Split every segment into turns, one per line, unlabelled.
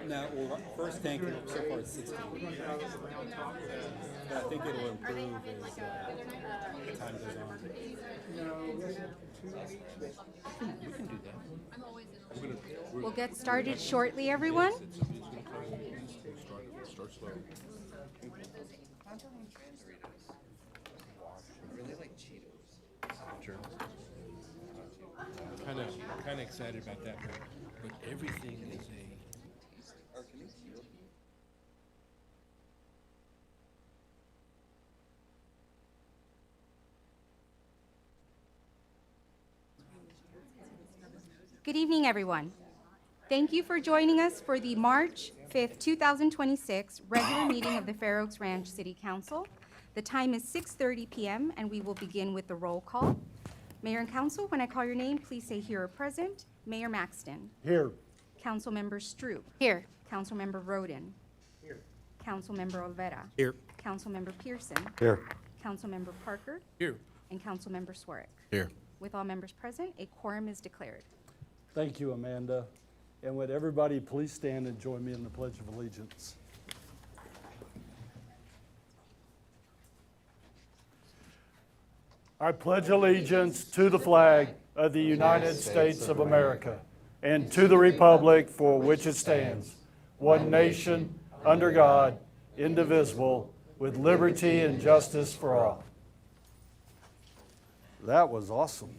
No, well, first tank so far it's 16. But I think it'll improve as time goes on. We can do that.
We'll get started shortly, everyone.
Start slow. Sure. Kind of excited about that, but everything is a.
Good evening, everyone. Thank you for joining us for the March 5th, 2026 regular meeting of the Fair Oaks Ranch City Council. The time is 6:30 p.m. and we will begin with the roll call. Mayor and Council, when I call your name, please say here or present. Mayor Maxton.
Here.
Councilmember Stroop. Here. Councilmember Roden. Here. Councilmember Olvera.
Here.
Councilmember Pearson.
Here.
Councilmember Parker.
Here.
And Councilmember Swearick.
Here.
With all members present, a quorum is declared.
Thank you, Amanda. And would everybody please stand and join me in the Pledge of Allegiance? I pledge allegiance to the flag of the United States of America and to the republic for which it stands, one nation, under God, indivisible, with liberty and justice for all. That was awesome.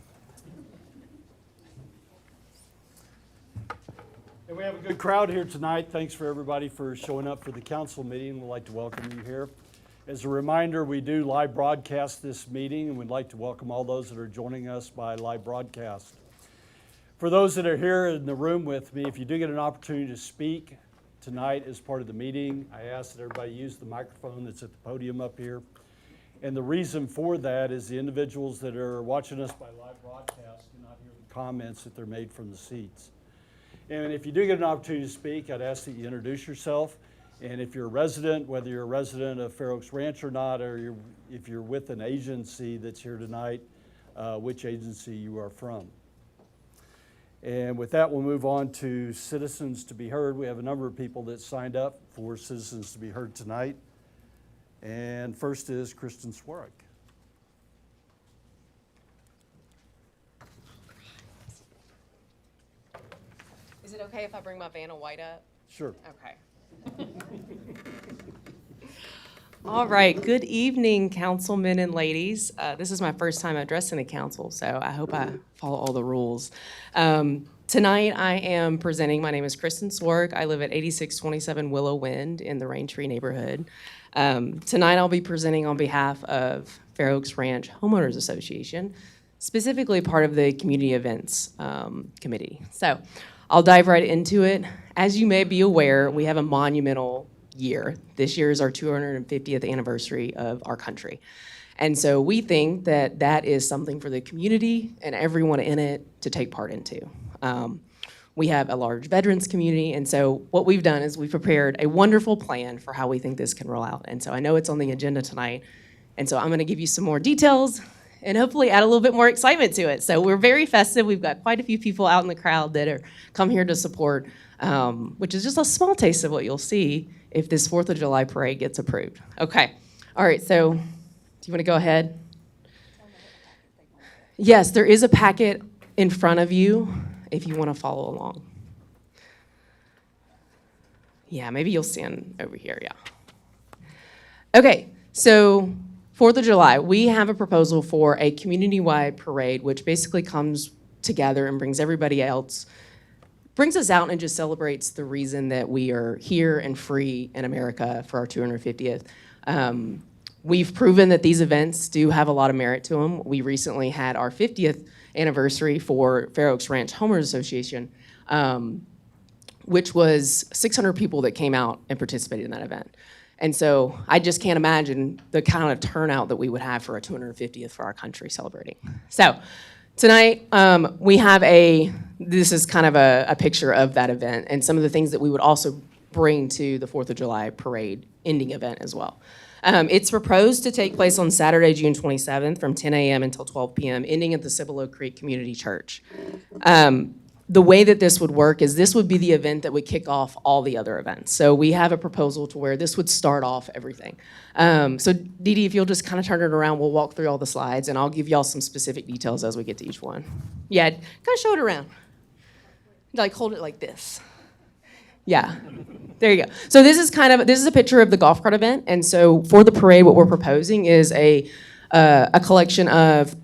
And we have a good crowd here tonight. Thanks for everybody for showing up for the council meeting. We'd like to welcome you here. As a reminder, we do live broadcast this meeting, and we'd like to welcome all those that are joining us by live broadcast. For those that are here in the room with me, if you do get an opportunity to speak tonight as part of the meeting, I ask that everybody use the microphone that's at the podium up here. And the reason for that is the individuals that are watching us by live broadcast do not hear the comments that they're made from the seats. And if you do get an opportunity to speak, I'd ask that you introduce yourself. And if you're a resident, whether you're a resident of Fair Oaks Ranch or not, or if you're with an agency that's here tonight, which agency you are from. And with that, we'll move on to citizens to be heard. We have a number of people that signed up for citizens to be heard tonight. And first is Kristen Swearick.
Is it okay if I bring my Vanna White up?
Sure.
Okay. All right. Good evening, councilmen and ladies. This is my first time addressing the council, so I hope I follow all the rules. Tonight, I am presenting. My name is Kristen Swearick. I live at 8627 Willow Wind in the Raintree neighborhood. Tonight, I'll be presenting on behalf of Fair Oaks Ranch Homeowners Association, specifically part of the Community Events Committee. So I'll dive right into it. As you may be aware, we have a monumental year. This year is our 250th anniversary of our country. And so we think that that is something for the community and everyone in it to take part into. We have a large veterans community, and so what we've done is we've prepared a wonderful plan for how we think this can roll out. And so I know it's on the agenda tonight, and so I'm gonna give you some more details and hopefully add a little bit more excitement to it. So we're very festive. We've got quite a few people out in the crowd that are come here to support, which is just a small taste of what you'll see if this 4th of July parade gets approved. Okay, all right, so do you wanna go ahead? Yes, there is a packet in front of you if you wanna follow along. Yeah, maybe you'll stand over here, yeah. Okay, so 4th of July, we have a proposal for a community-wide parade, which basically comes together and brings everybody else, brings us out and just celebrates the reason that we are here and free in America for our 250th. We've proven that these events do have a lot of merit to them. We recently had our 50th anniversary for Fair Oaks Ranch Homeowners Association, which was 600 people that came out and participated in that event. And so I just can't imagine the kind of turnout that we would have for our 250th for our country celebrating. So tonight, we have this is kind of a picture of that event and some of the things that we would also bring to the 4th of July parade ending event as well. It's proposed to take place on Saturday, June 27th from 10 a.m. until 12 p.m., ending at the Cibolo Creek Community Church. the way that this would work is this would be the event that would kick off all the other events. So we have a proposal to where this would start off everything. So Dee Dee, if you'll just kind of turn it around, we'll walk through all the slides, and I'll give y'all some specific details as we get to each one. Yeah, kind of show it around. Like hold it like this. Yeah, there you go. So this is a picture of the golf cart event, and so for the parade, what we're proposing is a collection of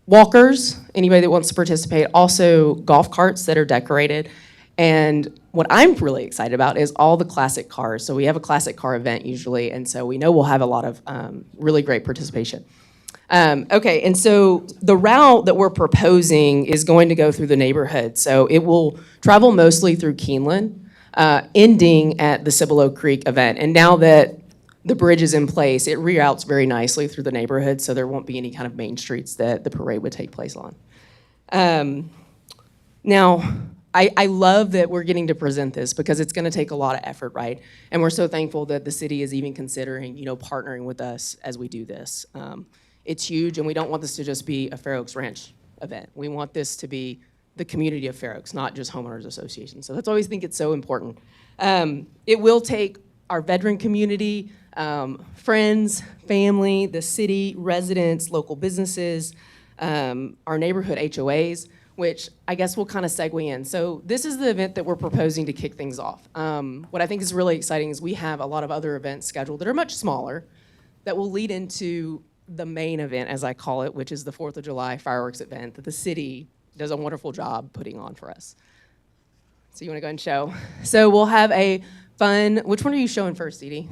walkers, anybody that wants to participate, also golf carts that are decorated. And what I'm really excited about is all the classic cars. So we have a classic car event usually, and so we know we'll have a lot of really great participation. Okay, and so the route that we're proposing is going to go through the neighborhood. So it will travel mostly through Keeneland, ending at the Cibolo Creek event. And now that the bridge is in place, it reroutes very nicely through the neighborhood, so there won't be any kind of main streets that the parade would take place on. Now, I love that we're getting to present this because it's gonna take a lot of effort, right? And we're so thankful that the city is even considering, partnering with us as we do this. It's huge, and we don't want this to just be a Fair Oaks Ranch event. We want this to be the community of Fair Oaks, not just homeowners association. So that's why we think it's so important. It will take our veteran community, friends, family, the city, residents, local businesses, our neighborhood HOAs, which I guess we'll kind of segue in. So this is the event that we're proposing to kick things off. What I think is really exciting is we have a lot of other events scheduled that are much smaller that will lead into the main event, as I call it, which is the 4th of July fireworks event that the city does a wonderful job putting on for us. So you want to go ahead and show? So we'll have a fun, which one are you showing first, Dee Dee?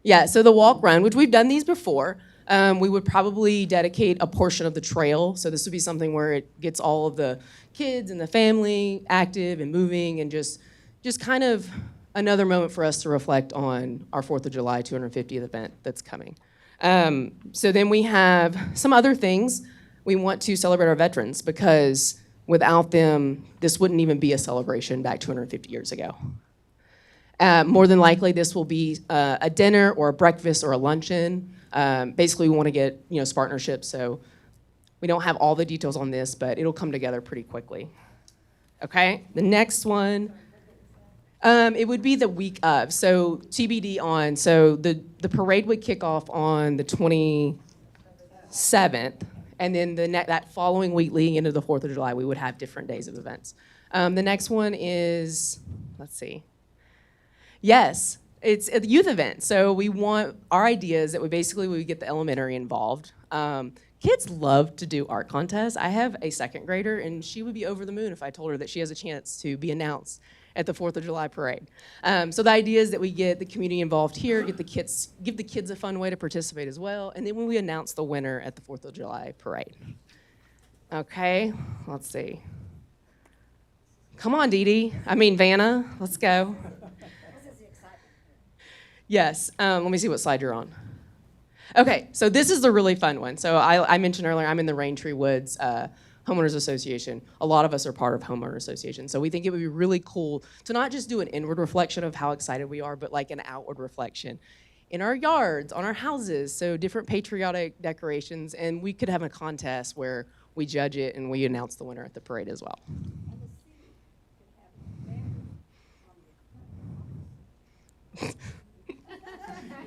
Yeah, so the walk run, which we've done these before. We would probably dedicate a portion of the trail. So this would be something where it gets all of the kids and the family active and moving, and just kind of another moment for us to reflect on our 4th of July 250th event that's coming. So then we have some other things. We want to celebrate our veterans because without them, this wouldn't even be a celebration back 250 years ago. More than likely, this will be a dinner or a breakfast or a luncheon. Basically, we want to get partnerships, so we don't have all the details on this, but it'll come together pretty quickly. Okay, the next one, it would be the week of, so TBD on. So the parade would kick off on the 27th, and then that following week leading into the 4th of July, we would have different days of events. The next one is, let's see. Yes, it's a youth event. So we want, our idea is that we get the elementary involved. Kids love to do art contests. I have a 2nd grader, and she would be over the moon if I told her that she has a chance to be announced at the 4th of July parade. So the idea is that we get the community involved here, give the kids a fun way to participate as well, and then when we announce the winner at the 4th of July parade. Okay, let's see. Come on, Vanna, let's go. Yes, let me see what slide you're on. Okay, so this is the really fun one. So I mentioned earlier, I'm in the Raintree Woods Homeowners Association. A lot of us are part of Homeowner Association. So we think it would be really cool to not just do an inward reflection of how excited we are, but like an outward reflection in our yards, on our houses, so different patriotic decorations, and we could have a contest where we judge it and we announce the winner at the parade as well.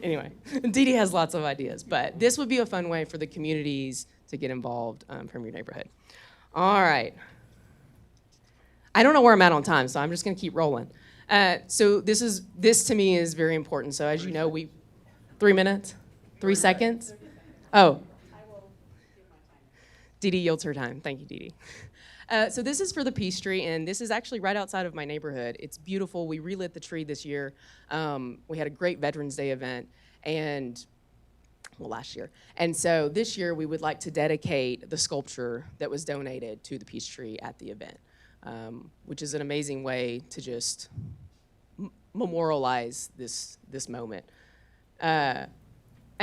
Anyway, Dee Dee has lots of ideas, but this would be a fun way for the communities to get involved from your neighborhood. All right. I don't know where I'm at on time, so I'm just going to keep rolling. So this to me is very important. So as you know, 3 minutes, 3 seconds. Oh. Dee Dee yields her time. Thank you, Dee Dee. So this is for the Peace Tree, and this is actually right outside of my neighborhood. It's beautiful. We relit the tree this year. We had a great Veterans Day event, last year. And so this year we would like to dedicate the sculpture that was donated to the Peace Tree at the event, which is an amazing way to just memorialize this moment. And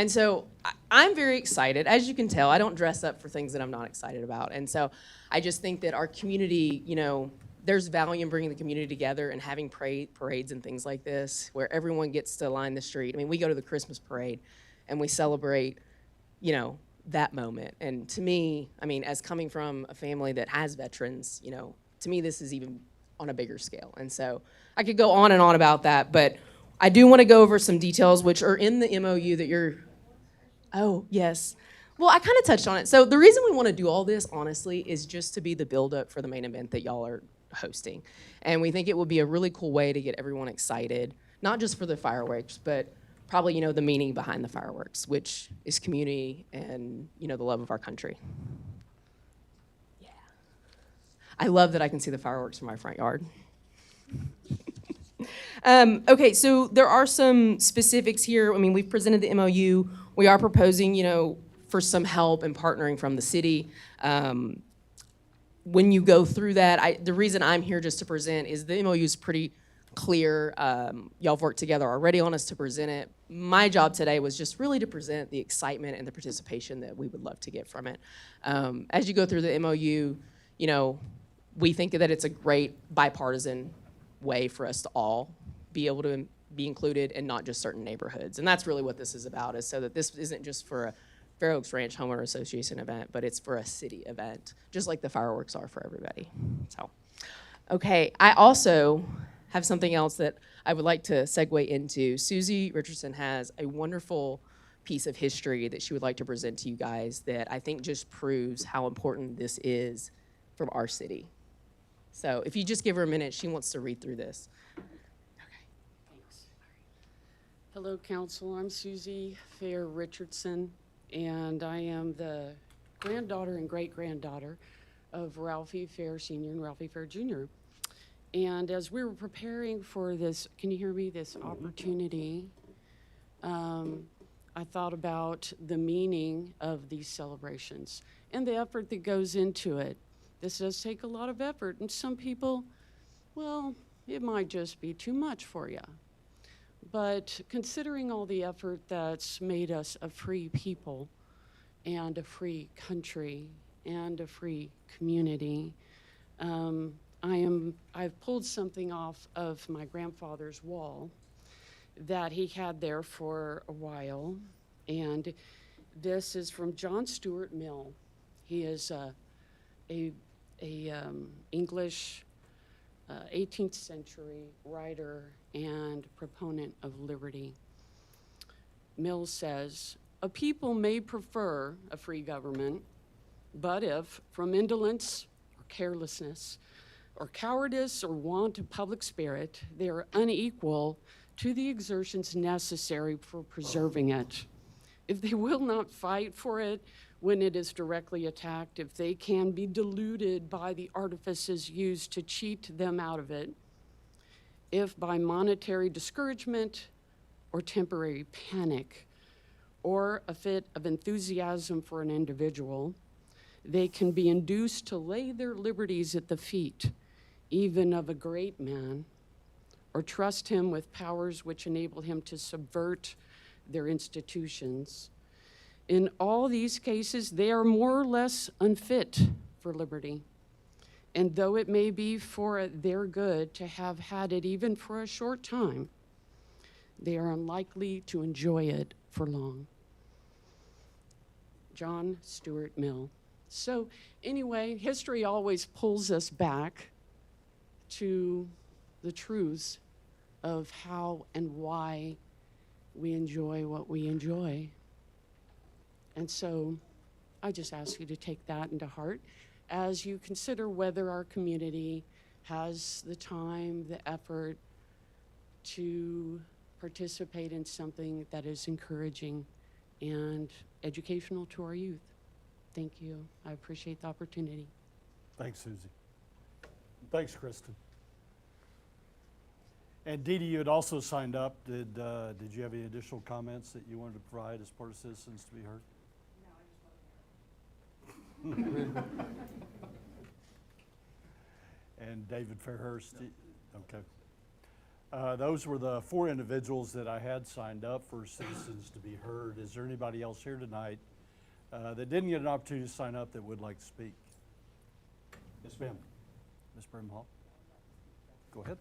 so I'm very excited. As you can tell, I don't dress up for things that I'm not excited about. And so I just think that our community, there's value in bringing the community together and having parades and things like this where everyone gets to line the street. I mean, we go to the Christmas parade and we celebrate, that moment. And to me, as coming from a family that has veterans, to me, this is even on a bigger scale. And so I could go on and on about that, but I do want to go over some details which are in the MOU that you're, oh, yes. Well, I kind of touched on it. So the reason we want to do all this, honestly, is just to be the buildup for the main event that y'all are hosting. And we think it would be a really cool way to get everyone excited, not just for the fireworks, but probably, you know, the meaning behind the fireworks, which is community and, you know, the love of our country. Yeah. I love that I can see the fireworks from my front yard. Okay, so there are some specifics here. I mean, we've presented the MOU. We are proposing, you know, for some help and partnering from the city. When you go through that, the reason I'm here just to present is the MOU is pretty clear. Y'all have worked together already on us to present it. My job today was just really to present the excitement and the participation that we would love to get from it. As you go through the MOU, you know, we think that it's a great bipartisan way for us to all be able to be included and not just certain neighborhoods. And that's really what this is about, is so that this isn't just for a Fair Oaks Ranch Homeowner Association event, but it's for a city event, just like the fireworks are for everybody. So, okay, I also have something else that I would like to segue into. Susie Richardson has a wonderful piece of history that she would like to present to you guys that I think just proves how important this is from our city. So if you just give her a minute, she wants to read through this.
Hello, Council. I'm Susie Fair Richardson, and I am the granddaughter and great-granddaughter of Ralphie Fair Sr. and Ralphie Fair Jr. And as we were preparing for this, can you hear me, this opportunity, I thought about the meaning of these celebrations and the effort that goes into it. This does take a lot of effort, and some people, well, it might just be too much for you. But considering all the effort that's made us a free people and a free country and a free community, I've pulled something off of my grandfather's wall that he had there for a while, and this is from John Stuart Mill. He is a English 18th century writer and proponent of liberty. Mill says, "A people may prefer a free government, but if, from indolence or carelessness or cowardice or want of public spirit, they are unequal to the exertions necessary for preserving it, if they will not fight for it when it is directly attacked, if they can be deluded by the artifices used to cheat them out of it, if by monetary discouragement or temporary panic or a fit of enthusiasm for an individual, they can be induced to lay their liberties at the feet even of a great man, or trust him with powers which enable him to subvert their institutions. In all these cases, they are more or less unfit for liberty. And though it may be for their good to have had it even for a short time, they are unlikely to enjoy it for long." John Stuart Mill. So anyway, history always pulls us back to the truths of how and why we enjoy what we enjoy. And so I just ask you to take that into heart as you consider whether our community has the time, the effort to participate in something that is encouraging and educational to our youth. Thank you. I appreciate the opportunity.
Thanks, Susie. Thanks, Kristen. And Dee Dee, you had also signed up. Did you have any additional comments that you wanted to provide as part of Citizens to be heard? And David Fairhurst, okay. Those were the 4 individuals that I had signed up for Citizens to be heard. Is there anybody else here tonight that didn't get an opportunity to sign up that would like to speak? Yes, ma'am. Ms. Brimhall. Go ahead.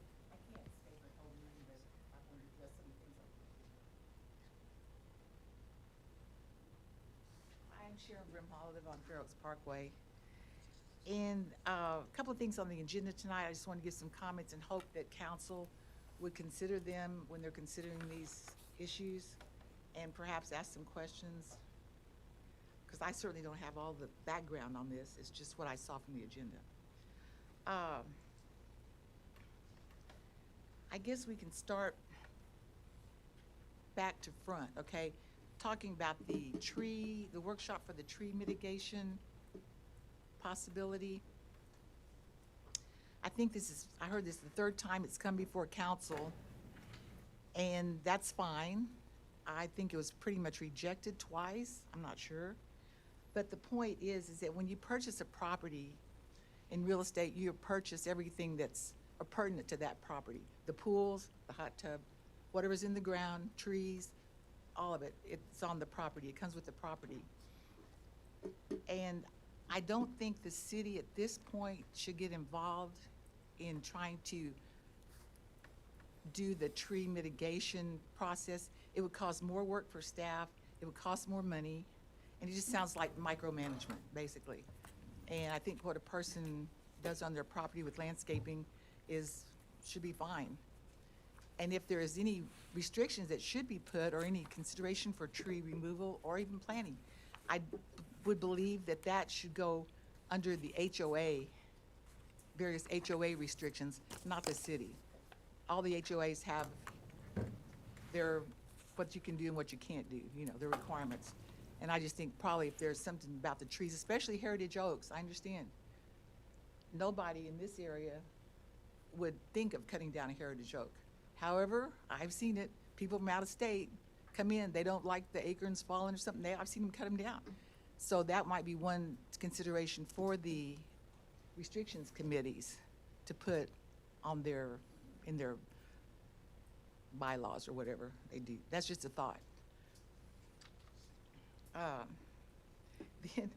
I'm Sharon Brimhall, I live on Fair Oaks Parkway. And A couple of things on the agenda tonight. I just want to give some comments and hope that council would consider them when they're considering these issues and perhaps ask some questions. Because I certainly don't have all the background on this. It's just what I saw from the agenda. I guess we can start back to front, okay? Talking about the workshop for the tree mitigation possibility. I think I heard this the third time it's come before council, and that's fine. I think it was pretty much rejected twice, I'm not sure. But the point is that when you purchase a property in real estate, you purchase everything that's pertinent to that property. The pools, the hot tub, whatever's in the ground, trees, all of it, it's on the property. It comes with the property. And I don't think the city at this point should get involved in trying to do the tree mitigation process. It would cause more work for staff, it would cost more money, and it just sounds like micromanagement, basically. And I think what a person does on their property with landscaping should be fine. And if there is any restrictions that should be put or any consideration for tree removal or even planting, I would believe that that should go under the HOA, various HOA restrictions, not the city. All the HOAs have what you can do and what you can't do, their requirements. And I just think probably if there's something about the trees, especially heritage oaks, I understand. Nobody in this area would think of cutting down a heritage oak. However, I've seen it, people from out of state come in, they don't like the acorns falling or something, I've seen them cut them down. So that might be one consideration for the restrictions committees to put on in their bylaws or whatever they do. That's just a thought. Then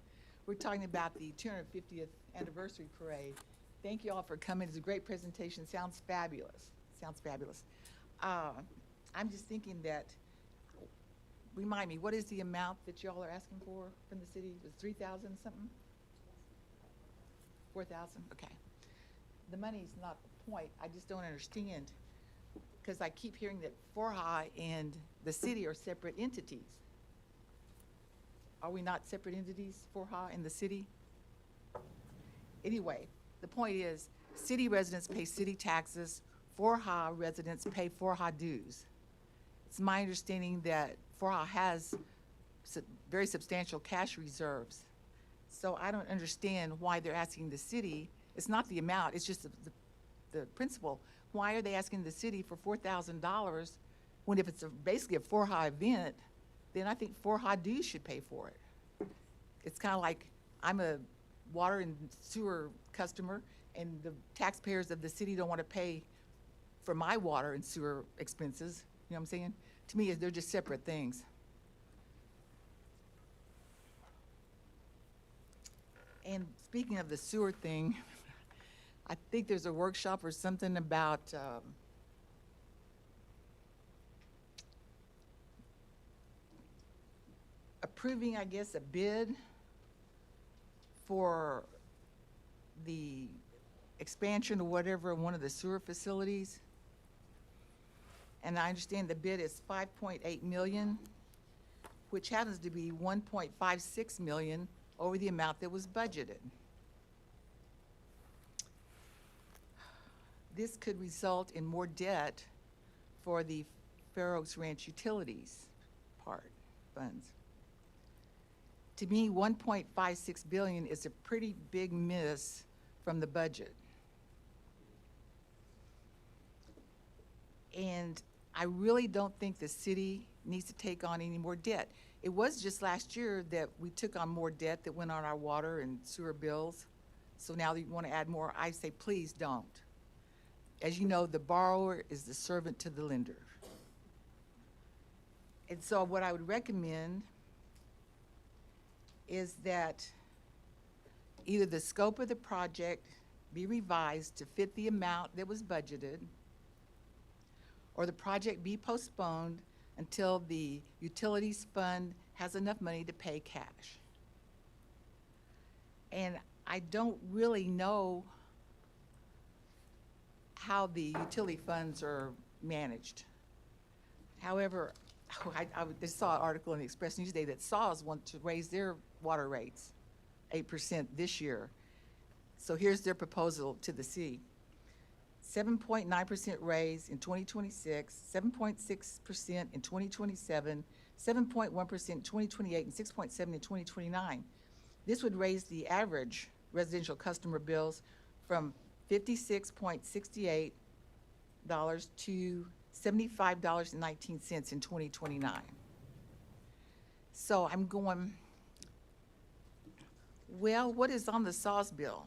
we're talking about the 250th anniversary parade. Thank you all for coming. It's a great presentation. Sounds fabulous. Sounds fabulous. I'm just thinking that, remind me, what is the amount that y'all are asking for from the city? It was 3,000 something? 4,000? Okay. The money's not the point. I just don't understand, because I keep hearing that Forha and the city are separate entities. Are we not separate entities, Forha and the city? Anyway, the point is, city residents pay city taxes, Forha residents pay Forha dues. It's my understanding that Forha has very substantial cash reserves. So I don't understand why they're asking the city. It's not the amount, it's just the principle. Why are they asking the city for $4,000 when if it's basically a Forha event, then I think Forha dues should pay for it. It's kind of like I'm a water and sewer customer, and the taxpayers of the city don't want to pay for my water and sewer expenses. You know what I'm saying? To me, they're just separate things. And speaking of the sewer thing, I think there's a workshop or something about approving, I guess, a bid for the expansion or whatever of one of the sewer facilities. And I understand the bid is $5.8 million, which happens to be $1.56 million over the amount that was budgeted. This could result in more debt for the Fair Oaks Ranch Utilities funds. To me, $1.56 billion is a pretty big miss from the budget. And I really don't think the city needs to take on any more debt. It was just last year that we took on more debt that went on our water and sewer bills. So now that you want to add more, I say, please don't. As you know, the borrower is the servant to the lender. And so what I would recommend is that either the scope of the project be revised to fit the amount that was budgeted, or the project be postponed until the utilities fund has enough money to pay cash. And I don't really know how the utility funds are managed. However, I just saw an article in the Express News today that SAWS want to raise their water rates 8% this year. So here's their proposal to the city. 7.9% raise in 2026, 7.6% in 2027, 7.1% in 2028, and 6.7% in 2029. This would raise the average residential customer bills from $56.68 to $75.19 in 2029. So I'm going, well, what is on the SAWS bill?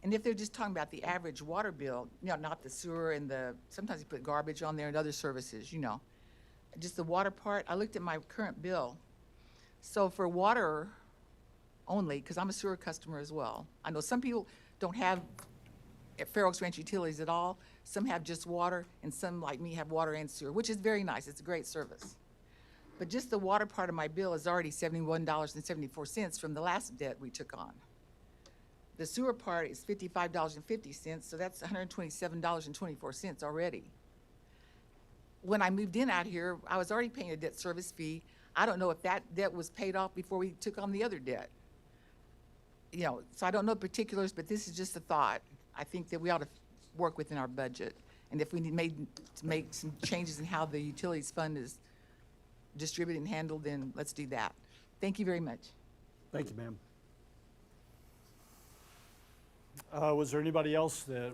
And if they're just talking about the average water bill, not the sewer and sometimes you put garbage on there and other services, just the water part, I looked at my current bill. So for water only, because I'm a sewer customer as well. I know some people don't have Fair Oaks Ranch Utilities at all. Some have just water, and some, like me, have water and sewer, which is very nice. It's a great service. But just the water part of my bill is already $71.74 from the last debt we took on. The sewer part is $55.50, so that's $127.24 already. When I moved in out here, I was already paying a debt service fee. I don't know if that debt was paid off before we took on the other debt. So I don't know particulars, but this is just a thought. I think that we ought to work within our budget. And if we need to make some changes in how the utilities fund is distributed and handled, then let's do that. Thank you very much.
Thank you, ma'am. Was there anybody else that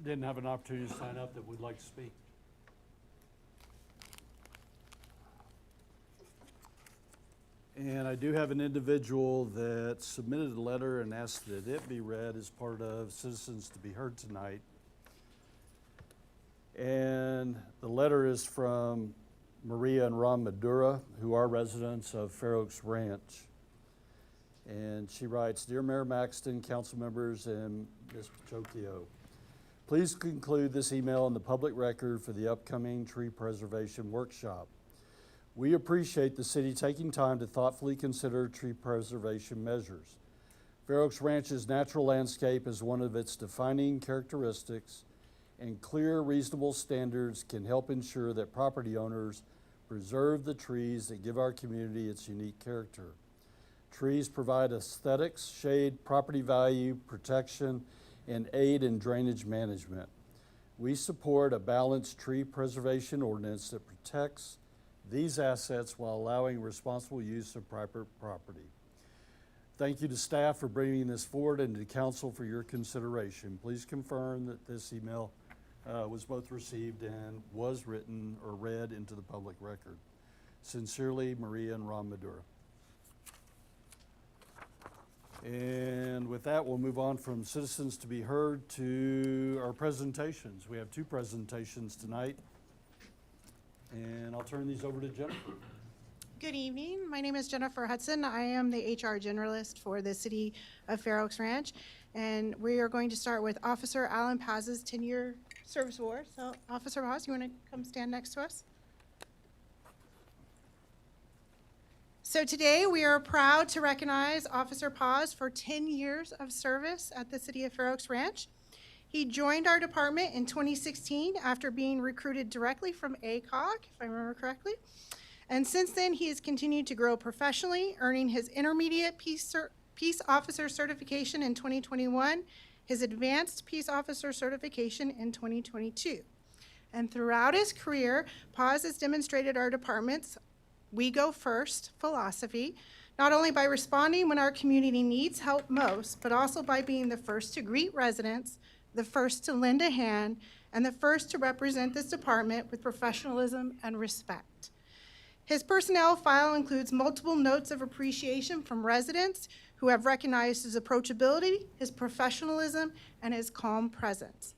didn't have an opportunity to sign up that would like to speak? And I do have an individual that submitted a letter and asked that it be read as part of Citizens to be Heard tonight. And the letter is from Maria and Ron Madura, who are residents of Fair Oaks Ranch. And she writes, Dear Mayor Maxton, council members, and Ms. Chokio, please conclude this email in the public record for the upcoming tree preservation workshop. We appreciate the city taking time to thoughtfully consider tree preservation measures. Fair Oaks Ranch's natural landscape is one of its defining characteristics, and clear, reasonable standards can help ensure that property owners preserve the trees that give our community its unique character. Trees provide aesthetics, shade, property value, protection, and aid in drainage management. We support a balanced tree preservation ordinance that protects these assets while allowing responsible use of private property. Thank you to staff for bringing this forward and to council for your consideration. Please confirm that this email was both received and was written or read into the public record. Sincerely, Maria and Ron Madura. And with that, we'll move on from Citizens to be Heard to our presentations. We have two presentations tonight, and I'll turn these over to Jennifer.
Good evening. My name is Jennifer Hudson. I am the HR generalist for the City of Fair Oaks Ranch, and we are going to start with Officer Alan Paz's 10-year service award. So, Officer Paz, you want to come stand next to us? So today we are proud to recognize Officer Paz for 10 years of service at the City of Fair Oaks Ranch. He joined our department in 2016 after being recruited directly from ACOG, if I remember correctly. And since then, he has continued to grow professionally, earning his intermediate peace officer certification in 2021, his advanced peace officer certification in 2022. And throughout his career, Paz has demonstrated our department's We Go First philosophy, not only by responding when our community needs help most, but also by being the first to greet residents, the first to lend a hand, and the first to represent this department with professionalism and respect. His personnel file includes multiple notes of appreciation from residents who have recognized his approachability, his professionalism, and his calm presence.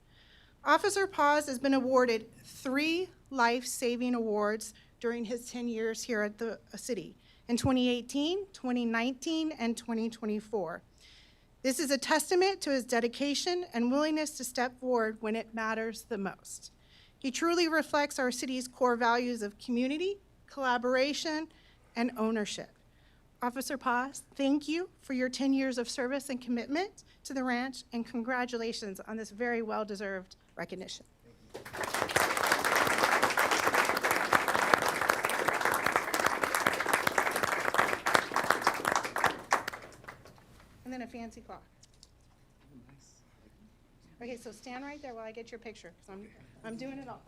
Officer Paz has been awarded 3 life-saving awards during his 10 years here at the city in 2018, 2019, and 2024. This is a testament to his dedication and willingness to step forward when it matters the most. He truly reflects our city's core values of community, collaboration, and ownership. Officer Paz, thank you for your 10 years of service and commitment to the ranch, and congratulations on this very well-deserved recognition. And then a fancy clock. Okay, so stand right there while I get your picture, because I'm doing it all.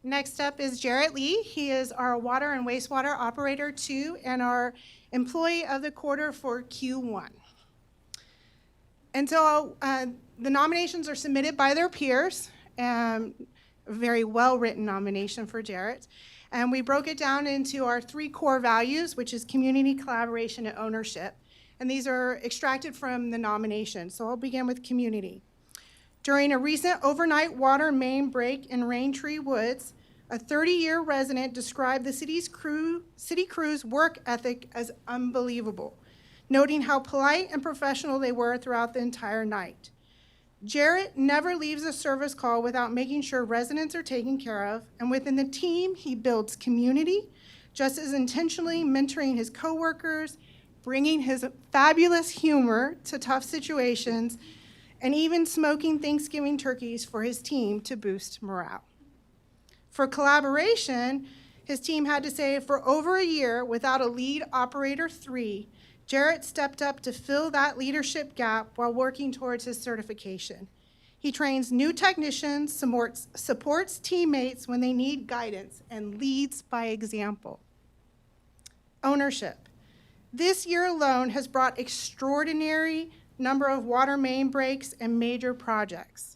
Next up is Jarrett Lee. He is our Water and Wastewater Operator 2 and our Employee of the Quarter for Q1. And so the nominations are submitted by their peers. A very well-written nomination for Jarrett. And we broke it down into our 3 core values, which is community, collaboration, and ownership. And these are extracted from the nomination. So I'll begin with community. During a recent overnight water main break in Raintree Woods, a 30-year resident described the city crew's work ethic as unbelievable, noting how polite and professional they were throughout the entire night. Jarrett never leaves a service call without making sure residents are taken care of, and within the team, he builds community, just as intentionally mentoring his coworkers, bringing his fabulous humor to tough situations, and even smoking Thanksgiving turkeys for his team to boost morale. For collaboration, his team had to say for over a year without a lead operator 3, Jarrett stepped up to fill that leadership gap while working towards his certification. He trains new technicians, supports teammates when they need guidance, and leads by example. Ownership. This year alone has brought extraordinary number of water main breaks and major projects.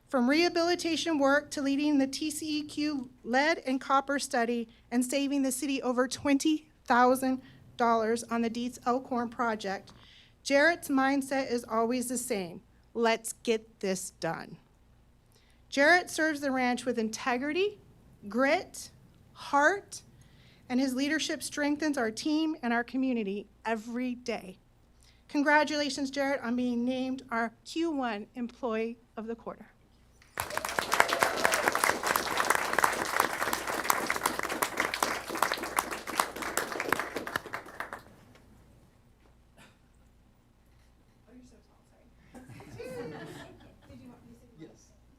From rehabilitation work to leading the TCEQ lead and copper study and saving the city over $20,000 on the Dietz Elkhorn project, Jarrett's mindset is always the same. Let's get this done. Jarrett serves the ranch with integrity, grit, heart, and his leadership strengthens our team and our community every day. Congratulations, Jarrett, on being named our Q1 Employee of the Quarter.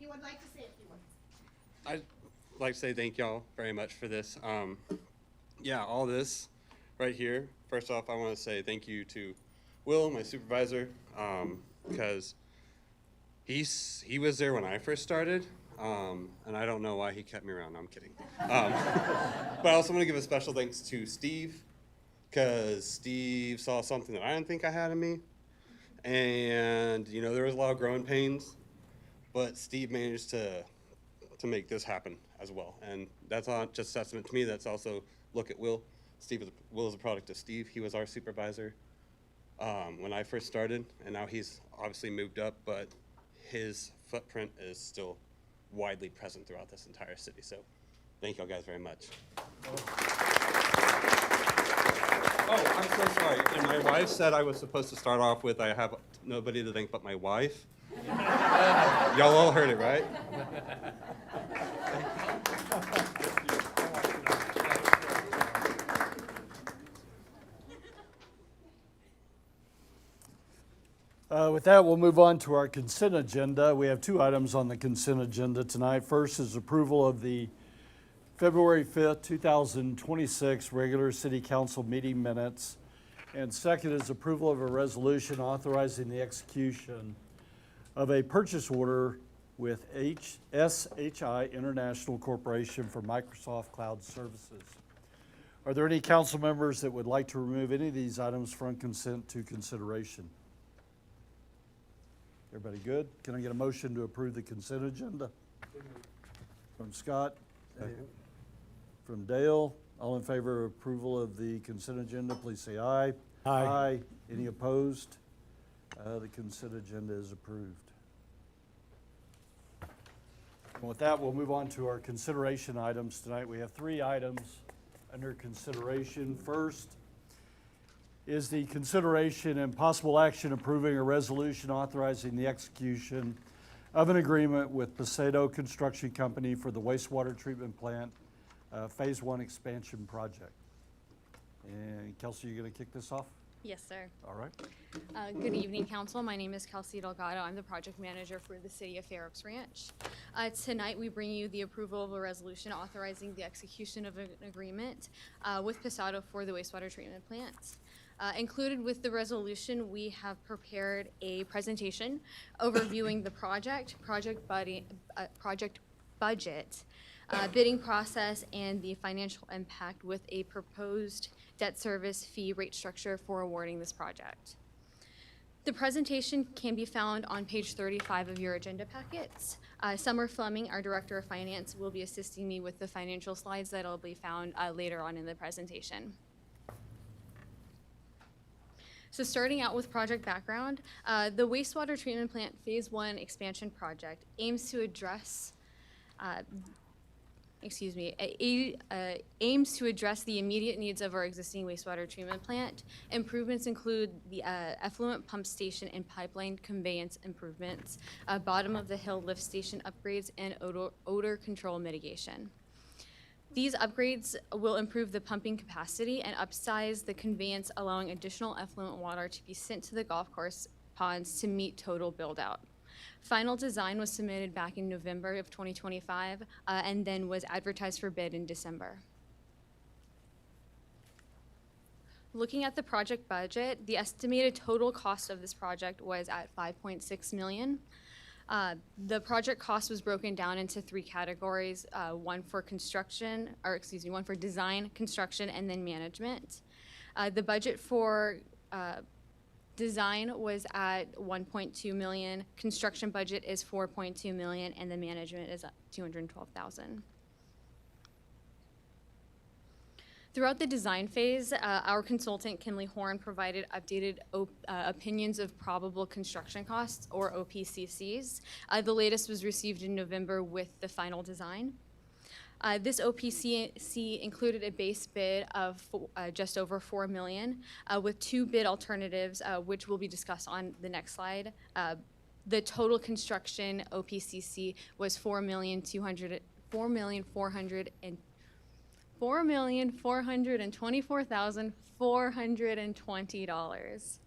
You would like to say a few words?
I'd like to say thank y'all very much for this. Yeah, all this right here. First off, I want to say thank you to Will, my supervisor, because he was there when I first started, and I don't know why he kept me around. No, I'm kidding. But I also want to give a special thanks to Steve, because Steve saw something that I didn't think I had in me, and you know there was a lot of growing pains, but Steve managed to make this happen as well, and that's not just a testament to me. That's also look at Will. Will is a product of Steve. He was our supervisor when I first started, and now he's obviously moved up, but his footprint is still widely present throughout this entire city. So thank y'all guys very much. Oh, I'm so sorry. And my wife said I was supposed to start off with I have nobody to thank but my wife. Y'all all heard it, right?
With that, we'll move on to our consent agenda. We have 2 items on the consent agenda tonight. First is approval of the February 5th, 2026 regular city council meeting minutes. And second is approval of a resolution authorizing the execution of a purchase order with SHI International Corporation for Microsoft Cloud Services. Are there any council members that would like to remove any of these items from consent to consideration? Everybody good? Can I get a motion to approve the consent agenda? From Scott? From Dale? All in favor of approval of the consent agenda, please say aye. Aye. Any opposed? The consent agenda is approved. With that, we'll move on to our consideration items tonight. We have 3 items under consideration. First is the consideration and possible action approving a resolution authorizing the execution of an agreement with Pasado Construction Company for the wastewater treatment plant Phase 1 expansion project. And Kelsey, you going to kick this off?
Yes, sir.
All right.
Good evening, council. My name is Kelsey Delgado. I'm the project manager for the City of Fair Oaks Ranch. Tonight, we bring you the approval of a resolution authorizing the execution of an agreement with Pasado for the wastewater treatment plant. Included with the resolution, we have prepared a presentation overviewing the project budget, bidding process, and the financial impact with a proposed debt service fee rate structure for awarding this project. The presentation can be found on page 35 of your agenda packets. Summer Fleming, our Director of Finance, will be assisting me with the financial slides that'll be found later on in the presentation. So starting out with project background, the wastewater treatment plant Phase 1 expansion project aims to address aims to address the immediate needs of our existing wastewater treatment plant. Improvements include the effluent pump station and pipeline conveyance improvements, bottom of the hill lift station upgrades, and odor control mitigation. These upgrades will improve the pumping capacity and upsize the conveyance, allowing additional effluent water to be sent to the golf course ponds to meet total build-out. Final design was submitted back in November of 2025 and then was advertised for bid in December. Looking at the project budget, the estimated total cost of this project was at $5.6 million. The project cost was broken down into 3 categories, one for design, construction, and then management. The budget for design was at $1.2 million, construction budget is $4.2 million, and the management is $212,000. Throughout the design phase, our consultant, Kinley Horn, provided updated opinions of probable construction costs, or OPCCs. The latest was received in November with the final design. This OPCC included a base bid of just over $4 million, with 2 bid alternatives, which will be discussed on the next slide. The total construction OPCC was $4,424,420.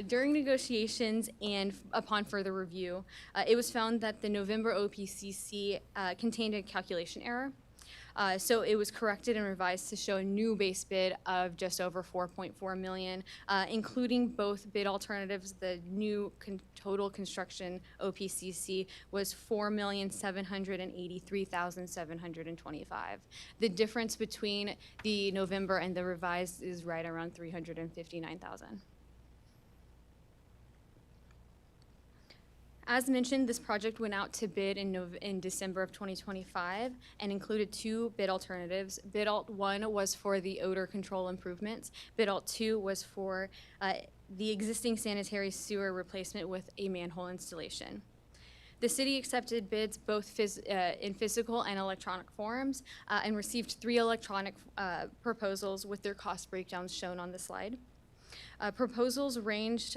During negotiations and upon further review, it was found that the November OPCC contained a calculation error. So it was corrected and revised to show a new base bid of just over $4.4 million, including both bid alternatives. The new total construction OPCC was $4,783,725. The difference between the November and the revised is right around $359,000. As mentioned, this project went out to bid in December of 2025 and included 2 bid alternatives. Bid alt 1 was for the odor control improvements. Bid alt 2 was for the existing sanitary sewer replacement with a manhole installation. The city accepted bids both in physical and electronic forms and received 3 electronic proposals with their cost breakdowns shown on the slide. Proposals ranged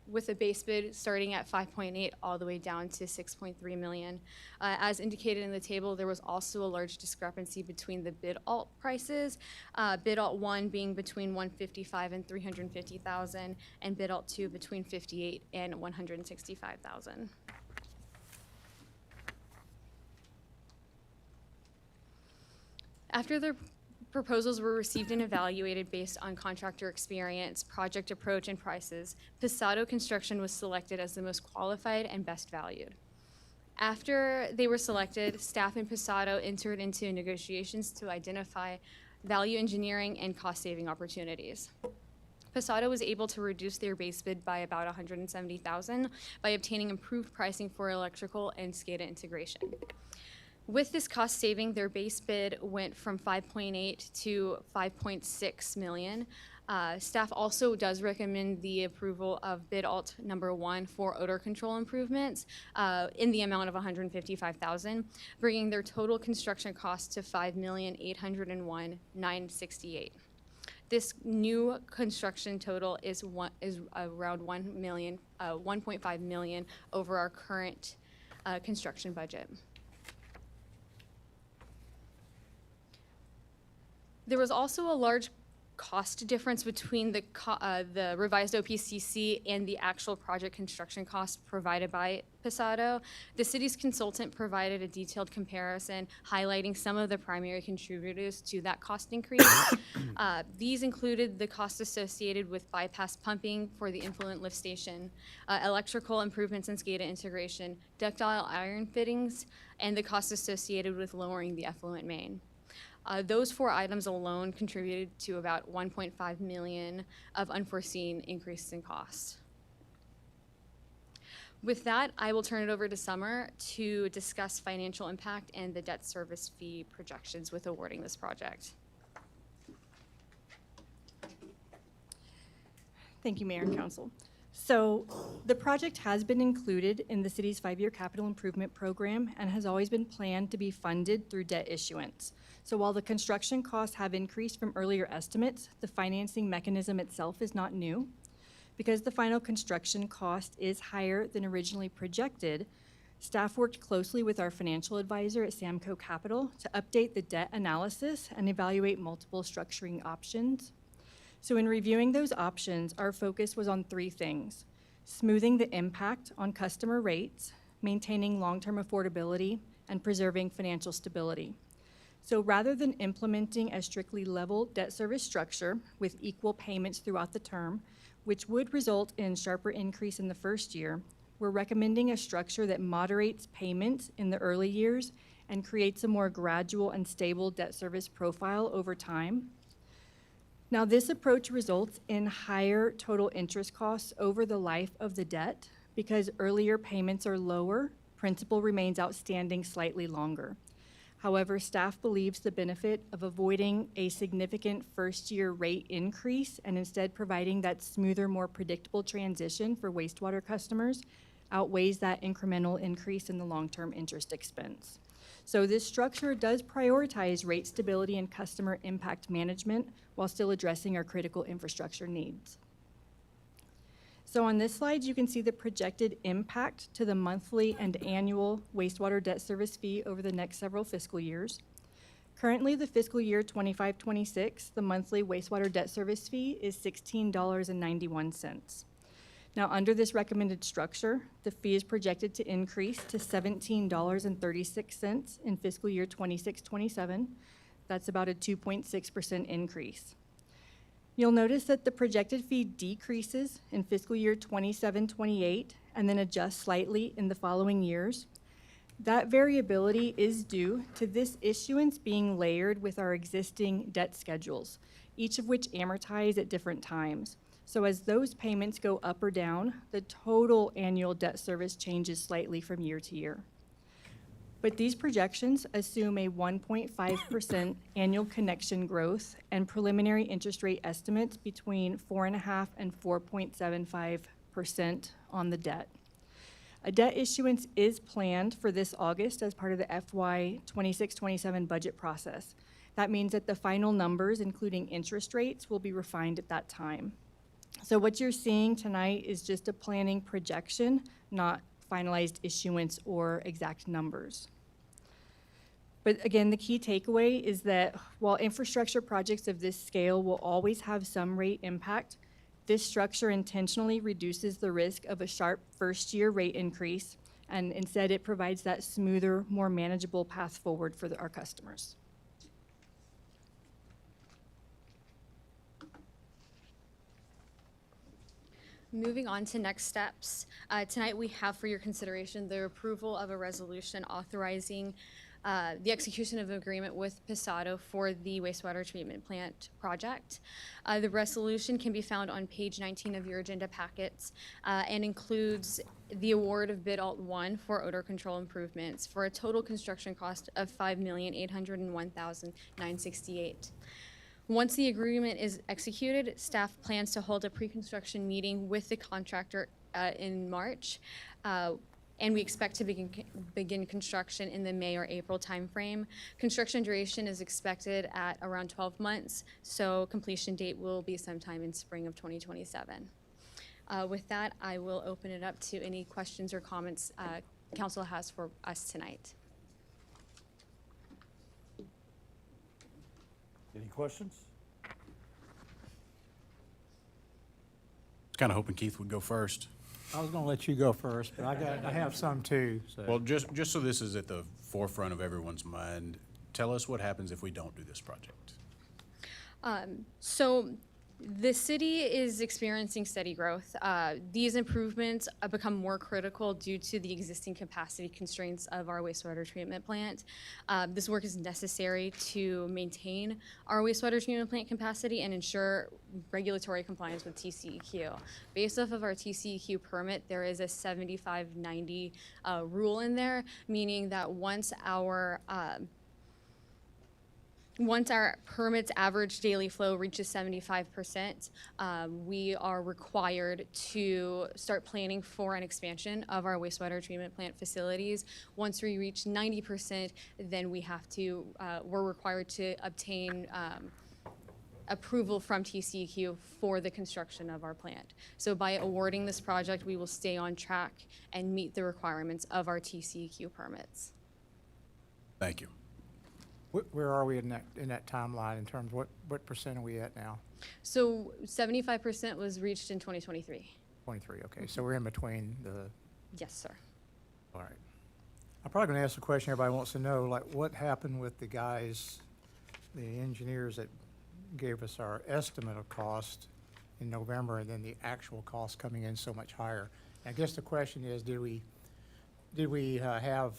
with a base bid starting at 5.8 all the way down to 6.3 million. As indicated in the table, there was also a large discrepancy between the bid alt prices. Bid alt 1 being between 155 and 350,000, and bid alt 2 between 58 and 165,000. After the proposals were received and evaluated based on contractor experience, project approach, and prices, Pasado Construction was selected as the most qualified and best valued. After they were selected, staff in Pasado entered into negotiations to identify value engineering and cost-saving opportunities. Pasado was able to reduce their base bid by about $170,000 by obtaining improved pricing for electrical and SCADA integration. With this cost saving, their base bid went from 5.8 to 5.6 million. Staff also does recommend the approval of bid alt number 1 for odor control improvements in the amount of $155,000, bringing their total construction cost to $5,801,968. This new construction total is around $1.5 million over our current construction budget. There was also a large cost difference between the revised OPCC and the actual project construction cost provided by Posado. The city's consultant provided a detailed comparison highlighting some of the primary contributors to that cost increase. These included the cost associated with bypass pumping for the influent lift station, electrical improvements and SCADA integration, ductile iron fittings, and the cost associated with lowering the effluent main. Those 4 items alone contributed to about $1.5 million of unforeseen increases in costs. With that, I will turn it over to Summer to discuss financial impact and the debt service fee projections with awarding this project.
Thank you, Mayor and Council. So the project has been included in the city's 5-year capital improvement program and has always been planned to be funded through debt issuance. So while the construction costs have increased from earlier estimates, the financing mechanism itself is not new. Because the final construction cost is higher than originally projected, staff worked closely with our financial advisor at Samco Capital to update the debt analysis and evaluate multiple structuring options. So in reviewing those options, our focus was on 3 things: smoothing the impact on customer rates, maintaining long-term affordability, and preserving financial stability. So rather than implementing a strictly level debt service structure with equal payments throughout the term, which would result in sharper increase in the first year, we're recommending a structure that moderates payments in the early years and creates a more gradual and stable debt service profile over time. Now, this approach results in higher total interest costs over the life of the debt because earlier payments are lower, principal remains outstanding slightly longer. However, staff believes the benefit of avoiding a significant first-year rate increase and instead providing that smoother, more predictable transition for wastewater customers outweighs that incremental increase in the long-term interest expense. So this structure does prioritize rate stability and customer impact management while still addressing our critical infrastructure needs. So on this slide, you can see the projected impact to the monthly and annual wastewater debt service fee over the next several fiscal years. Currently, the fiscal year 25-26, the monthly wastewater debt service fee is $16.91. Now, under this recommended structure, the fee is projected to increase to $17.36 in fiscal year 26-27. That's about a 2.6% increase. You'll notice that the projected fee decreases in fiscal year 27-28 and then adjusts slightly in the following years. That variability is due to this issuance being layered with our existing debt schedules, each of which amortize at different times. So as those payments go up or down, the total annual debt service changes slightly from year to year. But these projections assume a 1.5% annual connection growth and preliminary interest rate estimates between 4.5% and 4.75% on the debt. A debt issuance is planned for this August as part of the FY 26-27 budget process. That means that the final numbers, including interest rates, will be refined at that time. So what you're seeing tonight is just a planning projection, not finalized issuance or exact numbers. But again, the key takeaway is that while infrastructure projects of this scale will always have some rate impact, this structure intentionally reduces the risk of a sharp first-year rate increase, and instead it provides that smoother, more manageable path forward for our customers.
Moving on to next steps. Tonight we have for your consideration the approval of a resolution authorizing the execution of an agreement with Posado for the wastewater treatment plant project. The resolution can be found on page 19 of your agenda packets and includes the award of bid alt 1 for odor control improvements for a total construction cost of $5,801,968. Once the agreement is executed, staff plans to hold a pre-construction meeting with the contractor in March. And we expect to begin construction in the May or April timeframe. Construction duration is expected at around 12 months, so completion date will be sometime in spring of 2027. With that, I will open it up to any questions or comments council has for us tonight.
Any questions?
was kind of hoping Keith would go first.
I was gonna let you go first, but I have some too, so.
Well, just so this is at the forefront of everyone's mind, tell us what happens if we don't do this project.
So the city is experiencing steady growth. These improvements become more critical due to the existing capacity constraints of our wastewater treatment plant. This work is necessary to maintain our wastewater treatment plant capacity and ensure regulatory compliance with TCEQ. Based off of our TCEQ permit, there is a 75-90 rule in there, meaning that once our permit's average daily flow reaches 75%, we are required to start planning for an expansion of our wastewater treatment plant facilities. Once we reach 90%, then we're required to obtain approval from TCEQ for the construction of our plant. So by awarding this project, we will stay on track and meet the requirements of our TCEQ permits.
Thank you.
Where are we in that timeline in terms of what percent are we at now?
So 75% was reached in 2023.
23, okay, so we're in between the,
Yes, sir.
all right. I'm probably gonna ask a question everybody wants to know, like what happened with the guys, the engineers that gave us our estimate of cost in November and then the actual cost coming in so much higher? I guess the question is, did we have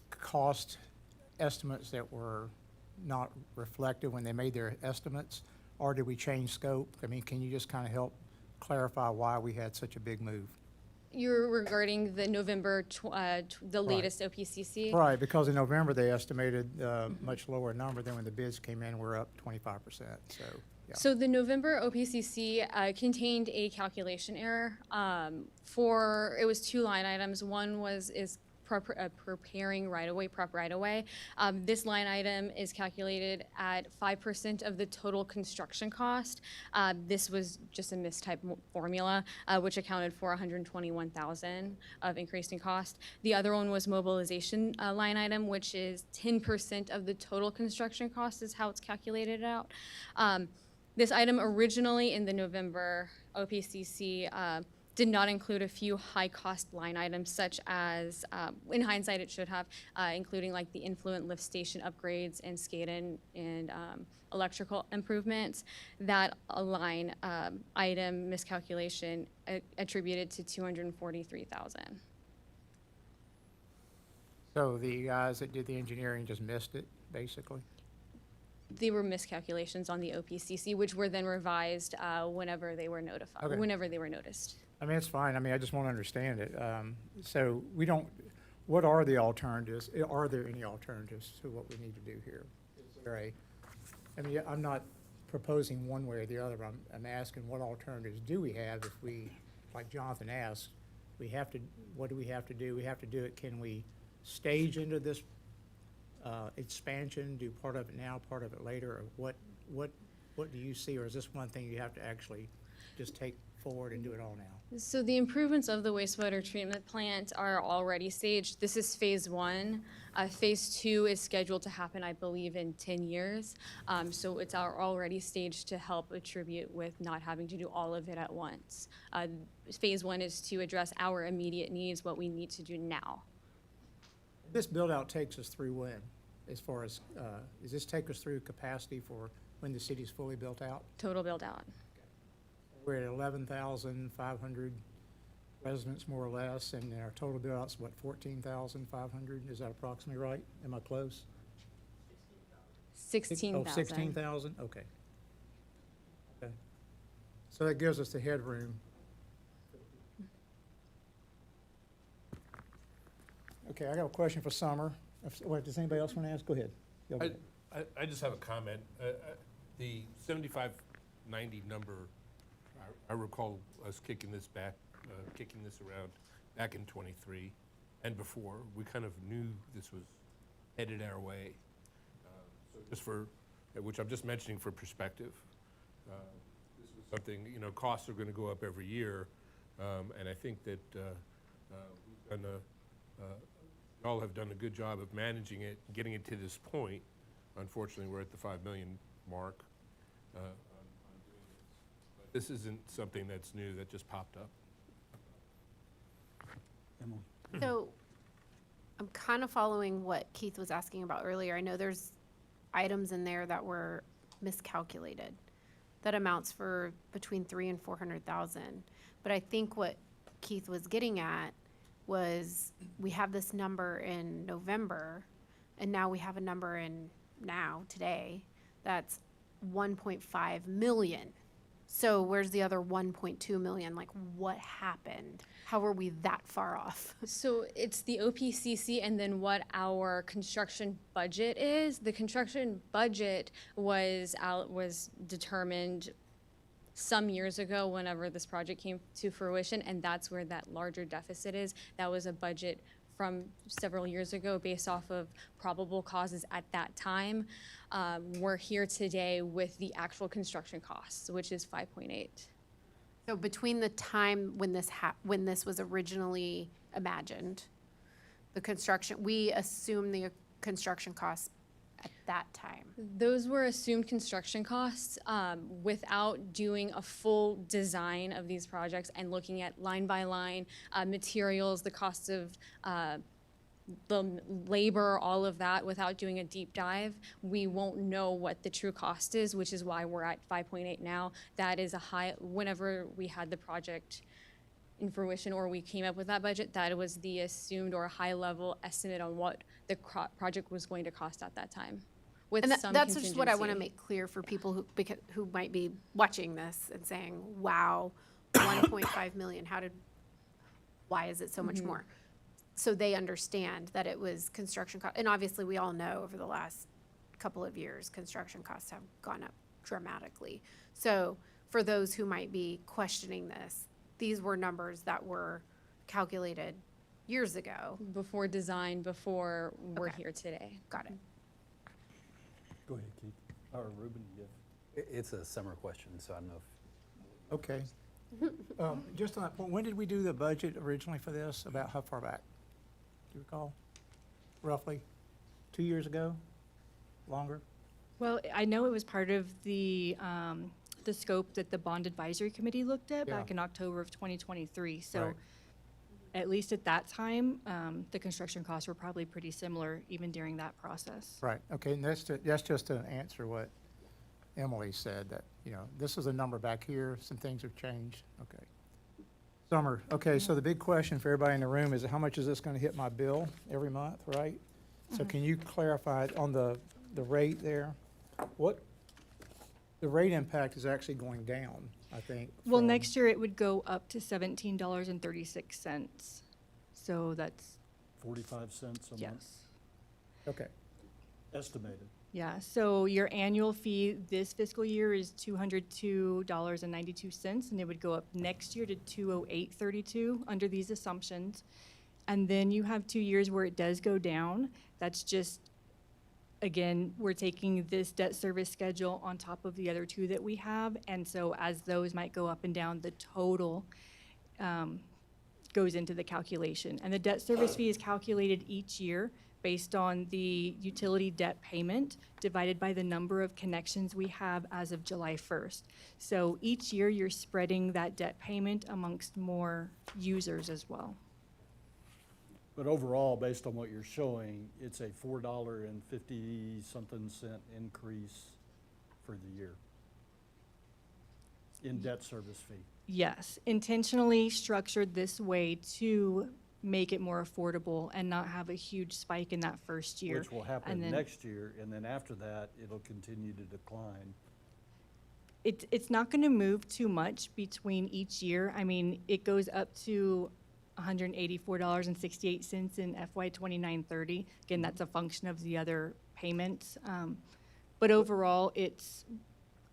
cost estimates that were not reflected when they made their estimates, or did we change scope? I mean, can you just kind of help clarify why we had such a big move?
You're regarding the November, the latest OPCC?
Right, because in November, they estimated a much lower number than when the bids came in, we're up 25%, so, yeah.
So the November OPCC contained a calculation error it was two line items. One is preparing proper right-of-way. This line item is calculated at 5% of the total construction cost. This was just a mistyped formula, which accounted for $121,000 of increasing cost. The other one was mobilization line item, which is 10% of the total construction cost is how it's calculated out. This item originally in the November OPCC did not include a few high-cost line items, such as, in hindsight, it should have, including like the influent lift station upgrades and SCADA and electrical improvements. That line item miscalculation attributed to $243,000.
So the guys that did the engineering just missed it, basically?
They were miscalculations on the OPCC, which were then revised whenever they were notified,
Okay.
whenever they were noticed.
I mean, it's fine. I mean, I just want to understand it. So what are the alternatives? Are there any alternatives to what we need to do here? I mean, I'm not proposing one way or the other. I'm asking what alternatives do we have if we, like Jonathan asked, what do we have to do? We have to do it. Can we stage into this expansion, do part of it now, part of it later? Or what do you see? Or is this one thing you have to actually just take forward and do it all now?
So the improvements of the wastewater treatment plant are already staged. This is phase one. Phase two is scheduled to happen, I believe, in 10 years. So it's already staged to help attribute with not having to do all of it at once. Phase one is to address our immediate needs, what we need to do now.
This build-out takes us through when? As far as, does this take us through capacity for when the city's fully built out?
Total build out.
We're at 11,500 residents, more or less, and our total build-out's what, 14,500? Is that approximately right? Am I close?
16,000.
Oh, 16,000? Okay. Okay. So that gives us the headroom. Okay, I got a question for Summer. Wait, does anybody else want to ask? Go ahead. Go ahead.
I just have a comment. The 7590 number, I recall us kicking this around back in '23 and before. We kind of knew this was headed our way. So just for, which I'm just mentioning for perspective, this was something, you know, costs are going to go up every year. And I think that we've done y'all have done a good job of managing it, getting it to this point. Unfortunately, we're at the 5 million mark on doing this. But this isn't something that's new that just popped up.
So I'm kind of following what Keith was asking about earlier. I know there's items in there that were miscalculated. That amounts for between 300,000 and 400,000. But I think what Keith was getting at was we have this number in November, and now we have a number in today, that's 1.5 million. So where's the other 1.2 million? Like, what happened? How are we that far off?
So it's the OPCC and then what our construction budget is. The construction budget was determined some years ago whenever this project came to fruition, and that's where that larger deficit is. That was a budget from several years ago based off of probable causes at that time. We're here today with the actual construction costs, which is 5.8.
So between the time when this was originally imagined, the construction, we assume the construction costs at that time.
Those were assumed construction costs without doing a full design of these projects and looking at line by line materials, the cost of the labor, all of that, without doing a deep dive. We won't know what the true cost is, which is why we're at 5.8 now. That is a high, whenever we had the project in fruition or we came up with that budget, that was the assumed or high level estimate on what the project was going to cost at that time. With
And
some
that's just what I want to
contingency.
make clear for people who might be watching this and saying, wow, 1.5 million, why is it so much more? So they understand that it was construction cost, and obviously we all know over the last couple of years, construction costs have gone up dramatically. So for those who might be questioning this, these were numbers that were calculated years ago.
Before design, before we're
Okay.
here today.
Got it.
Go ahead, Keith. Or Ruben, yeah.
It's a summer question, so I don't know if
Okay. Just on that point, when did we do the budget originally for this? About how far back? Do you recall? Roughly? 2 years ago? Longer?
Well, I know it was part of the scope that the Bond Advisory Committee looked at back
Yeah.
in October of 2023. So
Right.
at least at that time, the construction costs were probably pretty similar even during that process.
Right, okay, and that's just to answer what Emily said, that, you know, this is a number back here, some things have changed, okay. Summer, okay, so the big question for everybody in the room is how much is this gonna hit my bill every month, right? So can you clarify on the rate there? What, the rate impact is actually going down, I think.
Well,
from-
next year it would go up to $17.36. So that's,
45 cents a month,
yes.
Okay,
estimated.
Yeah, so your annual fee this fiscal year is $202.92, and it would go up next year to $208.32 under these assumptions. And then you have 2 years where it does go down. That's just, again, we're taking this debt service schedule on top of the other two that we have. And so as those might go up and down, the total goes into the calculation. And the debt service fee is calculated each year based on the utility debt payment divided by the number of connections we have as of July 1st. So each year, you're spreading that debt payment amongst more users as well.
But overall, based on what you're showing, it's a $4.50-something cent increase for the year in debt service fee.
Yes, intentionally structured this way to make it more affordable and not have a huge spike in that first year.
Which will happen
And then
next year, and then after that, it'll continue to decline.
It's not going to move too much between each year. I mean, it goes up to $184.68 in FY 29-30. Again, that's a function of the other payments. But overall, it's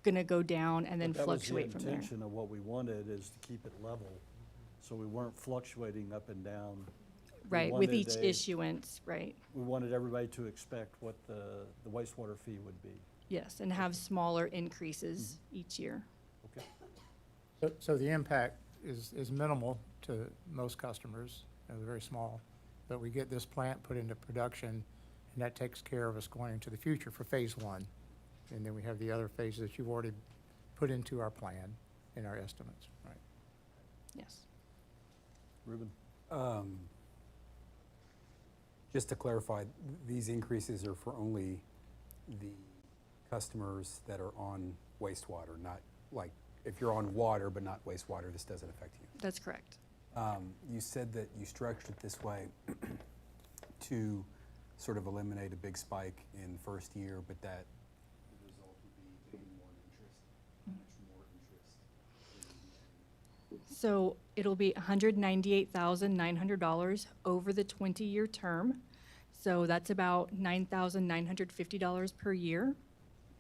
gonna go down and then
But that was the
fluctuate from there.
intention of what we wanted, is to keep it level, so we weren't fluctuating up and down. We
Right, with
wanted
each
a-
issuance, right,
We wanted everybody to expect what the wastewater fee would be.
yes, and have smaller increases each year.
Okay.
So the impact is minimal to most customers, very small. But we get this plant put into production, and that takes care of us going into the future for phase one. And then we have the other phases that you've already put into our plan in our estimates, right?
Yes.
Ruben?
Just to clarify, these increases are for only the customers that are on wastewater, not like, if you're on water but not wastewater, this doesn't affect you.
That's correct.
You said that you structured it this way to sort of eliminate a big spike in first year, but that the result would be getting more interest, much more interest.
So it'll be $198,900 over the 20-year term. So that's about $9,950 per year.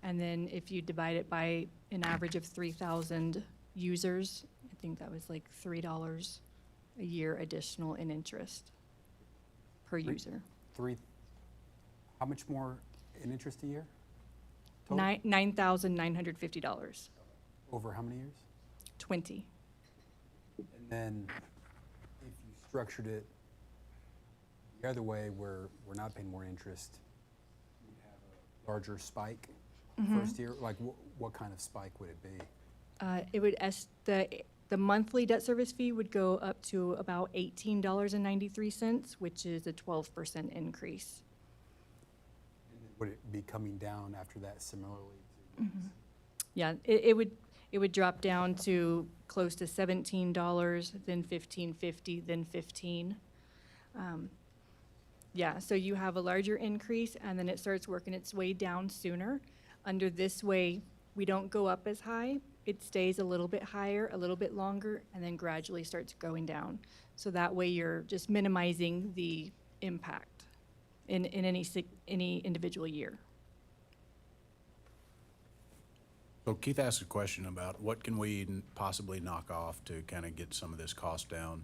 And then if you divide it by an average of 3,000 users, I think that was like $3 a year additional in interest per user.
How much more in interest a year? Total?
$9,950,
Over how many years?
20.
And then if you structured it the other way, where we're not paying more interest, you'd have a larger spike first year? Like, what kind of spike would it be?
It would, the monthly debt service fee would go up to about $18.93, which is a 12% increase.
Would it be coming down after that similarly?
Yeah, it would drop down to close to $17, then $15.50, then $15. Yeah, so you have a larger increase, and then it starts working its way down sooner. Under this way, we don't go up as high. It stays a little bit higher, a little bit longer, and then gradually starts going down. So that way, you're just minimizing the impact in any individual year.
So Keith asked a question about what can we possibly knock off to kind of get some of this cost down?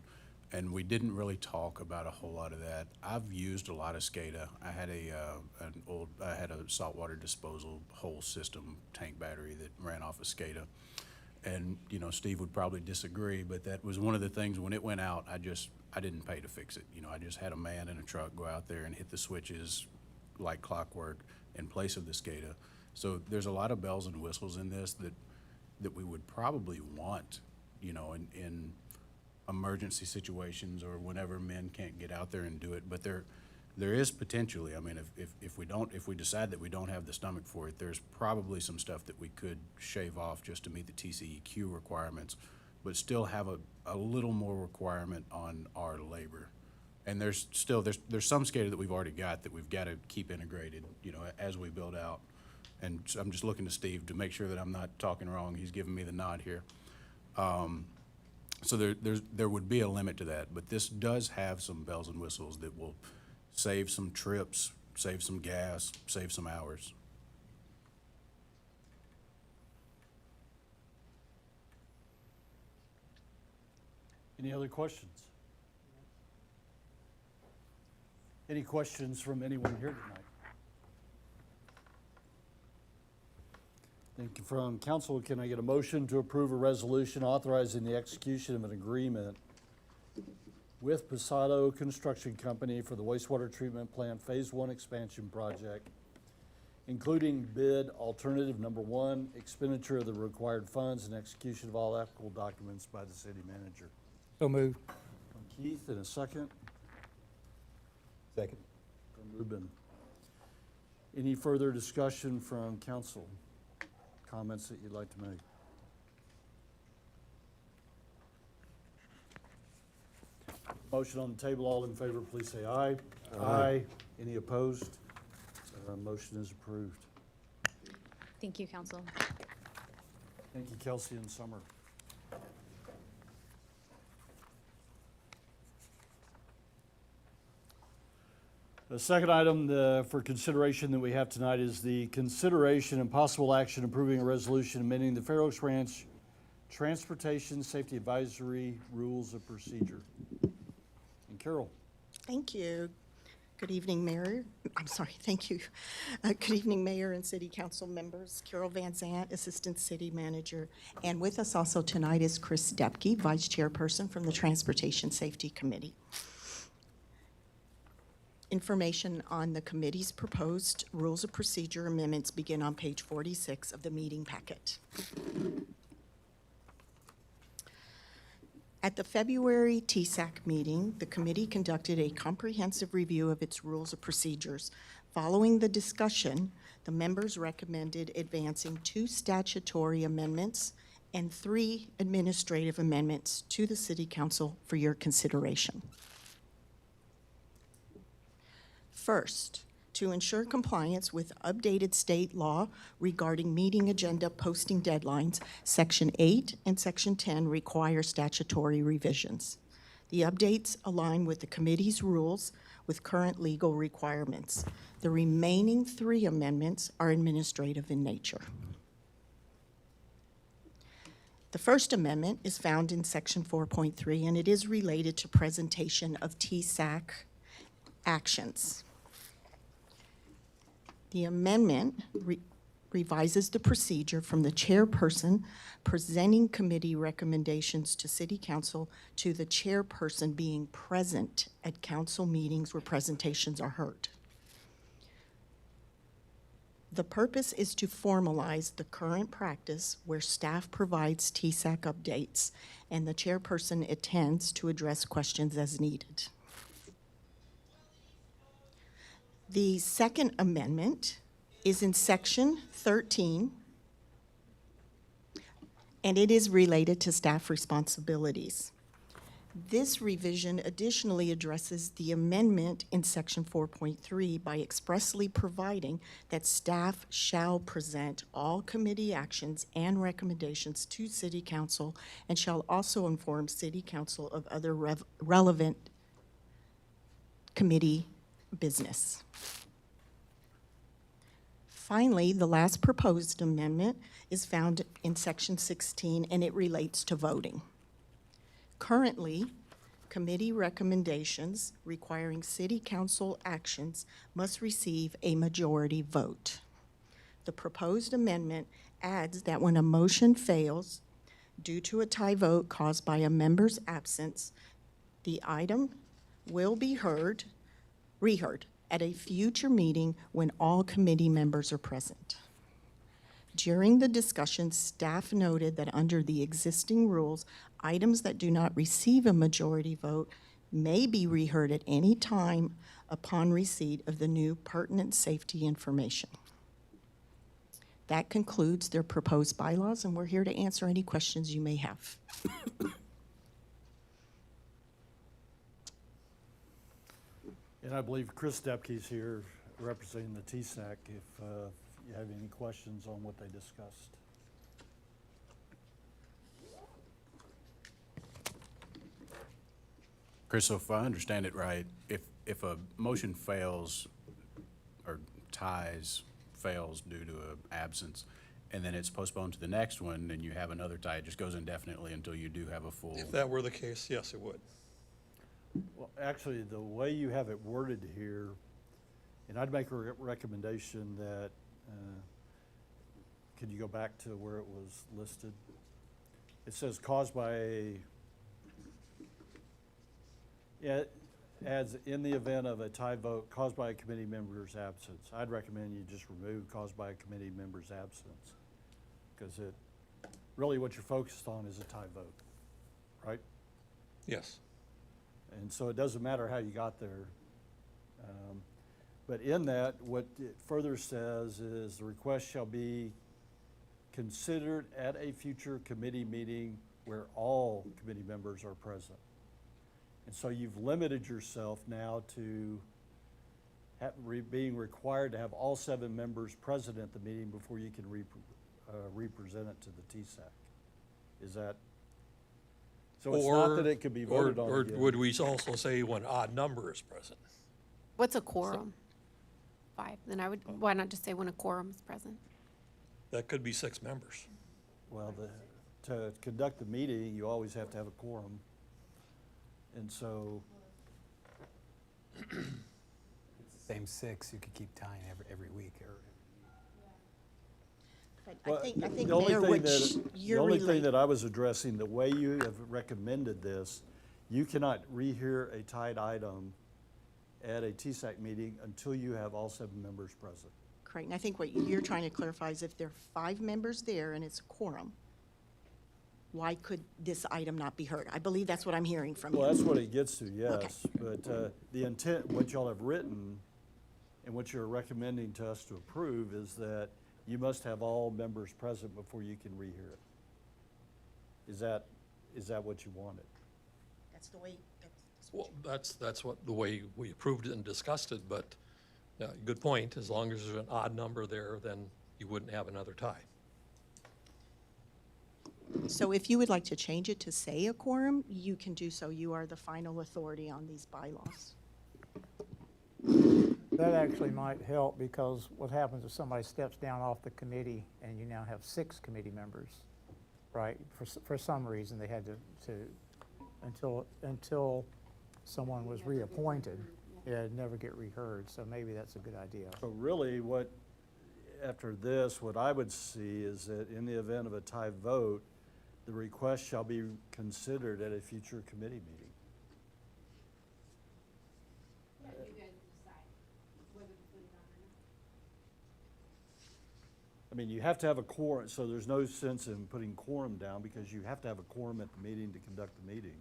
And we didn't really talk about a whole lot of that. I've used a lot of SCADA. I had a saltwater disposal whole system tank battery that ran off of SCADA. And, you know, Steve would probably disagree, but that was one of the things when it went out, I didn't pay to fix it. You know, I just had a man in a truck go out there and hit the switches like clockwork in place of the SCADA. So there's a lot of bells and whistles in this that we would probably want, you know, in emergency situations or whenever men can't get out there and do it. But there is potentially, I mean, if we decide that we don't have the stomach for it, there's probably some stuff that we could shave off just to meet the TCEQ requirements, but still have a little more requirement on our labor. And there's some SCADA that we've already got that we've got to keep integrated, you know, as we build out. And so I'm just looking to Steve to make sure that I'm not talking wrong. He's giving me the nod here. So there would be a limit to that, but this does have some bells and whistles that will save some trips, save some gas, save some hours.
Any other questions? Any questions from anyone here tonight? Thank you. From council, can I get a motion to approve a resolution authorizing the execution of an agreement with Posado Construction Company for the wastewater treatment plant Phase 1 expansion project, including bid alternative number 1, expenditure of the required funds and execution of all applicable documents by the city manager?
So moved.
From Keith, and a second.
Second.
From Ruben. Any further discussion from council? Comments that you'd like to make? Motion on the table. All in favor, please say aye. Aye. Any opposed? Motion is approved.
Thank you, council.
Thank you, Kelsey and Summer. The second item for consideration that we have tonight is the consideration and possible action approving a resolution amending the Fair Oaks Ranch Transportation Safety Advisory Rules of Procedure. And Carol.
Thank you. Good evening, Mayor. I'm sorry, thank you. Good evening, Mayor and City Council members. Carol Van Zant, Assistant City Manager. And with us also tonight is Chris Depke, Vice Chairperson from the Transportation Safety Committee. Information on the committee's proposed rules of procedure amendments begin on page 46 of the meeting packet. At the February TSAC meeting, the committee conducted a comprehensive review of its rules of procedures. Following the discussion, the members recommended advancing 2 statutory amendments and 3 administrative amendments to the City Council for your consideration. First, to ensure compliance with updated state law regarding meeting agenda posting deadlines, Section 8 and Section 10 require statutory revisions. The updates align with the committee's rules with current legal requirements. The remaining 3 amendments are administrative in nature. The first amendment is found in Section 4.3, and it is related to presentation of TSAC actions. The amendment revises the procedure from the chairperson presenting committee recommendations to City Council to the chairperson being present at council meetings where presentations are heard. The purpose is to formalize the current practice where staff provides TSAC updates and the chairperson attends to address questions as needed. The second amendment is in Section 13, and it is related to staff responsibilities. This revision additionally addresses the amendment in Section 4.3 by expressly providing that staff shall present all committee actions and recommendations to City Council and shall also inform City Council of other relevant committee business. Finally, the last proposed amendment is found in Section 16, and it relates to voting. Currently, committee recommendations requiring City Council actions must receive a majority vote. The proposed amendment adds that when a motion fails due to a tie vote caused by a member's absence, the item will be reheard at a future meeting when all committee members are present. During the discussion, staff noted that under the existing rules, items that do not receive a majority vote may be reheard at any time upon receipt of the new pertinent safety information. That concludes their proposed bylaws, and we're here to answer any questions you may have.
And I believe Chris Depke's here representing the TSAC if you have any questions on what they discussed.
Chris, so if I understand it right, if a motion fails or fails due to an absence, and then it's postponed to the next one, and you have another tie, it just goes indefinitely until you do have a full.
If that were the case, yes, it would.
Well, actually, the way you have it worded here, and I'd make a recommendation that, could you go back to where it was listed? It says caused by it adds in the event of a tie vote caused by a committee member's absence. I'd recommend you just remove caused by a committee member's absence, because really what you're focused on is a tie vote, right?
Yes.
And so it doesn't matter how you got there. But in that, what it further says is the request shall be considered at a future committee meeting where all committee members are present. And so you've limited yourself now to being required to have all 7 members present at the meeting before you can represent it to the TSAC. Is that? So it's not that it could be voted on
Or
again.
would we also say when odd number is present?
What's a quorum? 5. Then I would, why not just say when a quorum is present?
That could be 6 members.
Well, to conduct the meeting, you always have to have a quorum. And so,
Same 6, you could keep tying every week, or
But
well,
I think,
the only
Mayor,
thing
what
that, the
you're
only thing
relating,
that I was addressing, the way you have recommended this, you cannot rehear a tied item at a TSAC meeting until you have all 7 members present.
correct, and I think what you're trying to clarify is if there are 5 members there and it's a quorum, why could this item not be heard? I believe that's what I'm hearing from you.
Well, that's what it gets to, yes. But the intent, what y'all have written and what you're recommending to us to approve is that you must have all members present before you can rehear it. Is that what you wanted?
That's the way,
Well, that's what, the way we approved it and discussed it, but, yeah, good point. As long as there's an odd number there, then you wouldn't have another tie.
so if you would like to change it to say a quorum, you can do so. You are the final authority on these bylaws.
That actually might help, because what happens if somebody steps down off the committee and you now have 6 committee members, right? For some reason, they had until someone was reappointed, it'd never get reheard, so maybe that's a good idea.
So really, after this, what I would see is that in the event of a tie vote, the request shall be considered at a future committee meeting. I mean, you have to have a quorum, so there's no sense in putting quorum down because you have to have a quorum at the meeting to conduct the meeting.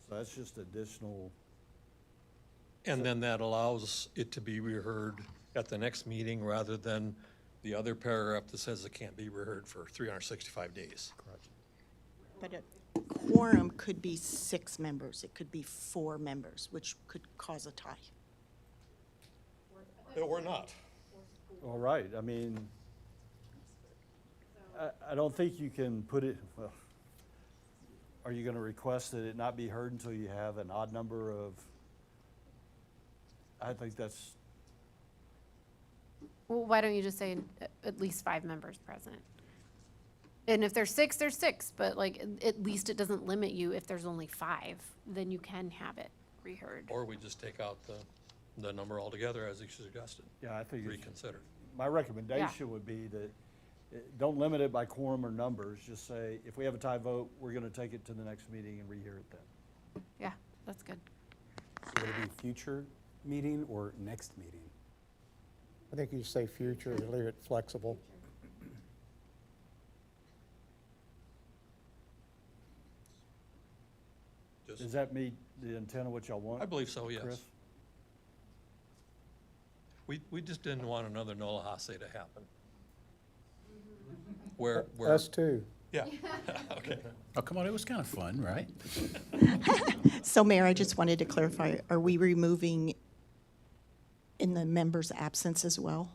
So that's just additional.
And then that allows it to be reheard at the next meeting rather than the other paragraph that says it can't be reheard for 365 days.
Correct.
But a quorum could be 6 members, it could be 4 members, which could cause a tie.
Or not.
All right, I mean, I don't think you can put it, well, are you gonna request that it not be heard until you have an odd number of, I think that's,
Well, why don't you just say at least 5 members present? And if there's 6, there's 6, but like, at least it doesn't limit you. If there's only 5, then you can have it reheard.
Or we just take out the number altogether as you suggested.
yeah, I think it's,
Reconsider.
my recommendation would be that, don't limit it by quorum or numbers, just say, if we have a tie vote, we're gonna take it to the next meeting and rehear it then.
Yeah, that's good.
so would it be future meeting or next meeting?
I think you say future, to leave it flexible.
Does that meet the intent of what y'all want?
I believe so, yes.
Chris?
We just didn't want another Nola Hase to happen. Where,
Us too.
yeah, okay.
Oh, come on, it was kind of fun, right?
So Mayor, I just wanted to clarify, are we removing in the member's absence as well?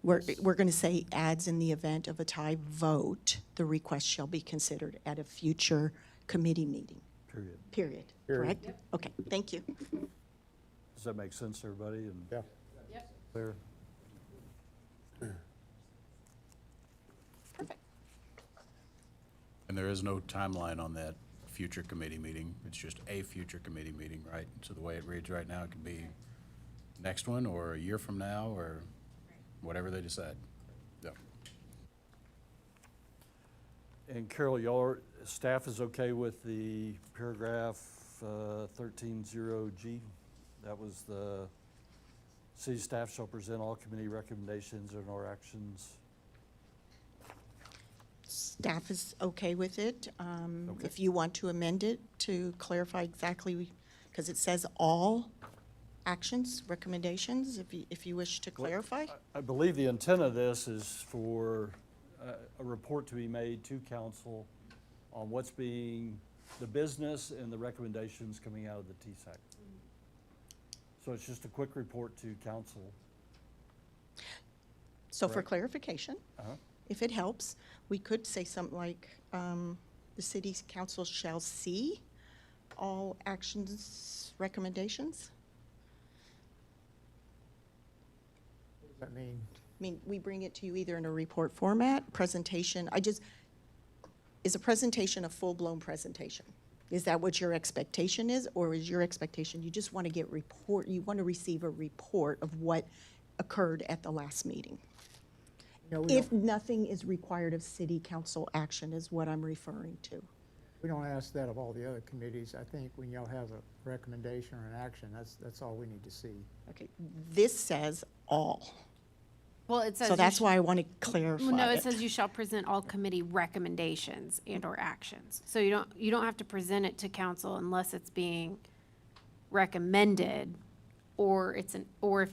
We're going to say adds in the event of a tie vote, the request shall be considered at a future committee meeting,
Period.
period, correct? Okay, thank you.
Does that make sense to everybody and
Yeah.
clear?
And there is no timeline on that future committee meeting. It's just a future committee meeting, right? So the way it reads right now, it could be next one or a year from now or whatever they decide. Yeah.
And Carol, staff is okay with the paragraph 13-0G? That was the city staff shall present all committee recommendations and or actions.
Staff is okay with it.
Okay.
If you want to amend it to clarify exactly, because it says all actions, recommendations, if you wish to clarify.
I believe the intent of this is for a report to be made to council on what's being, the business and the recommendations coming out of the TSAC. So it's just a quick report to council.
So for
Correct.
clarification,
Uh-huh.
if it helps, we could say something like, the city council shall see all actions, recommendations.
That mean,
I mean, we bring it to you either in a report format, presentation. Is a presentation a full-blown presentation? Is that what your expectation is, or is your expectation you just want to you want to receive a report of what occurred at the last meeting?
no, we
If
don't,
nothing is required of city council action is what I'm referring to.
we don't ask that of all the other committees. I think when y'all have a recommendation or an action, that's all we need to see.
Okay, this says all.
Well, it says.
So
you
that's
sh-
why I want to clarify
Well, no,
it.
it says you shall present all committee recommendations and/or actions. So you don't have to present it to council unless it's being recommended or if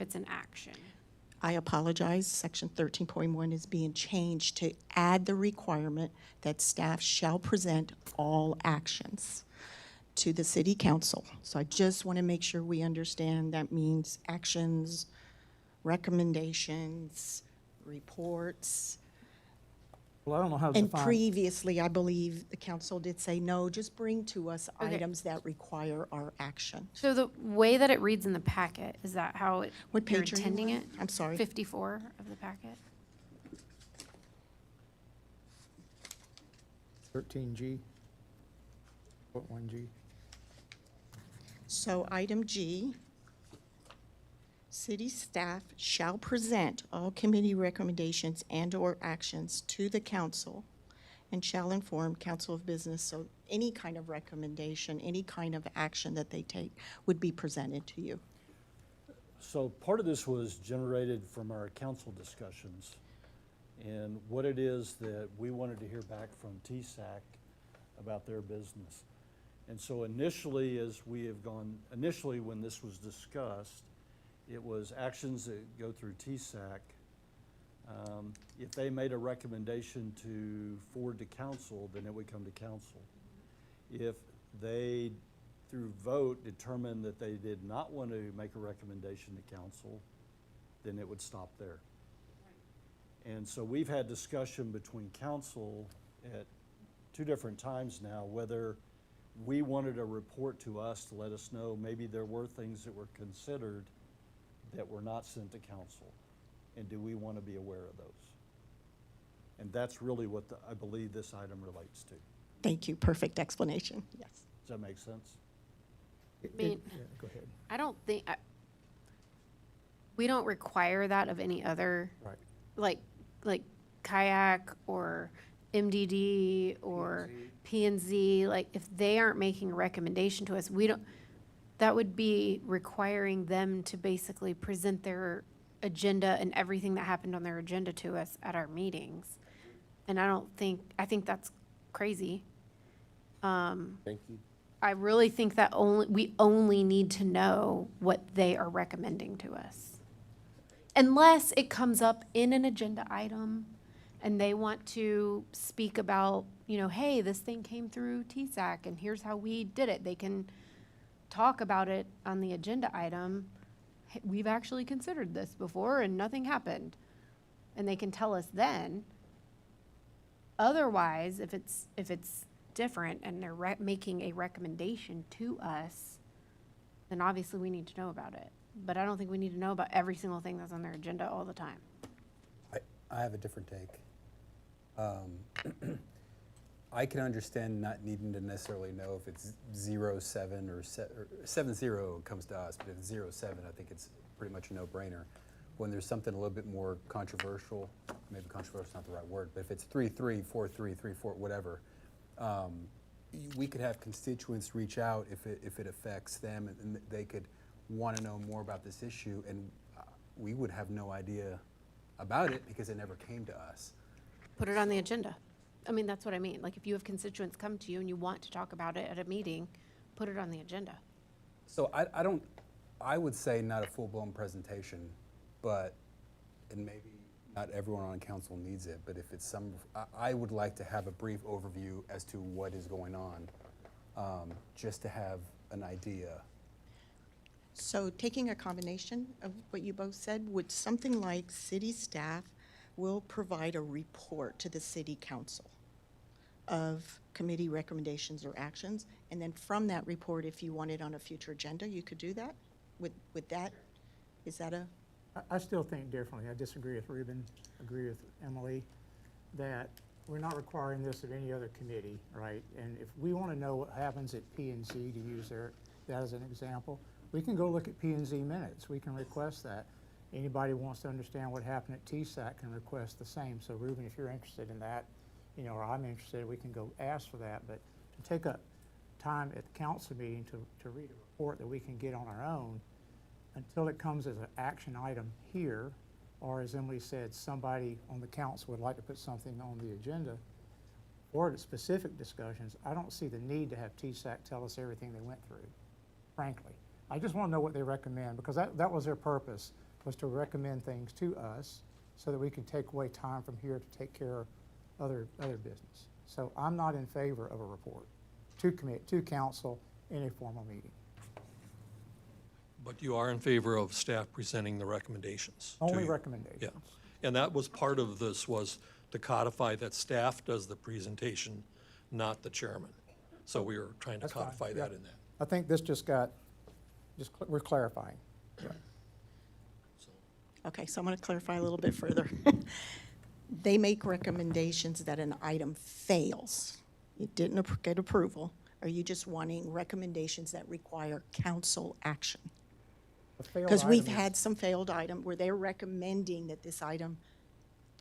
it's an action.
I apologize, section 13.1 is being changed to add the requirement that staff shall present all actions to the city council. So I just want to make sure we understand that means actions, recommendations, reports.
Well, I don't know how to
And
define.
previously, I believe the council did say, no, just bring to us
Okay.
items that require our action.
So the way that it reads in the packet, is that how
What
you're
page are you
intending
on?
it?
I'm sorry.
54 of the packet.
13G. What 1G?
So item G, city staff shall present all committee recommendations and/or actions to the council and shall inform council of business. So any kind of recommendation, any kind of action that they take would be presented to you.
So part of this was generated from our council discussions. And what it is that we wanted to hear back from TSAC about their business. And so initially, initially when this was discussed, it was actions that go through TSAC. If they made a recommendation to forward to council, then it would come to council. If they, through vote, determined that they did not want to make a recommendation to council, then it would stop there. And so we've had discussion between council at 2 different times now, whether we wanted a report to us to let us know maybe there were things that were considered that were not sent to council. And do we want to be aware of those? And that's really what I believe this item relates to.
Thank you, perfect explanation, yes.
Does that make sense?
mean-
Yeah, go ahead.
I don't think, we don't require that of any other,
Right.
like kayak or MDD or P&Z, like if they aren't making a recommendation to us, that would be requiring them to basically present their agenda and everything that happened on their agenda to us at our meetings. And I think that's crazy.
Thank you.
I really think that we only need to know what they are recommending to us. Unless it comes up in an agenda item and they want to speak about, hey, this thing came through TSAC and here's how we did it. They can talk about it on the agenda item. "Hey, we've actually considered this before and nothing happened. And they can tell us then. Otherwise, if it's different and they're making a recommendation to us, then obviously we need to know about it. But I don't think we need to know about every single thing that's on their agenda all the time.
I have a different take. I can understand not needing to necessarily know if it's 07 or 70 comes to us, but if it's 07, I think it's pretty much a no-brainer. When there's something a little bit more controversial, maybe controversial is not the right word, but if it's 3-3, 4-3, 3-4, whatever, we could have constituents reach out if it affects them, and they could want to know more about this issue, and we would have no idea about it because it never came to us.
Put it on the agenda. I mean, that's what I mean. Like, if you have constituents come to you and you want to talk about it at a meeting, put it on the agenda.
So I would say not a full-blown presentation, but, and maybe not everyone on council needs it, but if it's I would like to have a brief overview as to what is going on, just to have an idea.
So taking a combination of what you both said, would something like city staff will provide a report to the city council of committee recommendations or actions, and then from that report, if you want it on a future agenda, you could do that? Would that, is that a
I still think differently. I disagree with Ruben, agree with Emily, that we're not requiring this of any other committee, right? And if we want to know what happens at P and Z, to use that as an example, we can go look at P and Z minutes. We can request that. Anybody who wants to understand what happened at TSAC can request the same. So Ruben, if you're interested in that, you know, or I'm interested, we can go ask for that. But to take up time at the council meeting to read a report that we can get on our own until it comes as an action item here, or as Emily said, somebody on the council would like to put something on the agenda or the specific discussions, I don't see the need to have TSAC tell us everything they went through, frankly. I just want to know what they recommend, because that was their purpose, was to recommend things to us so that we can take away time from here to take care of other business. So I'm not in favor of a report to council in a formal meeting.
But you are in favor of staff presenting the recommendations? to
Only
you?
recommendations.
Yeah. And that was part of this, was to codify that staff does the presentation, not the chairman. So we were trying to
That's fine.
codify
Yeah.
that in that.
I think this we're clarifying. Yeah.
Okay, so I'm going to clarify a little bit further. They make recommendations that an item fails. It didn't get approval. Are you just wanting recommendations that require council action?
A failed
Because we've
item is-
had some failed item where they're recommending that this item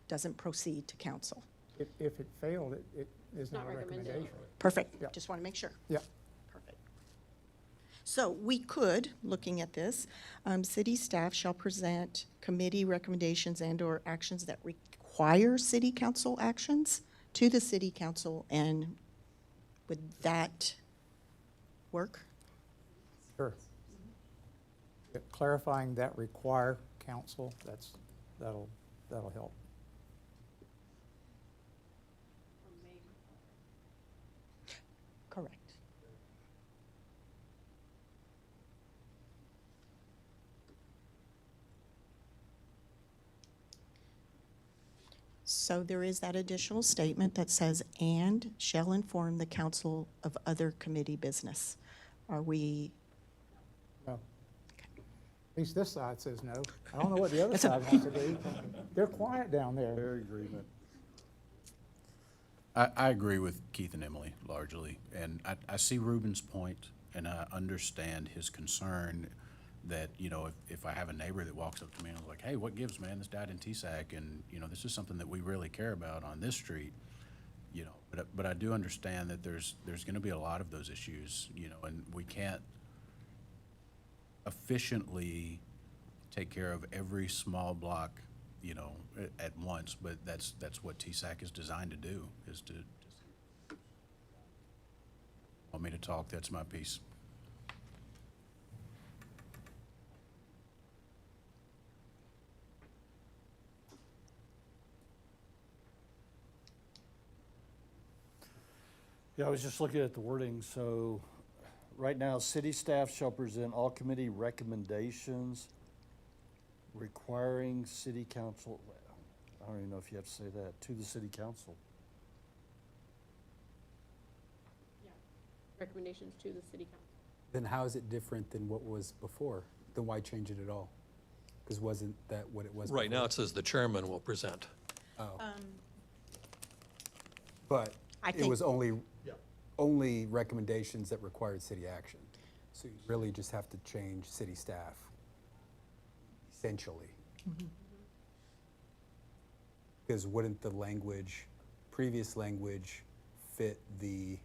doesn't proceed to council.
If it failed, it is not a
recommended.
recommendation.
Perfect.
Yeah.
Just want to make sure.
Yeah.
Perfect. So we could, looking at this, city staff shall present committee recommendations and/or actions that require city council actions to the city council, and would that work?
Sure. Yeah, clarifying that require council, that'll help.
Correct. So there is that additional statement that says, "and shall inform the council of other committee business." Are we,
No. At least this side says no. I don't know what the other side wants to do. They're quiet down there.
Very agreement.
I agree with Keith and Emily largely, and I see Ruben's point, and I understand his concern that, you know, if I have a neighbor that walks up to me and is like, hey, what gives, man? This died in TSAC, and, you know, this is something that we really care about on this street, you know. But I do understand that there's gonna be a lot of those issues, you know, and we can't efficiently take care of every small block, you know, at once, but that's what TSAC is designed to do, is to, want me to talk, that's my piece.
Yeah, I was just looking at the wording, so right now, city staff shall present all committee recommendations requiring city council, I don't even know if you have to say that, to the city council.
Recommendations to the city council.
Then how is it different than what was before? Then why change it at all? Because wasn't that what it was before?
Right now, it says the chairman will present.
Oh. But
I
it
think-
was only recommendations that required city action. So you really just have to change city staff, essentially. Because wouldn't the previous language fit the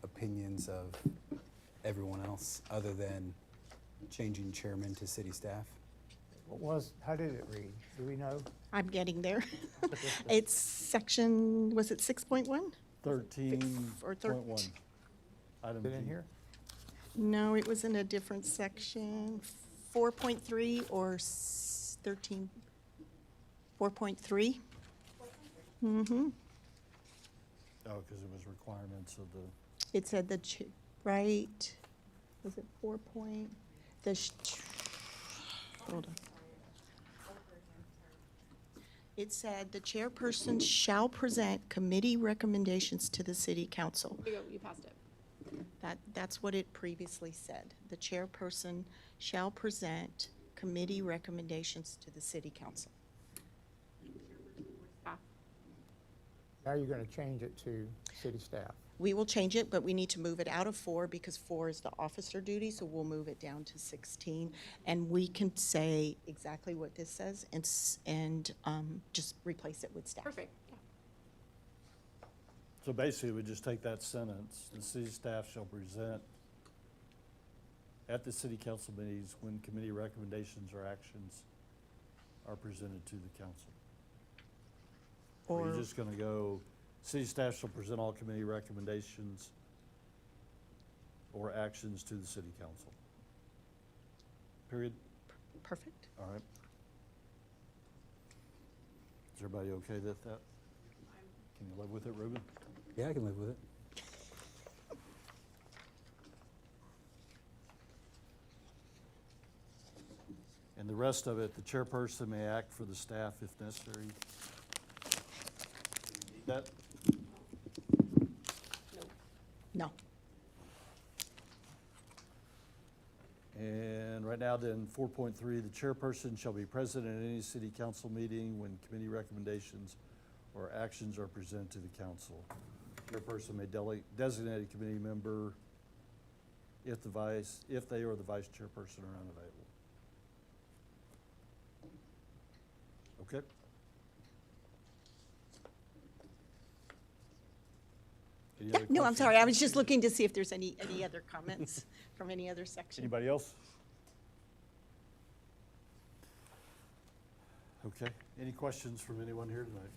opinions of everyone else other than changing chairman to city staff?
How did it read? Do we know?
I'm getting there. It's section, was it 6.1?
13.1. Item
Is it in
D.
here?
No, it was in a different section, 4.3 or 13, 4.3? Mm-hmm.
Oh, because it was requirements of the,
It said right, was it 4 point, hold on. It said the chairperson shall present committee recommendations to the city council.
There you go, you passed it.
That's what it previously said. The chairperson shall present committee recommendations to the city council.
Now you're going to change it to city staff.
We will change it, but we need to move it out of 4 because 4 is the officer duty, so we'll move it down to 16. And we can say exactly what this says and just replace it with staff.
Perfect.
So basically, we just take that sentence, the city staff shall present at the city council meetings when committee recommendations or actions are presented to the council. Or you're just gonna go, city staff shall present all committee recommendations or actions to the city council. Period?
Perfect.
All right. Is everybody okay with that? Can you live with it, Ruben?
Yeah, I can live with it.
And the rest of it, the chairperson may act for the staff if necessary. That,
No.
and right now then, 4.3, the chairperson shall be present at any city council meeting when committee recommendations or actions are presented to the council. Chairperson may designate a committee member if they or the vice chairperson are unavailable. Okay? Any other
No, I'm
questions?
sorry, I was just looking to see if there's any other comments from any other section.
Anybody else? Okay, any questions from anyone here tonight?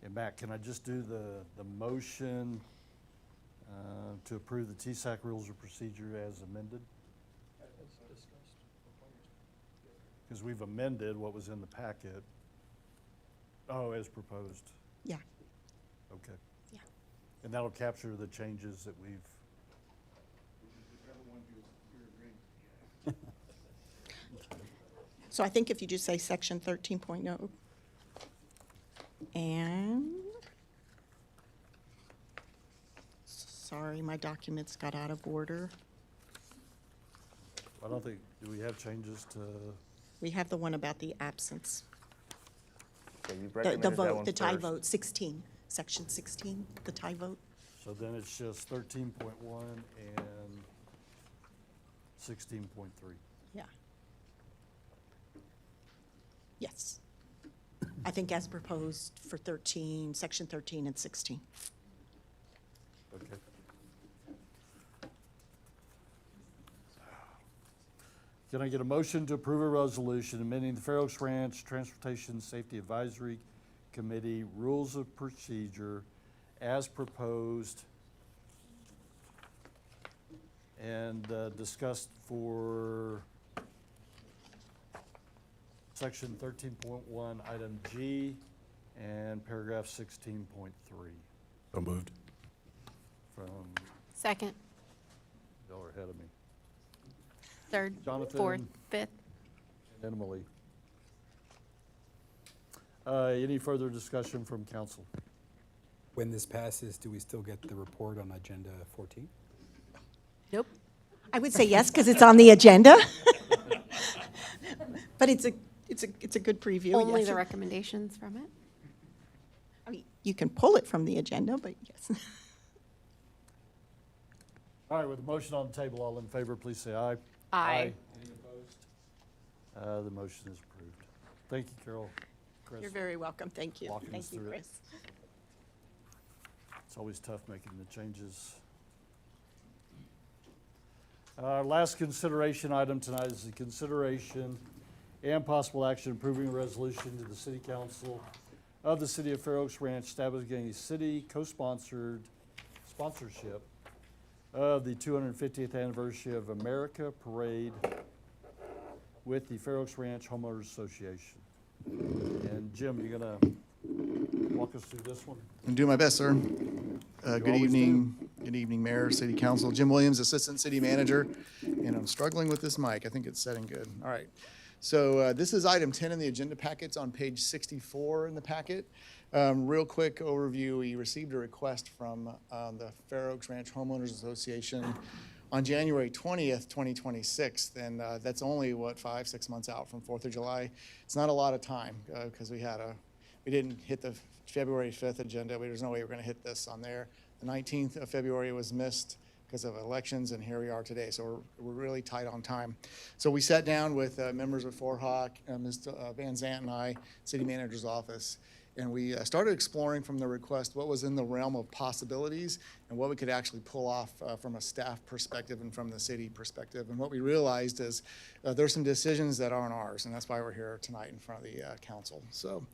And Matt, can I just do the motion to approve the TSAC rules of procedure as amended? Because we've amended what was in the packet. Oh, as proposed.
Yeah.
Okay.
Yeah.
And that'll capture the changes that we've.
So I think if you just say section 13.0 and, sorry, my documents got out of order.
I don't think, do we have changes to,
We have the one about the absence.
So you've
The
recommended that
vote,
one
the tie
first.
vote, 16, section 16, the tie vote.
so then it's just 13.1 and 16.3.
Yeah. Yes. I think as proposed for 13, section 13 and 16.
Okay. Can I get a motion to approve a resolution amending the Fair Oaks Ranch Transportation Safety Advisory Committee Rules of Procedure as proposed and discussed for section 13.1, item G, and paragraph 16.3
So moved.
from,
Second,
y'all are ahead of me.
third,
Jonathan.
fourth, fifth.
And Emily. Any further discussion from council?
When this passes, do we still get the report on agenda 14?
Nope.
I would say yes, because it's on the agenda. But it's a good preview.
Only
yes.
the recommendations from it?
I mean, you can pull it from the agenda, but yes.
All right, with the motion on the table, all in favor, please say aye.
Aye.
Any opposed? The motion is approved. Thank you, Carol. Chris,
You're very welcome. Thank you.
walking us
Thank you,
through it.
Chris.
It's always tough making the changes. Our last consideration item tonight is the consideration and possible action approving a resolution to the City Council of the City of Fair Oaks Ranch establishing a city co-sponsorship of the 250th anniversary of America Parade with the Fair Oaks Ranch Homeowners Association. And Jim, you gonna walk us through this one?
I'll do my best, sir. Good
always
evening. Good evening, Mayor, City Council. Jim Williams, Assistant City Manager, and I'm struggling with this mic. I think it's setting good. All right. So this is item 10 in the agenda packets on page 64 in the packet. Real quick overview, we received a request from the Fair Oaks Ranch Homeowners Association on January 20th, 2026, and that's only, 5-6 months out from 4th of July. It's not a lot of time because we didn't hit the February 5th agenda. There's no way we're going to hit this on there. The 19th of February was missed because of elections, and here we are today. So we're really tight on time. So we sat down with members of FORHA, Ms. Van Zant and I, city manager's office, and we started exploring from the request what was in the realm of possibilities and what we could actually pull off from a staff perspective and from the city perspective. And what we realized is there's some decisions that aren't ours, and that's why we're here tonight in front of the council. So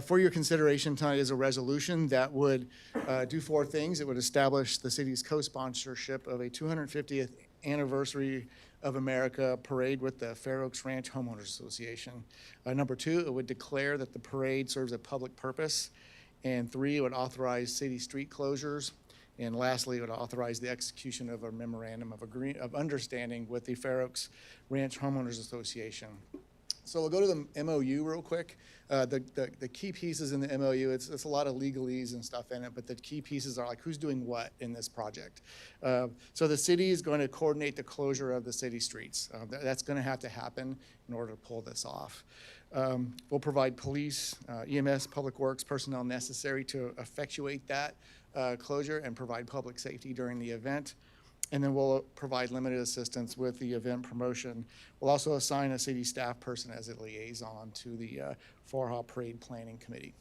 for your consideration tonight is a resolution that would do 4 things. It would establish the city's co-sponsorship of a 250th anniversary of America parade with the Fair Oaks Ranch Homeowners Association. Number 2, it would declare that the parade serves a public purpose. And 3, it would authorize city street closures. And lastly, it would authorize the execution of a memorandum of understanding with the Fair Oaks Ranch Homeowners Association. So we'll go to the MOU real quick. The key pieces in the MOU, it's a lot of legalese and stuff in it, but the key pieces are like who's doing what in this project. So the city is going to coordinate the closure of the city streets. That's going to have to happen in order to pull this off. We'll provide police, EMS, public works personnel necessary to effectuate that closure and provide public safety during the event. And then we'll provide limited assistance with the event promotion. We'll also assign a city staff person as a liaison to the FORHA Parade Planning Committee.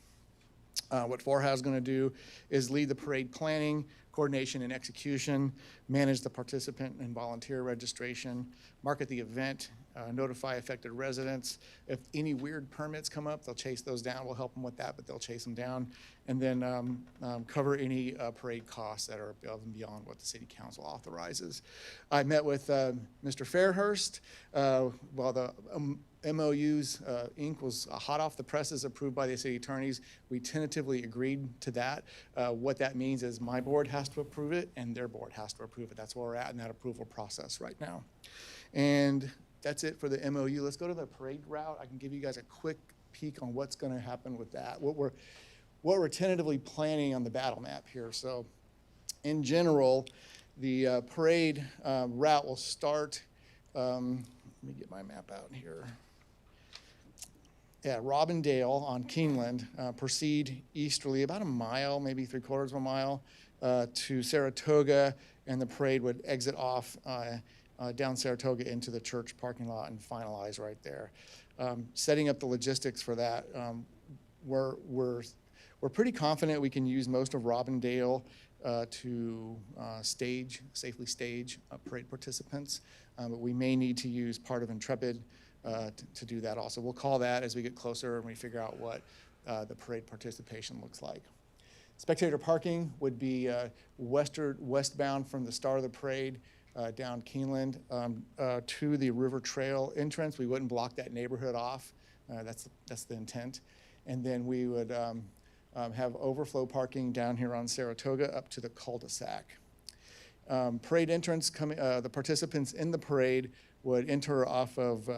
What FORHA is going to do is lead the parade planning, coordination, and execution, manage the participant and volunteer registration, market the event, notify affected residents. If any weird permits come up, they'll chase those down. We'll help them with that, but they'll chase them down. And then cover any parade costs that are above and beyond what the city council authorizes. I met with Mr. Fairhurst while the MOU's ink was hot off the presses, approved by the city attorneys. We tentatively agreed to that. What that means is my board has to approve it and their board has to approve it. That's where we're at in that approval process right now. And that's it for the MOU. Let's go to the parade route. I can give you guys a quick peek on what's going to happen with that. What we're tentatively planning on the battle map here. So in general, the parade route will start, let me get my map out here. Yeah, Robindale on Keeneland, proceed easterly about a mile, maybe 3/4 of a mile, to Saratoga, and the parade would exit off down Saratoga into the church parking lot and finalize right there. Setting up the logistics for that, we're pretty confident we can use most of Robindale to safely stage parade participants, but we may need to use part of Intrepid to do that also. We'll call that as we get closer and we figure out what the parade participation looks like. Spectator parking would be westbound from the start of the parade down Keeneland to the River Trail entrance. We wouldn't block that neighborhood off. That's the intent. And then we would have overflow parking down here on Saratoga up to the cul-de-sac. Parade entrance, the participants in the parade would enter off of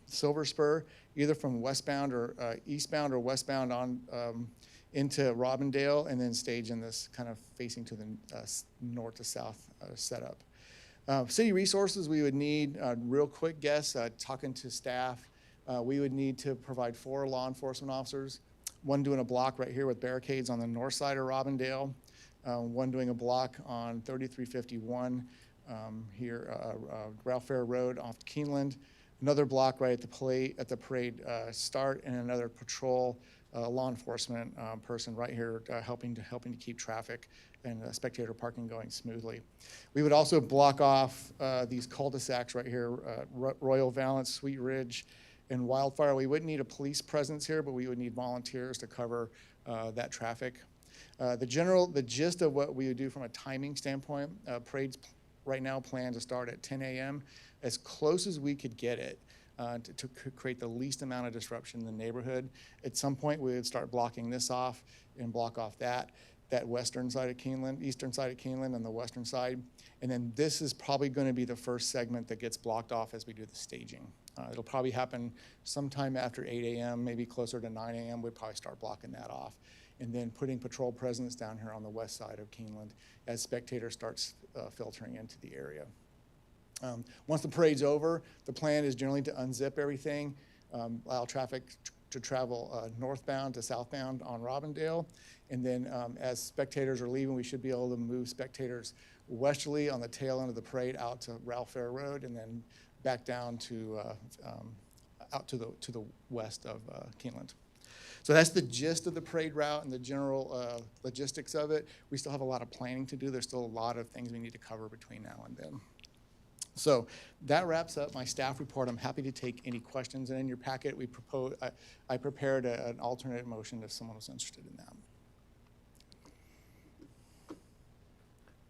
Silver Spur, either from westbound or eastbound or westbound on into Robindale, and then stage in this kind of facing to the north to south setup. City resources, we would need, real quick guess, talking to staff, we would need to provide 4 law enforcement officers, one doing a block right here with barricades on the north side of Robindale, one doing a block on 3351 here, Ralph Fair Road off Keeneland, another block right at the parade start, and another patrol law enforcement person right here helping to keep traffic and spectator parking going smoothly. We would also block off these cul-de-sacs right here, Royal Valance, Sweet Ridge, and Wildfire. We wouldn't need a police presence here, but we would need volunteers to cover that traffic. The gist of what we would do from a timing standpoint, parades right now plan to start at 10 a.m. as close as we could get it to create the least amount of disruption in the neighborhood. At some point, we would start blocking this off and block off that. that western side of Keeneland, eastern side of Keeneland and the western side. And then this is probably going to be the first segment that gets blocked off as we do the staging. It'll probably happen sometime after 8 a.m., maybe closer to 9 a.m. We'd probably start blocking that off. And then putting patrol presence down here on the west side of Keeneland as spectators starts filtering into the area. Once the parade's over, the plan is generally to unzip everything, allow traffic to travel northbound to southbound on Robindale. And then as spectators are leaving, we should be able to move spectators westerly on the tail end of the parade out to Ralph Fair Road and then back down to out to the west of Keeneland. So that's the gist of the parade route and the general logistics of it. We still have a lot of planning to do. There's still a lot of things we need to cover between now and then. So that wraps up my staff report. I'm happy to take any questions. And in your packet, I prepared an alternate motion if someone was interested in that.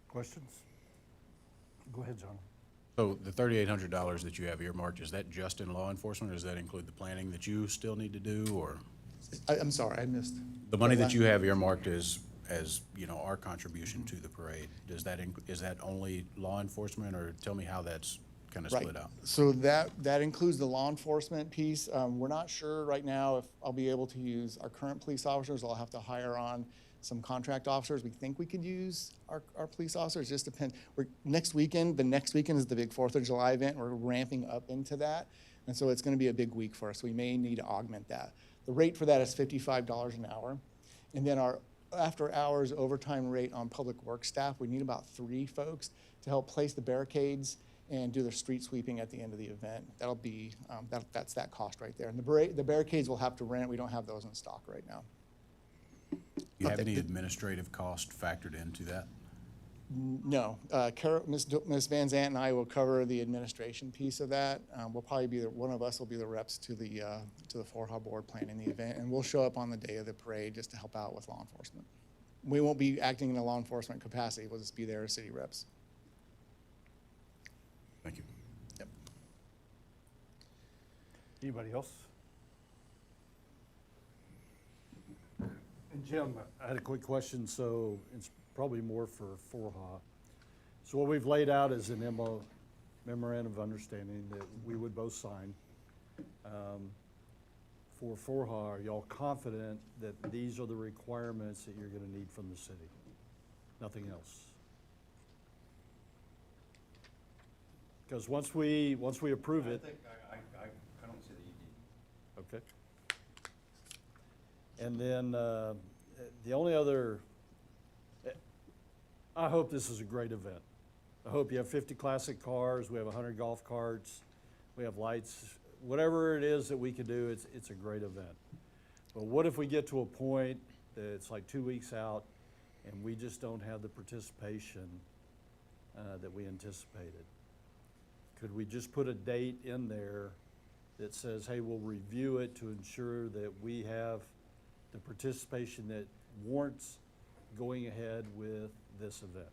Questions? Go ahead, John.
So the $3,800 that you have earmarked, is that just in law enforcement, or does that include the planning that you still need to do, or?
I'm sorry, I missed.
The money that you have earmarked as you know, our contribution to the parade, is that only law enforcement, or tell me how that's kind of split out?
So that includes the law enforcement piece. We're not sure right now if I'll be able to use our current police officers. I'll have to hire on some contract officers. We think we could use our police officers. It just depends. The next weekend is the big 4th of July event. We're ramping up into that. And so it's going to be a big week for us. We may need to augment that. The rate for that is $55 an hour. And then our after hours overtime rate on public works staff, we need about 3 folks to help place the barricades and do the street sweeping at the end of the event. That'll be, that's that cost right there. And the barricades we'll have to rent. We don't have those in stock right now.
Do you have any administrative cost factored into that?
No. Ms. Van Zant and I will cover the administration piece of that. We'll probably be one of us will be the reps to the FORHA board planning the event, and we'll show up on the day of the parade just to help out with law enforcement. We won't be acting in a law enforcement capacity. We'll just be there as city reps.
Thank you.
Yep.
Anybody else? And Jim, I had a quick question, so it's probably more for FORHA. So what we've laid out is an memorandum of understanding that we would both sign. For FORHA, are y'all confident that these are the requirements that you're gonna need from the city? Nothing else? Because once we approve it.
I don't see that you need.
Okay. And then the only other, I hope this is a great event. I hope you have 50 classic cars, we have 100 golf carts, we have lights, whatever it is that we can do, it's a great event. But what if we get to a point that it's like 2 weeks out and we just don't have the participation that we anticipated? Could we just put a date in there that says, hey, we'll review it to ensure that we have the participation that warrants going ahead with this event?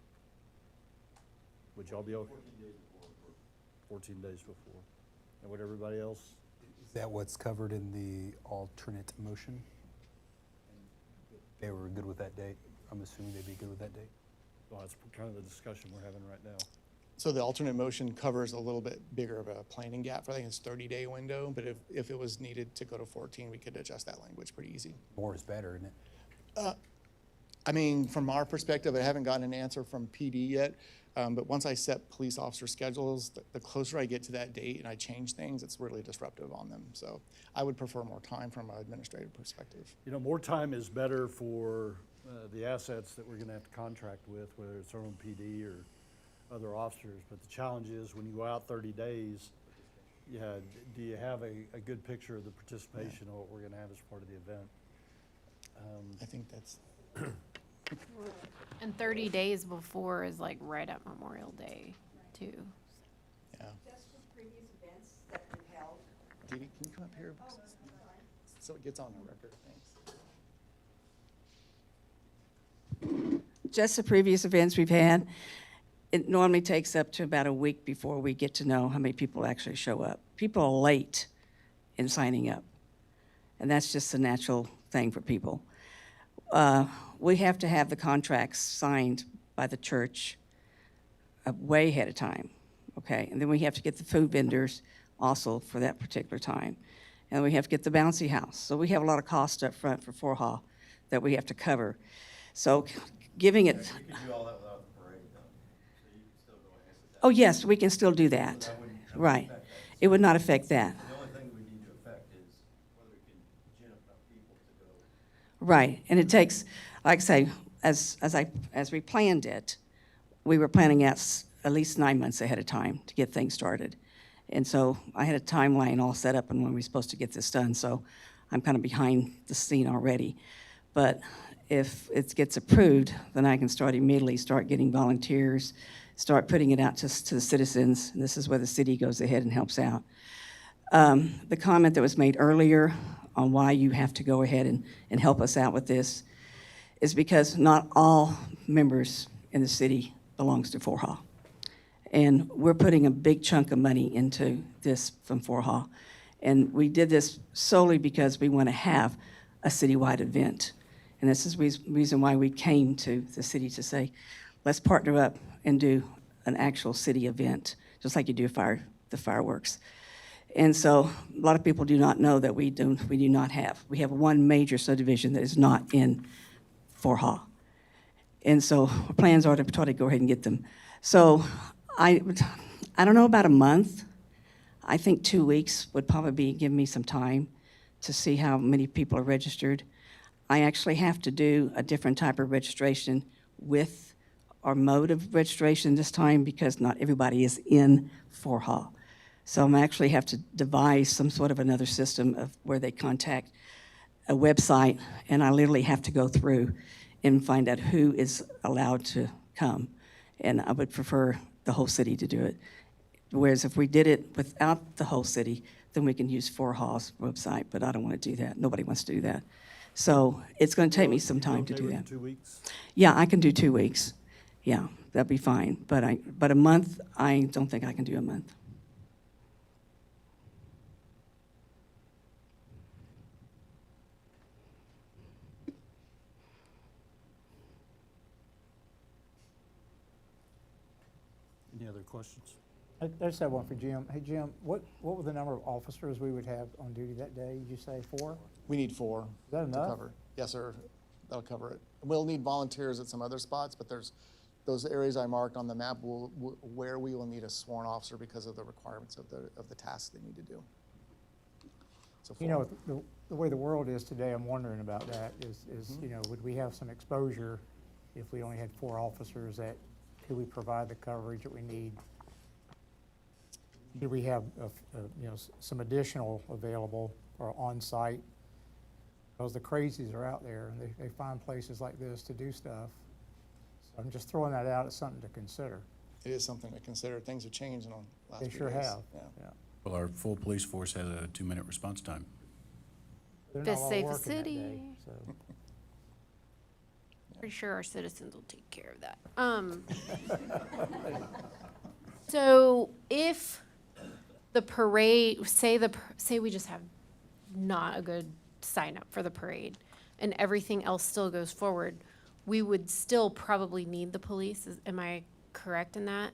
Would y'all be okay? 14 days before. And would everybody else?
Is that what's covered in the alternate motion? They were good with that date? I'm assuming they'd be good with that date?
Well, that's kind of the discussion we're having right now.
So the alternate motion covers a little bit bigger of a planning gap. I think it's 30-day window, but if it was needed to go to 14, we could adjust that language pretty easy.
More is better, isn't it?
I mean, from our perspective, I haven't gotten an answer from PD yet, but once I set police officer schedules, the closer I get to that date and I change things, it's really disruptive on them. So I would prefer more time from an administrative perspective.
You know, more time is better for the assets that we're gonna have to contract with, whether it's our own PD or other officers. But the challenge is when you go out 30 days, do you have a good picture of the participation of what we're gonna have as part of the event?
I think that's.
And 30 days before is like right at Memorial Day, too.
Yeah.
Just for previous events that we've held.
Dee Dee, can you come up here? So it gets on the record, thanks.
Just the previous events we've had, it normally takes up to about a week before we get to know how many people actually show up. People are late in signing up, and that's just a natural thing for people. we have to have the contracts signed by the church way ahead of time, okay? And then we have to get the food vendors also for that particular time. And we have to get the bouncy house. So we have a lot of cost up front for Forha that we have to cover. So giving it.
You can do all that without the parade, though. So you can still go ahead with that.
Oh, yes, we can still do that. Right. It would not affect that.
The only thing we need to affect is whether we can gin up enough people to go.
Right, and it takes, like I say, as we planned it, we were planning at least 9 months ahead of time to get things started. And so I had a timeline all set up and when we were supposed to get this done, so I'm kind of behind the scene already. But if it gets approved, then I can immediately start getting volunteers, start putting it out to the citizens, and this is where the city goes ahead and helps out. The comment that was made earlier on why you have to go ahead and help us out with this is because not all members in the city belongs to Forha. And we're putting a big chunk of money into this from Forha. And we did this solely because we want to have a citywide event. And this is the reason why we came to the city to say, let's partner up and do an actual city event, just like you do the fireworks. And so a lot of people do not know that we do not have. We have one major subdivision that is not in Forha. And so our plans are to try to go ahead and get them. So I don't know, about a month. I think 2 weeks would probably give me some time to see how many people are registered. I actually have to do a different type of registration with our mode of registration this time because not everybody is in Forha. So I'm actually have to devise some sort of another system of where they contact a website, and I literally have to go through and find out who is allowed to come. And I would prefer the whole city to do it. Whereas if we did it without the whole city, then we can use Forha's website, but I don't want to do that. Nobody wants to do that. So it's going to take me some time to do that.
2 weeks?
Yeah, I can do 2 weeks. Yeah, that'd be fine. But a month, I don't think I can do a month.
Any other questions?
I just have one for Jim. Hey, Jim, what were the number of officers we would have on duty that day? Did you say 4?
We need 4.
Is that
to
enough?
cover. Yes, sir. That'll cover it. We'll need volunteers at some other spots, but there's those areas I marked on the map where we will need a sworn officer because of the requirements of the tasks they need to do. So
You know, the way the world is today, I'm wondering about that, is
Mm-hmm.
you know, would we have some exposure if we only had 4 officers that, could we provide the coverage that we need? Do we have, you know, some additional available or on-site? Because the crazies are out there, and they find places like this to do stuff. So I'm just throwing that out as something to consider.
It is something to consider. Things have changed in the last
They
few
sure
days.
have,
Yeah.
yeah.
Well, our full police force has a 2-minute response time.
They're
Best
not all
save the
working that
city.
day, so.
Pretty sure our citizens will take care of that. So if the parade, say we just have not a good sign up for the parade and everything else still goes forward, we would still probably need the police. Am I correct in that?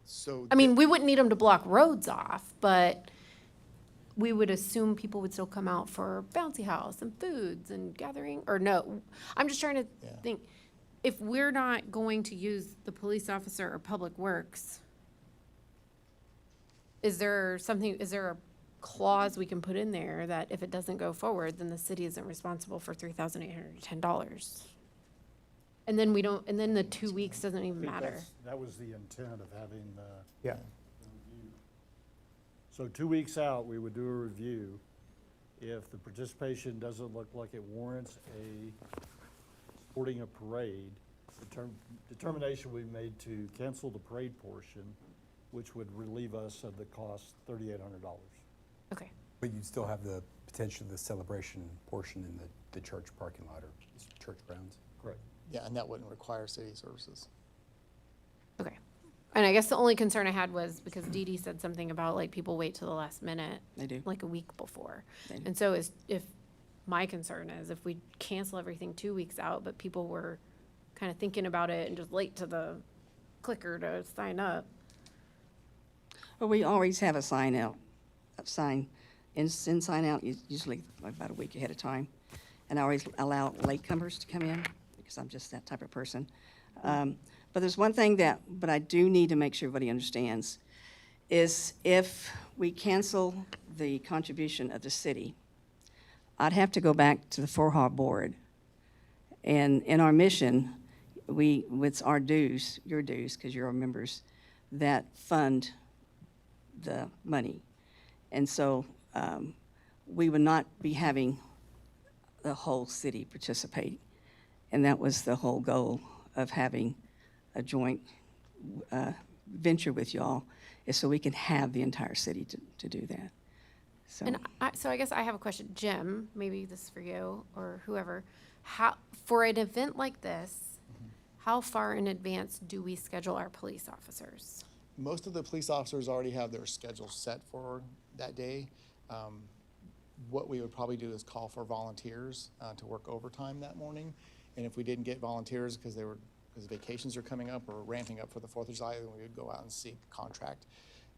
So
I mean, we wouldn't need them to block roads off, but we would assume people would still come out for bouncy house and foods and gathering, or no? I'm just trying to think, if we're not going to use the police officer or public works, is there a clause we can put in there that if it doesn't go forward, then the city isn't responsible for $3,810? And then the 2 weeks doesn't even matter.
That was the intent of having the
Yeah.
review. So 2 weeks out, we would do a review. If the participation doesn't look like it warrants supporting a parade, determination we made to cancel the parade portion, which would relieve us of the cost, $3,800.
Okay.
But you'd still have the potential of the celebration portion in the church parking lot or church grounds.
Correct.
Yeah, and that wouldn't require city services.
Okay. And I guess the only concern I had was because Dee Dee said something about like people wait till the last minute.
They do.
Like a week before.
They do.
And so if my concern is if we cancel everything 2 weeks out, but people were kind of thinking about it and just late to the clicker to sign up.
Well, we always have a sign out, in sign out, usually about a week ahead of time. And I always allow latecomers to come in, because I'm just that type of person. But there's one thing but I do need to make sure everybody understands, is if we cancel the contribution of the city, I'd have to go back to the FORHA board. And in our mission, with our dues, your dues, because you're our members, that fund the money. And so we would not be having the whole city participate. And that was the whole goal of having a joint venture with y'all, is so we can have the entire city to do that. So,
And so I guess I have a question, Jim, maybe this is for you or whoever. For an event like this, how far in advance do we schedule our police officers?
Most of the police officers already have their schedule set for that day. What we would probably do is call for volunteers to work overtime that morning. And if we didn't get volunteers because vacations are coming up or ramping up for the 4th of July, then we would go out and seek contract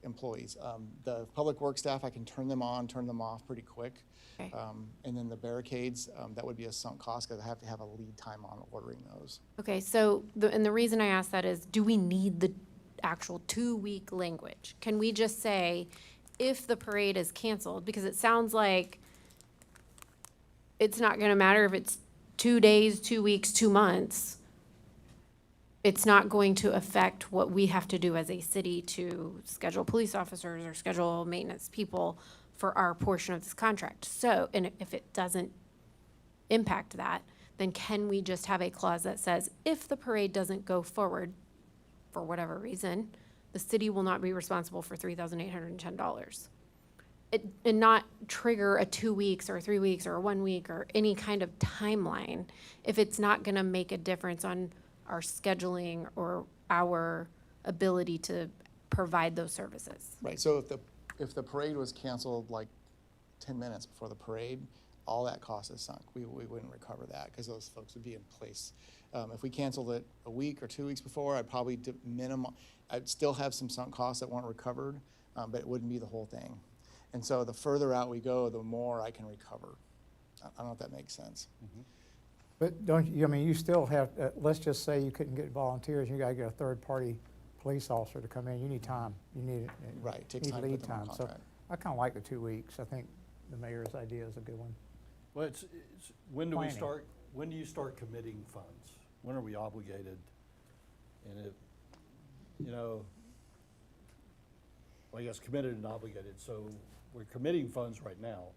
employees. The public works staff, I can turn them on, turn them off pretty quick.
Okay.
And then the barricades, that would be a sunk cost because I have to have a lead time on ordering those.
Okay, so the reason I ask that is, do we need the actual 2-week language? Can we just say, if the parade is canceled, because it sounds like it's not gonna matter if it's 2 days, 2 weeks, 2 months. It's not going to affect what we have to do as a city to schedule police officers or schedule maintenance people for our portion of this contract. So, and if it doesn't impact that, then can we just have a clause that says, if the parade doesn't go forward, for whatever reason, the city will not be responsible for $3,810. And not trigger a 2 weeks or 3 weeks or a 1 week or any kind of timeline if it's not gonna make a difference on our scheduling or our ability to provide those services.
Right, so if the parade was canceled like 10 minutes before the parade, all that cost is sunk. We wouldn't recover that because those folks would be in place. If we canceled it a week or 2 weeks before, I'd probably I'd still have some sunk costs that weren't recovered, but it wouldn't be the whole thing. And so the further out we go, the more I can recover. I don't know if that makes sense.
But don't you, I mean, you still have, let's just say you couldn't get volunteers, you gotta get a third-party police officer to come in, you need time, you need.
Right, takes
need
time to
lead
put them on
time. So
contract.
I kinda like the 2 weeks, I think the mayor's idea is a good one.
Well, when do
Planning.
when do you start committing funds? When are we obligated? And if, well, I guess committed and obligated, so we're committing funds right now.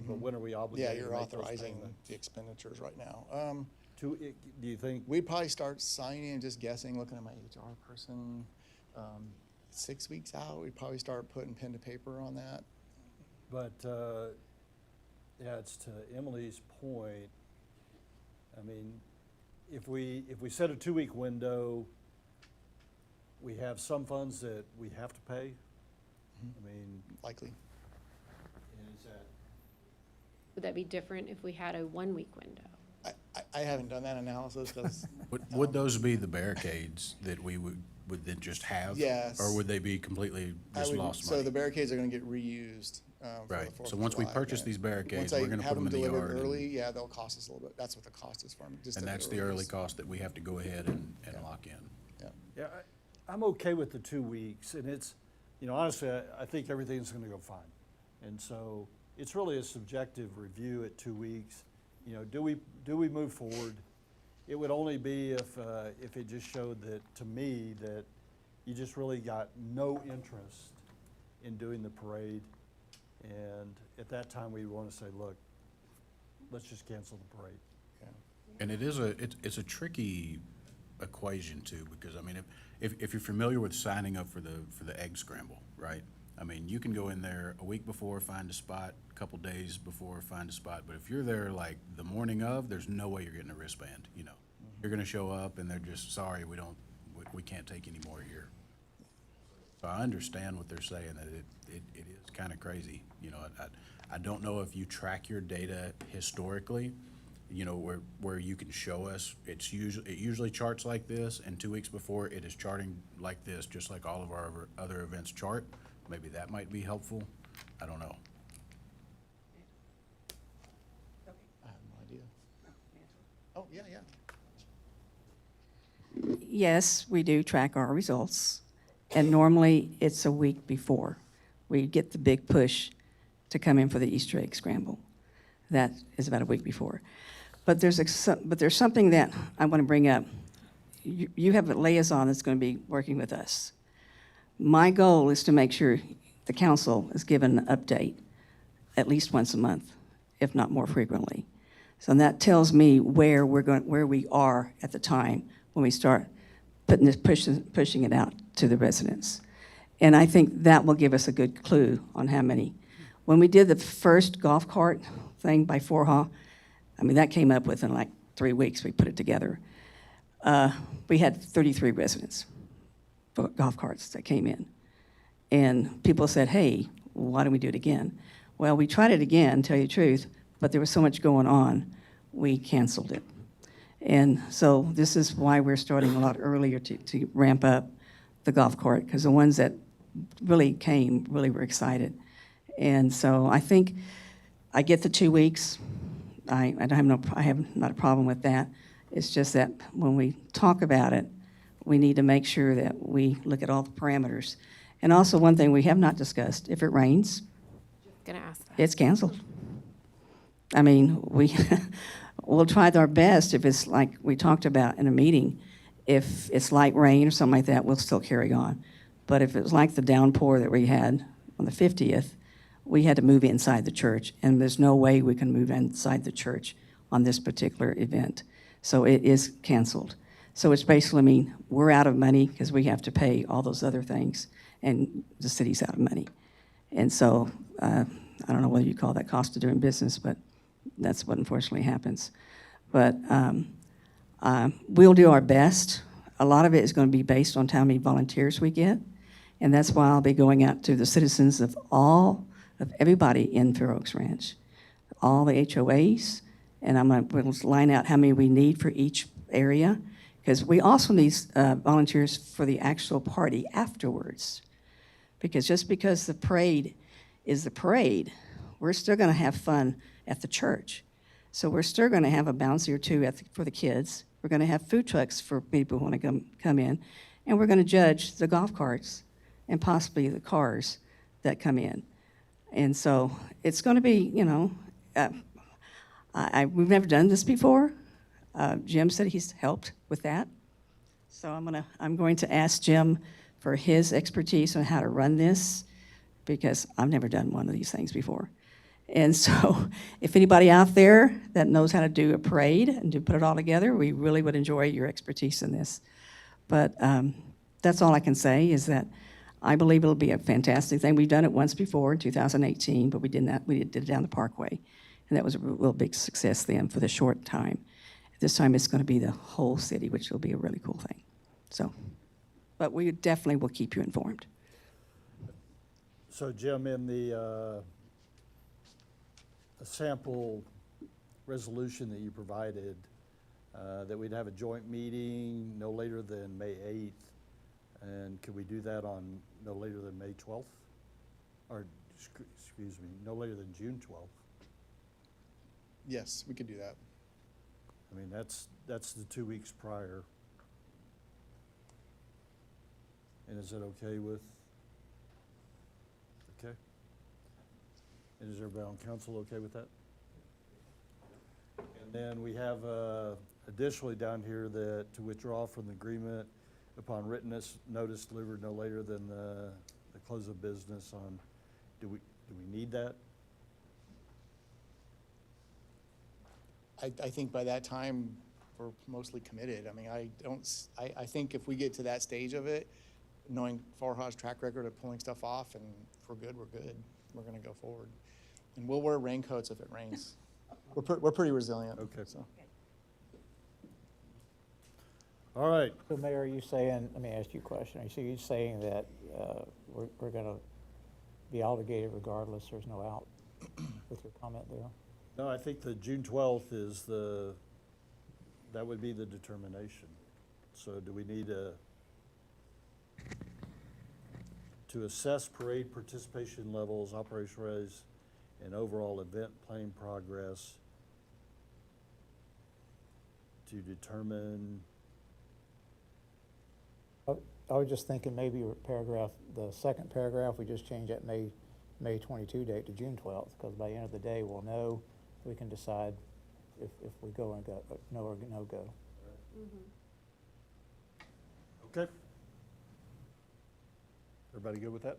But when are we
Yeah,
obligated to
you're
make those
authorizing
payments?
the expenditures right now.
Do you think?
We'd probably start signing, just guessing, looking at my HR person, 6 weeks out, we'd probably start putting pen to paper on that.
But, yeah, it's to Emily's point. I mean, if we set a 2-week window, we have some funds that we have to pay. I mean,
Likely.
and is that,
Would that be different if we had a 1-week window?
I haven't done that analysis because.
Would those be the barricades that we would then just have?
Yes.
Or would they be completely just lost
So
money?
the barricades are gonna get reused, for the
Right.
4th
So
of
once we
July,
purchase
yeah.
these barricades,
Once
we're gonna
I have
put them
them
in the
delivered
yard.
early, yeah, they'll cost us a little bit. That's what the cost is for them.
And that's the early cost that we have to go ahead and lock in.
yeah, I'm okay with the 2 weeks, and it's, honestly, I think everything's gonna go fine. And so, it's really a subjective review at 2 weeks. Do we move forward? It would only be if it just showed that, to me, that you just really got no interest in doing the parade. And at that time, we want to say, look, let's just cancel the parade.
And it's a tricky equation too, because I mean, if you're familiar with signing up for the egg scramble, right? I mean, you can go in there a week before, find a spot, a couple days before, find a spot, but if you're there like the morning of, there's no way you're getting a wristband, You're gonna show up and they're just, sorry, we can't take any more here. So I understand what they're saying, that it is kind of crazy. You know, I don't know if you track your data historically, you know, where you can show us, it usually charts like this, and 2 weeks before it is charting like this, just like all of our other events chart. Maybe that might be helpful. I don't know.
I have no idea. Oh, yeah, yeah.
Yes, we do track our results, and normally it's a week before we get the big push to come in for the Easter egg scramble. That is about a week before. But there's something that I want to bring up. You have a liaison that's going to be working with us. My goal is to make sure the council is given an update at least once a month, if not more frequently. So that tells me where we are at the time when we start pushing it out to the residents. And I think that will give us a good clue on how many. When we did the first golf cart thing by Forha, I mean, that came up within like 3 weeks, we put it together. We had 33 residents for golf carts that came in. And people said, hey, why don't we do it again? Well, we tried it again, tell you the truth, but there was so much going on, we canceled it. And so this is why we're starting a lot earlier to ramp up the golf cart, because the ones that really came really were excited. And so I think I get the 2 weeks. I have not a problem with that. It's just that when we talk about it, we need to make sure that we look at all the parameters. And also one thing we have not discussed, if it rains,
Gonna ask that.
it's canceled. I mean, we'll try our best if it's like we talked about in a meeting. If it's light rain or something like that, we'll still carry on. But if it was like the downpour that we had on the 50th, we had to move inside the church, and there's no way we can move inside the church on this particular event. So it is canceled. So it's basically, I mean, we're out of money because we have to pay all those other things, and the city's out of money. And so I don't know whether you call that cost of doing business, but that's what unfortunately happens. But we'll do our best. A lot of it is going to be based on how many volunteers we get, and that's why I'll be going out to the citizens of everybody in Fair Oaks Ranch, all the HOAs, and we'll line out how many we need for each area, because we also need volunteers for the actual party afterwards. Because just because the parade is the parade, we're still going to have fun at the church. So we're still going to have a bouncy or two for the kids. We're going to have food trucks for people who want to come in, and we're going to judge the golf carts and possibly the cars that come in. And so it's going to be, you know, we've never done this before. Jim said he's helped with that. So I'm going to ask Jim for his expertise on how to run this, because I've never done one of these things before. And so if anybody out there that knows how to do a parade and to put it all together, we really would enjoy your expertise in this. But that's all I can say, is that I believe it'll be a fantastic thing. We've done it once before in 2018, but we did it down the Parkway. And that was a real big success then for the short time. This time it's going to be the whole city, which will be a really cool thing. So, but we definitely will keep you informed.
So Jim, in the sample resolution that you provided, that we'd have a joint meeting no later than May 8th, and could we do that on no later than May 12th? Or, excuse me, no later than June 12th?
Yes, we could do that.
I mean, that's the 2 weeks prior. And is that okay with? Okay. And is everybody on council okay with that? And then we have additionally down here that to withdraw from the agreement upon written notice delivered no later than the close of business on, do we need that?
I think by that time, we're mostly committed. I mean, I think if we get to that stage of it, knowing Farha's track record of pulling stuff off, and if we're good, we're good. We're gonna go forward. And we'll wear raincoats if it rains. We're pretty resilient.
Okay.
So.
All right.
So Mayor, are you saying, let me ask you a question. Are you saying that we're going to be obligated regardless, there's no out with your comment there?
No, I think the June 12th is that would be the determination. So do we need to assess parade participation levels, operational readiness, and overall event planning progress to determine?
I was just thinking maybe the second paragraph, we just change that May 22 date to June 12th, because by the end of the day, we'll know, we can decide if we go and go, no or no go.
Okay. Everybody good with that?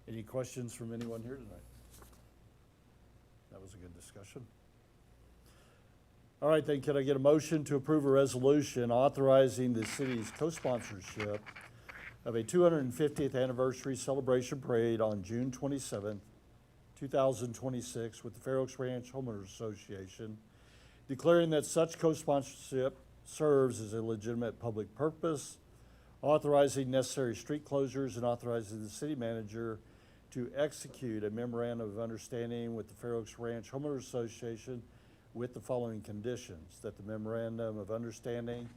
Any questions from anyone here tonight? That was a good discussion. All right, then can I get a motion to approve a resolution authorizing the city's co-sponsorship of a 250th anniversary celebration parade on June 27th, 2026 with the Fair Oaks Ranch Homeowners Association, declaring that such co-sponsorship serves as a legitimate public purpose, authorizing necessary street closures, and authorizing the city manager to execute a memorandum of understanding with the Fair Oaks Ranch Homeowners Association with the following conditions: that the memorandum of understanding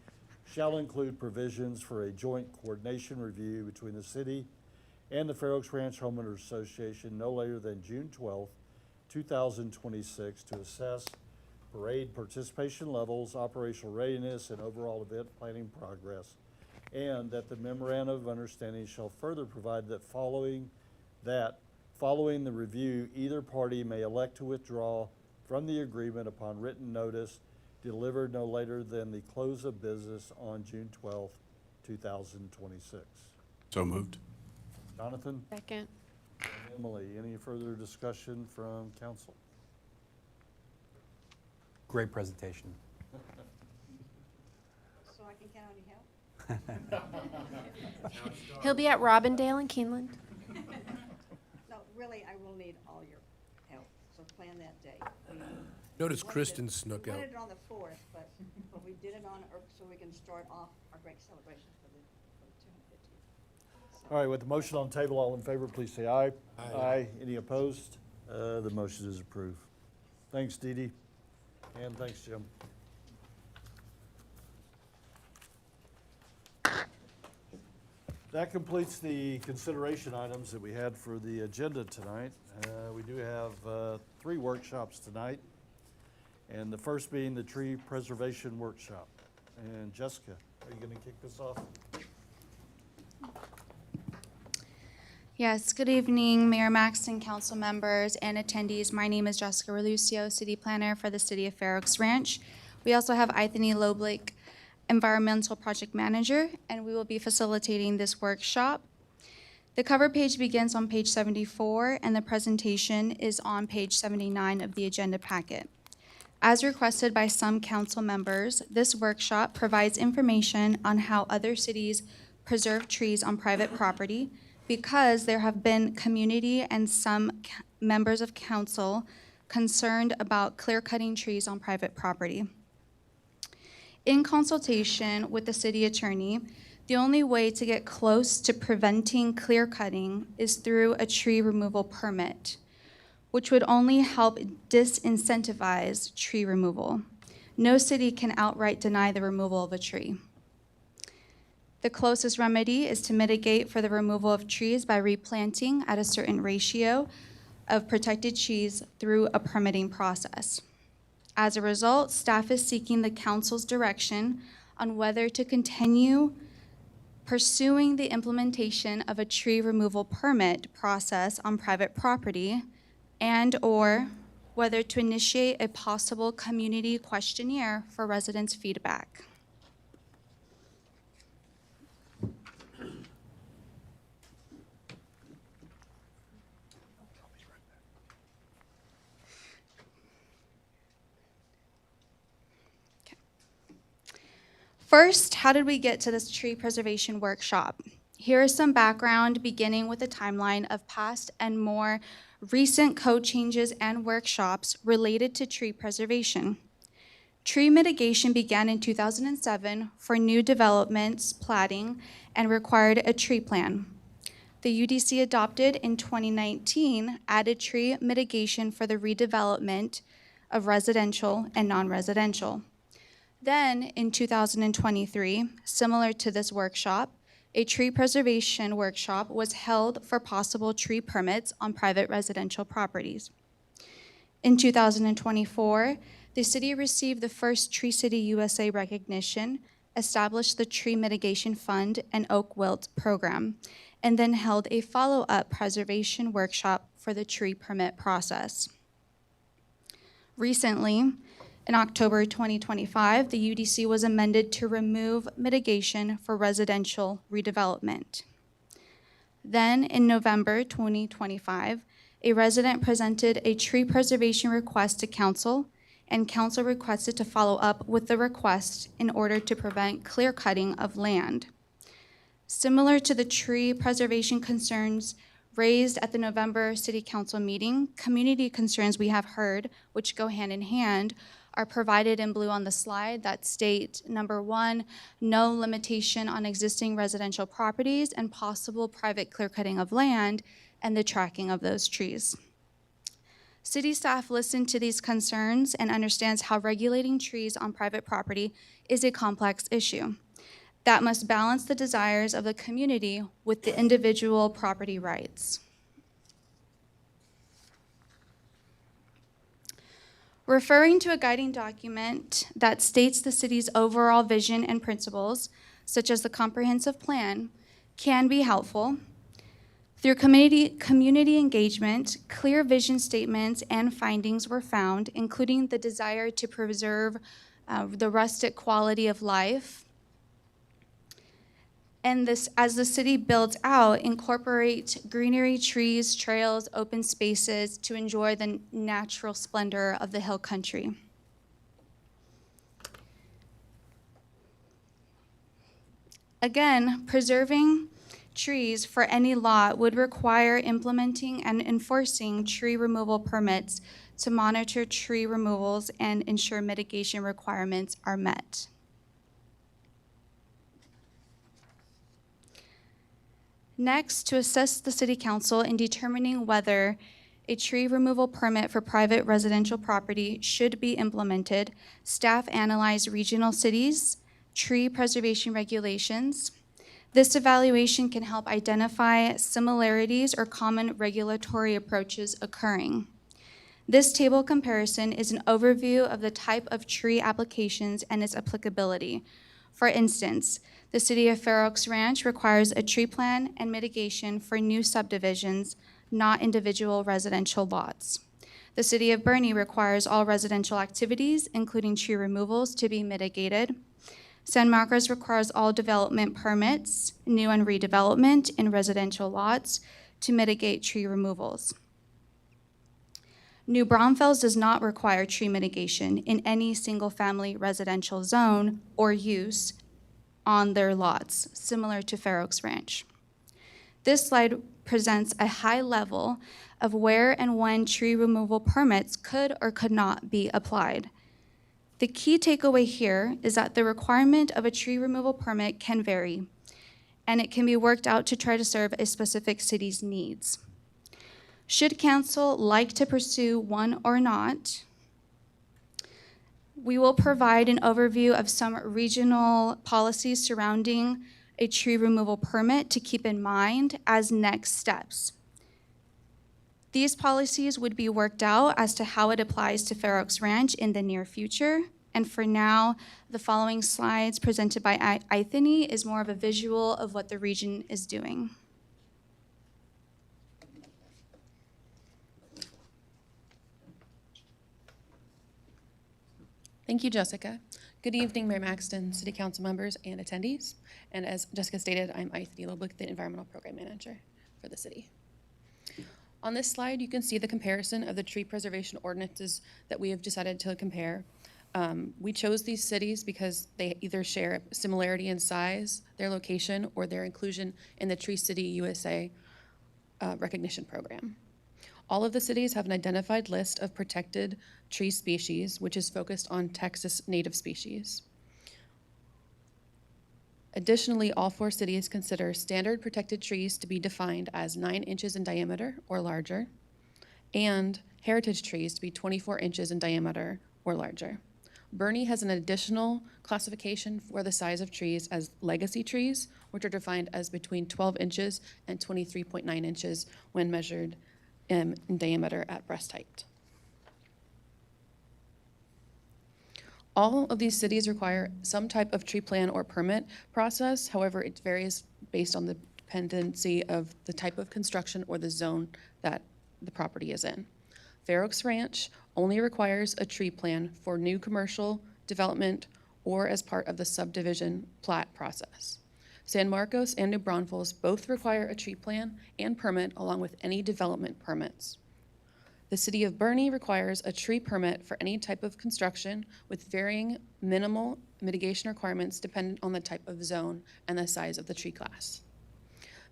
shall include provisions for a joint coordination review between the city and the Fair Oaks Ranch Homeowners Association no later than June 12th, 2026 to assess parade participation levels, operational readiness, and overall event planning progress, and that the memorandum of understanding shall further provide that following the review, either party may elect to withdraw from the agreement upon written notice delivered no later than the close of business on June 12th, 2026.
So moved.
Second.
Emily, any further discussion from council?
Great presentation.
So I can count on your help?
He'll be at Robindale and Keeneland.
No, really, I will need all your help, so plan that day.
Notice Kristen snuck
We
out.
wanted it on the 4th, but we did it on, so we can start off our great celebration for the 250th.
All right, with the motion on the table, all in favor, please say aye. Aye. Any opposed? The motion is approved. Thanks, Dee Dee, and thanks, Jim. That completes the consideration items that we had for the agenda tonight. We do have 3 workshops tonight, and the first being the tree preservation workshop. And Jessica, are you going to kick this off?
Yes, good evening, Mayor Maxton, council members, and attendees. My name is Jessica Relucio, city planner for the city of Fair Oaks Ranch. We also have Anthony Loblick, environmental project manager, and we will be facilitating this workshop. The cover page begins on page 74, and the presentation is on page 79 of the agenda packet. As requested by some council members, this workshop provides information on how other cities preserve trees on private property, because there have been community and some members of council concerned about clear-cutting trees on private property. In consultation with the city attorney, the only way to get close to preventing clear-cutting is through a tree removal permit, which would only help disincentivize tree removal. No city can outright deny the removal of a tree. The closest remedy is to mitigate for the removal of trees by replanting at a certain ratio of protected trees through a permitting process. As a result, staff is seeking the council's direction on whether to continue pursuing the implementation of a tree removal permit process on private property, and/or whether to initiate a possible community questionnaire for residents' feedback. First, how did we get to this tree preservation workshop? Here is some background, beginning with a timeline of past and more recent code changes and workshops related to tree preservation. Tree mitigation began in 2007 for new developments, platting, and required a tree plan. The UDC adopted in 2019 added tree mitigation for the redevelopment of residential and non-residential. Then, in 2023, similar to this workshop, a tree preservation workshop was held for possible tree permits on private residential properties. In 2024, the city received the first Tree City USA recognition, established the Tree Mitigation Fund and Oak Wilt program, and then held a follow-up preservation workshop for the tree permit process. Recently, in October 2025, the UDC was amended to remove mitigation for residential redevelopment. Then, in November 2025, a resident presented a tree preservation request to council, and council requested to follow up with the request in order to prevent clear cutting of land. Similar to the tree preservation concerns raised at the November City Council meeting, community concerns we have heard, which go hand in hand, are provided in blue on the slide that state, number one, no limitation on existing residential properties and possible private clear cutting of land and the tracking of those trees. City staff listened to these concerns and understands how regulating trees on private property is a complex issue that must balance the desires of the community with the individual property rights. Referring to a guiding document that states the city's overall vision and principles, such as the comprehensive plan, can be helpful. Through community engagement, clear vision statements and findings were found, including the desire to preserve the rustic quality of life. And this, as the city builds out, incorporate greenery, trees, trails, open spaces to enjoy the natural splendor of the hill country. Again, preserving trees for any lot would require implementing and enforcing tree removal permits to monitor tree removals and ensure mitigation requirements are met. Next, to assist the City Council in determining whether a tree removal permit for private residential property should be implemented, staff analyzed regional cities' tree preservation regulations. This evaluation can help identify similarities or common regulatory approaches occurring. This table comparison is an overview of the type of tree applications and its applicability. For instance, the City of Fair Oaks Ranch requires a tree plan and mitigation for new subdivisions, not individual residential lots. The City of Boerne requires all residential activities, including tree removals, to be mitigated. San Marcos requires all development permits, new and redevelopment in residential lots, to mitigate tree removals. New Braunfels does not require tree mitigation in any single-family residential zone or use on their lots, similar to Fair Oaks Ranch. This slide presents a high level of where and when tree removal permits could or could not be applied. The key takeaway here is that the requirement of a tree removal permit can vary, and it can be worked out to try to serve a specific city's needs. Should council like to pursue one or not, we will provide an overview of some regional policies surrounding a tree removal permit to keep in mind as next steps. These policies would be worked out as to how it applies to Fair Oaks Ranch in the near future. And for now, the following slides presented by Anthony is more of a visual of what the region is doing.
Thank you, Jessica. Good evening, Mayor Maxton, City Council members, and attendees. And as Jessica stated, I'm Anthony Loblick, the Environmental Program Manager for the city. On this slide, you can see the comparison of the tree preservation ordinances that we have decided to compare. We chose these cities because they either share similarity in size, their location, or their inclusion in the Tree City USA recognition program. All of the cities have an identified list of protected tree species, which is focused on Texas native species. Additionally, all 4 cities consider standard protected trees to be defined as 9 inches in diameter or larger, and heritage trees to be 24 inches in diameter or larger. Bernie has an additional classification for the size of trees as legacy trees, which are defined as between 12 inches and 23.9 inches when measured in diameter at breast height. All of these cities require some type of tree plan or permit process. However, it varies based on the dependency of the type of construction or the zone that the property is in. Fair Oaks Ranch only requires a tree plan for new commercial development or as part of the subdivision plat process. San Marcos and New Braunfels both require a tree plan and permit along with any development permits. The city of Bernie requires a tree permit for any type of construction with varying minimal mitigation requirements dependent on the type of zone and the size of the tree class.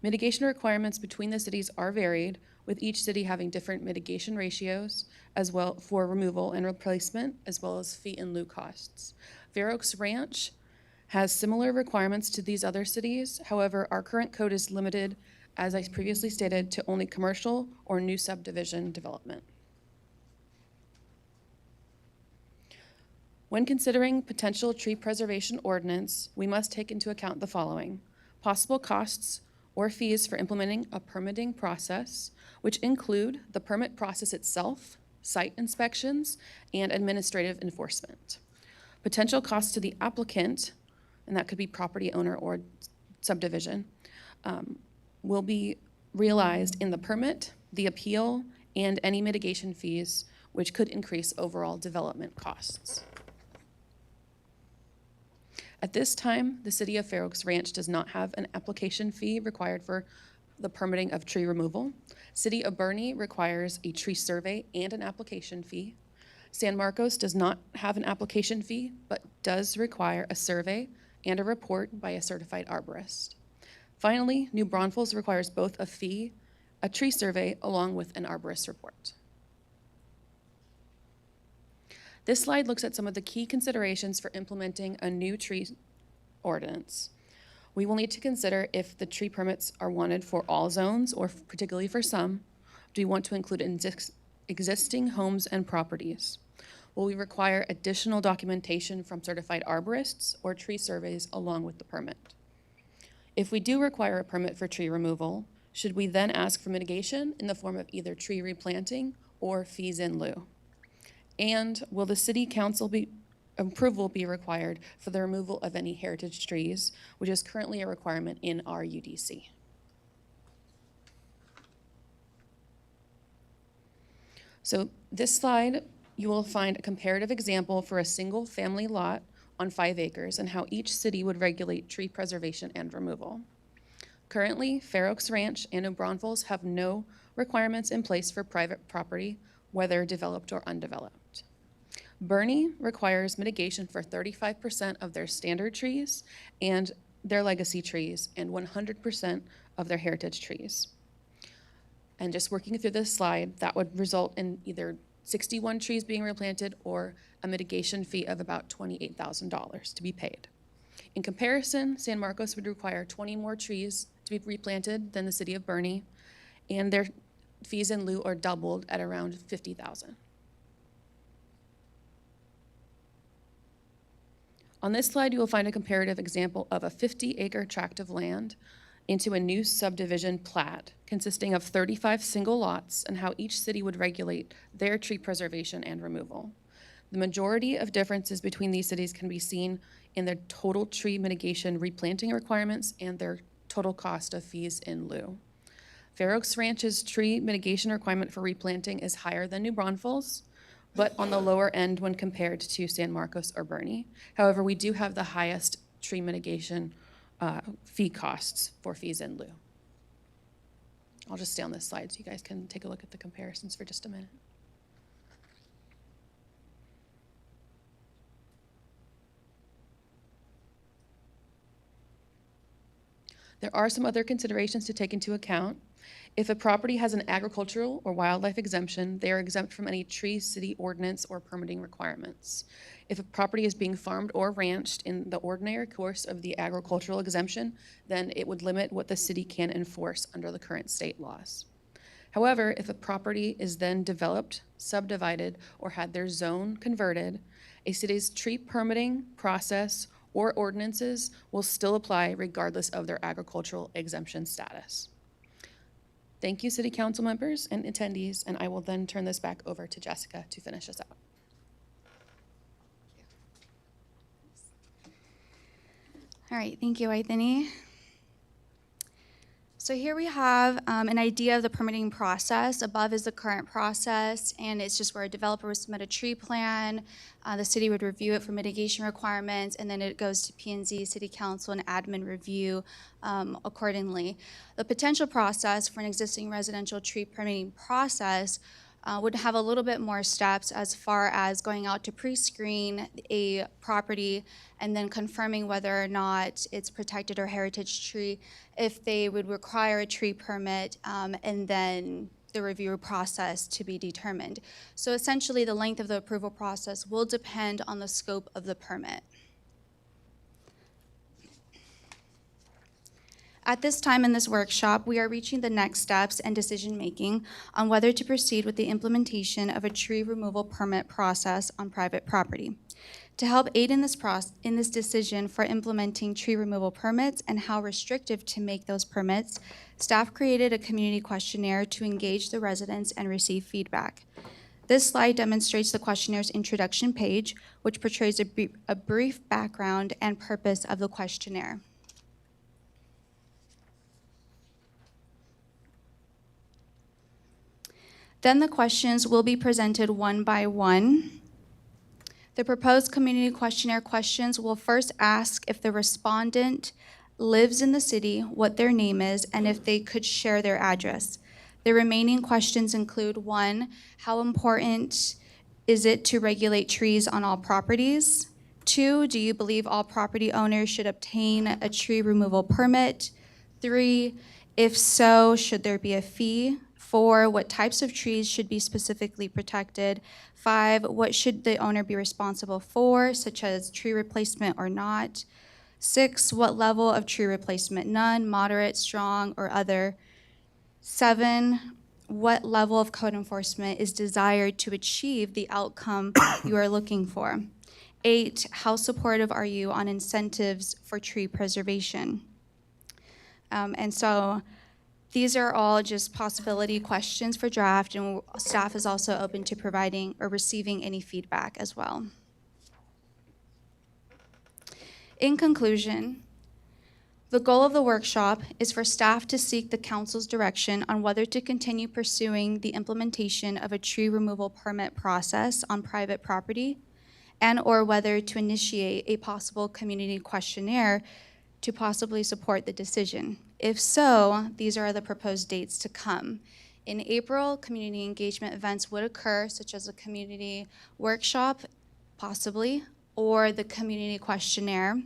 Mitigation requirements between the cities are varied, with each city having different mitigation ratios as well for removal and replacement, as well as fee in lieu costs. Fair Oaks Ranch has similar requirements to these other cities. However, our current code is limited, as I previously stated, to only commercial or new subdivision development. When considering potential tree preservation ordinance, we must take into account the following: possible costs or fees for implementing a permitting process, which include the permit process itself, site inspections, and administrative enforcement. Potential costs to the applicant, and that could be property owner or subdivision, will be realized in the permit, the appeal, and any mitigation fees, which could increase overall development costs. At this time, the city of Fair Oaks Ranch does not have an application fee required for the permitting of tree removal. City of Bernie requires a tree survey and an application fee. San Marcos does not have an application fee, but does require a survey and a report by a certified arborist. Finally, New Braunfels requires both a fee, a tree survey, along with an arborist report. This slide looks at some of the key considerations for implementing a new tree ordinance. We will need to consider if the tree permits are wanted for all zones or particularly for some. Do we want to include existing homes and properties? Will we require additional documentation from certified arborists or tree surveys along with the permit? If we do require a permit for tree removal, should we then ask for mitigation in the form of either tree replanting or fees in lieu? And will the city council approval be required for the removal of any heritage trees, which is currently a requirement in our UDC? So this slide, you will find a comparative example for a single family lot on 5 acres and how each city would regulate tree preservation and removal. Currently, Fair Oaks Ranch and New Braunfels have no requirements in place for private property, whether developed or undeveloped. Bernie requires mitigation for 35% of their standard trees and their legacy trees and 100% of their heritage trees. And just working through this slide, that would result in either 61 trees being replanted or a mitigation fee of about $28,000 to be paid. In comparison, San Marcos would require 20 more trees to be replanted than the city of Bernie, and their fees in lieu are doubled at around $50,000. On this slide, you will find a comparative example of a 50-acre tract of land into a new subdivision plat consisting of 35 single lots and how each city would regulate their tree preservation and removal. The majority of differences between these cities can be seen in their total tree mitigation replanting requirements and their total cost of fees in lieu. Fair Oaks Ranch's tree mitigation requirement for replanting is higher than New Braunfels, but on the lower end when compared to San Marcos or Bernie. However, we do have the highest tree mitigation fee costs for fees in lieu. I'll just stay on this slide so you guys can take a look at the comparisons for just a minute. There are some other considerations to take into account.
If a property has an agricultural or wildlife exemption, they are exempt from any tree, city ordinance, or permitting requirements. If a property is being farmed or ranched in the ordinary course of the agricultural exemption, then it would limit what the city can enforce under the current state laws. However, if a property is then developed, subdivided, or had their zone converted, a city's tree permitting process or ordinances will still apply regardless of their agricultural exemption status. Thank you, City Council members and attendees, and I will then turn this back over to Jessica to finish us out.
All right, thank you, Anthony. So here we have an idea of the permitting process. Above is the current process, and it's just where a developer would submit a tree plan, the city would review it for mitigation requirements, and then it goes to P&Z, City Council, and admin review accordingly. The potential process for an existing residential tree permitting process would have a little bit more steps as far as going out to pre-screen a property and then confirming whether or not it's protected or heritage tree, if they would require a tree permit, and then the review process to be determined. So essentially, the length of the approval process will depend on the scope of the permit. At this time in this workshop, we are reaching the next steps and decision-making on whether to proceed with the implementation of a tree removal permit process on private property. To help aid in this decision for implementing tree removal permits and how restrictive to make those permits, staff created a community questionnaire to engage the residents and receive feedback. This slide demonstrates the questionnaires introduction page, which portrays a brief background and purpose of the questionnaire. Then the questions will be presented one by one. The proposed community questionnaire questions will first ask if the respondent lives in the city, what their name is, and if they could share their address. The remaining questions include: 1, how important is it to regulate trees on all properties? 2, do you believe all property owners should obtain a tree removal permit? 3, if so, should there be a fee? 4, what types of trees should be specifically protected? 5, what should the owner be responsible for, such as tree replacement or not? 6, what level of tree replacement? None, moderate, strong, or other? 7, what level of code enforcement is desired to achieve the outcome you are looking for? 8, how supportive are you on incentives for tree preservation? And so these are all just possibility questions for draft, and staff is also open to providing or receiving any feedback as well. In conclusion, the goal of the workshop is for staff to seek the council's direction on whether to continue pursuing the implementation of a tree removal permit process on private property, and or whether to initiate a possible community questionnaire to possibly support the decision. If so, these are the proposed dates to come. In April, community engagement events would occur, such as a community workshop, possibly, or the community questionnaire.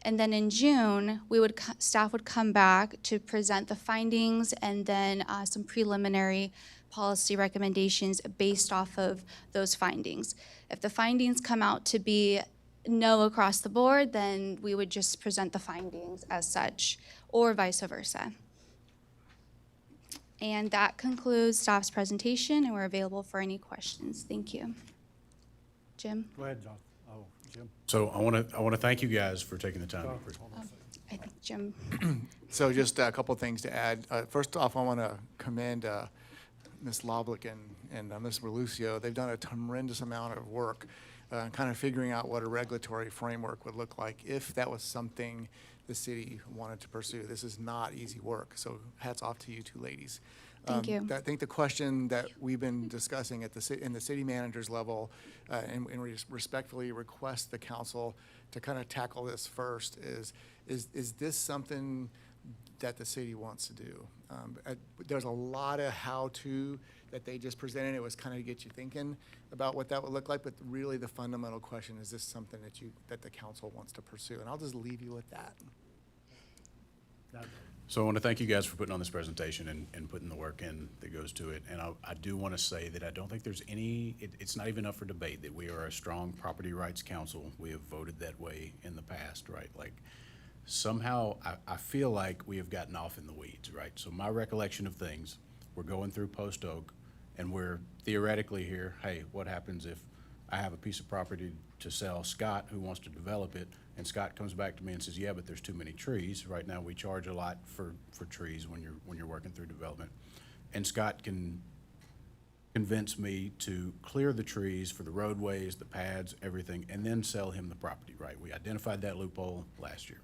And then in June, staff would come back to present the findings and then some preliminary policy recommendations based off of those findings. If the findings come out to be no across the board, then we would just present the findings as such, or vice versa. And that concludes staff's presentation, and we're available for any questions. Thank you. Jim?
Go ahead, John. Oh, Jim.
So I want to thank you guys for taking the time.
I think Jim.
So just a couple things to add. First off, I want to commend Ms. Loblich and Ms. Relucio. They've done a tremendous amount of work kind of figuring out what a regulatory framework would look like if that was something the city wanted to pursue. This is not easy work, so hats off to you two ladies.
Thank you.
I think the question that we've been discussing at in the city manager's level, and respectfully request the council to kind of tackle this first, is this something that the city wants to do? There's a lot of how-to that they just presented. It was kind of to get you thinking about what that would look like, but really the fundamental question is this something that the council wants to pursue? And I'll just leave you with that.
So I want to thank you guys for putting on this presentation and putting the work in that goes to it. And I do want to say that I don't think there's it's not even up for debate that we are a strong property rights council. We have voted that way in the past, right? Like, somehow I feel like we have gotten off in the weeds, right? So my recollection of things, we're going through Post Oak and we're theoretically here, hey, what happens if I have a piece of property to sell Scott who wants to develop it, and Scott comes back to me and says, yeah, but there's too many trees. Right now we charge a lot for trees when you're working through development. And Scott can convince me to clear the trees for the roadways, the pads, everything, and then sell him the property, right? We identified that loophole last year.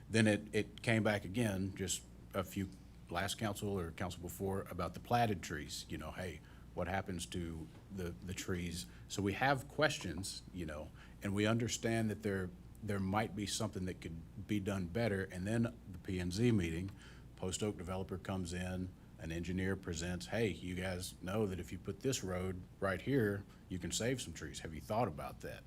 Then it came back again, just a few, last council or council before, about the platted trees. You know, hey, what happens to the trees? So we have questions, you know, and we understand that there might be something that could be done better. And then the P&Z meeting, Post Oak developer comes in, an engineer presents, hey, you guys know that if you put this road right here, you can save some trees. Have you thought about that?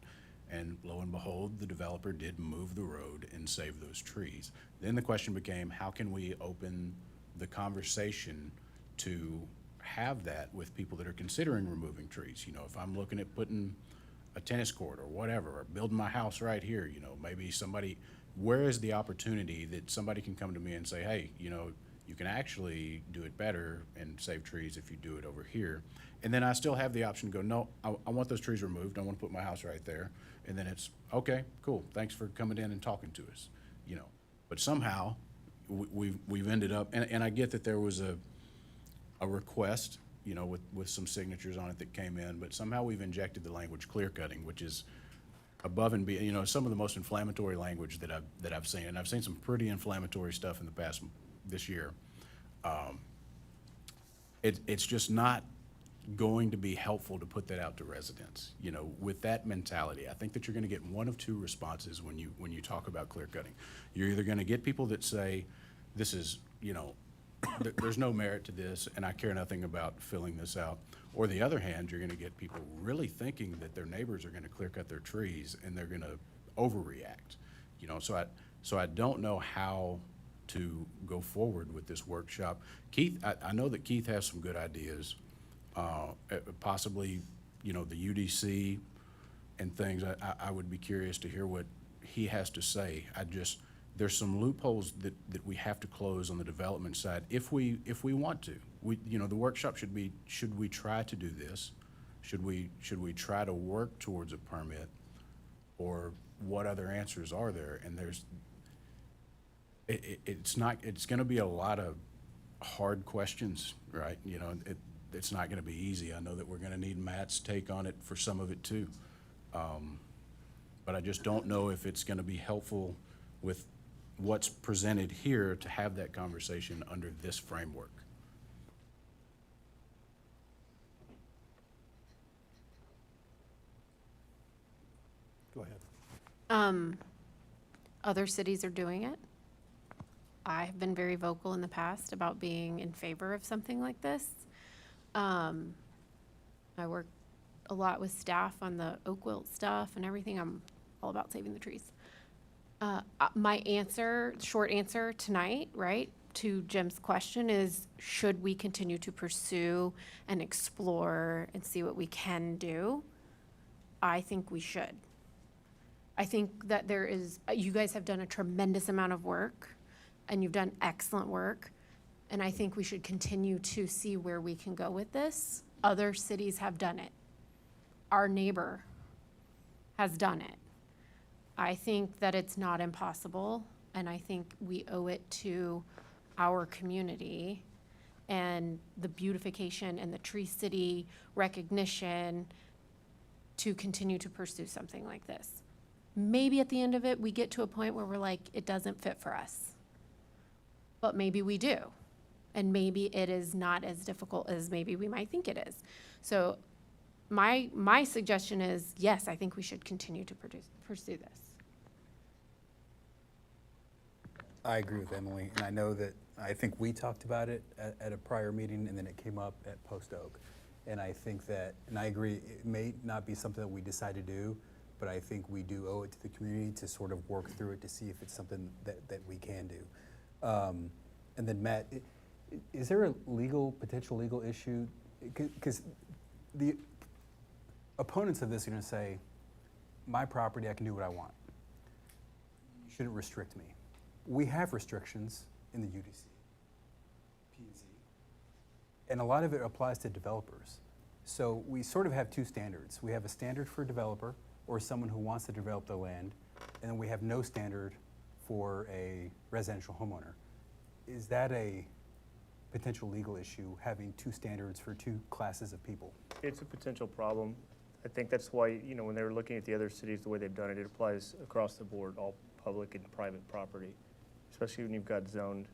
And lo and behold, the developer did move the road and save those trees. Then the question became, how can we open the conversation to have that with people that are considering removing trees? You know, if I'm looking at putting a tennis court or whatever, or building my house right here, you know, maybe somebody, where is the opportunity that somebody can come to me and say, hey, you know, you can actually do it better and save trees if you do it over here. And then I still have the option to go, no, I want those trees removed. I want to put my house right there. And then it's, okay, cool. Thanks for coming in and talking to us, you know. But somehow we've ended up, and I get that there was a request, you know, with some signatures on it that came in, but somehow we've injected the language clear cutting, which is above and beyond, you know, some of the most inflammatory language that I've seen. And I've seen some pretty inflammatory stuff in the past this year. It's just not going to be helpful to put that out to residents. You know, with that mentality, I think that you're going to get one of two responses when you talk about clear cutting. You're either going to get people that say, this is, you know, there's no merit to this and I care nothing about filling this out. Or the other hand, you're going to get people really thinking that their neighbors are going to clear cut their trees and they're going to overreact. You know, so I don't know how to go forward with this workshop. Keith, I know that Keith has some good ideas. Possibly, you know, the UDC and things. I would be curious to hear what he has to say. There's some loopholes that we have to close on the development side if we want to. You know, the workshop should be, should we try to do this? Should we try to work towards a permit? Or what other answers are there? And it's going to be a lot of hard questions, right? You know, it's not going to be easy. I know that we're going to need Matt's take on it for some of it too. But I just don't know if it's going to be helpful with what's presented here to have that conversation under this framework.
Go ahead.
Other cities are doing it. I have been very vocal in the past about being in favor of something like this. I work a lot with staff on the oak wilt stuff and everything. I'm all about saving the trees. My answer, short answer tonight, right, to Jim's question is, should we continue to pursue and explore and see what we can do? I think we should. I think that there is, you guys have done a tremendous amount of work and you've done excellent work. And I think we should continue to see where we can go with this. Other cities have done it. Our neighbor has done it. I think that it's not impossible, and I think we owe it to our community and the beautification and the Tree City recognition to continue to pursue something like this. Maybe at the end of it, we get to a point where we're like, it doesn't fit for us. But maybe we do. And maybe it is not as difficult as maybe we might think it is. So my suggestion is, yes, I think we should continue to pursue this.
I agree with Emily, and I know that, I think we talked about it at a prior meeting, and then it came up at Post Oak. And I think that, and I agree, it may not be something that we decide to do, but I think we do owe it to the community to sort of work through it to see if it's something that we can do. And then Matt, is there a potential legal issue? Because the opponents of this are going to say, my property, I can do what I want. You shouldn't restrict me. We have restrictions in the UDC, P&Z, and a lot of it applies to developers. So we sort of have two standards. We have a standard for a developer or someone who wants to develop their land, and then we have no standard for a residential homeowner. Is that a potential legal issue, having two standards for two classes of people?
It's a potential problem. I think that's why, when they were looking at the other cities, the way they've done it, it applies across the board, all public and private property, especially when you've got zoned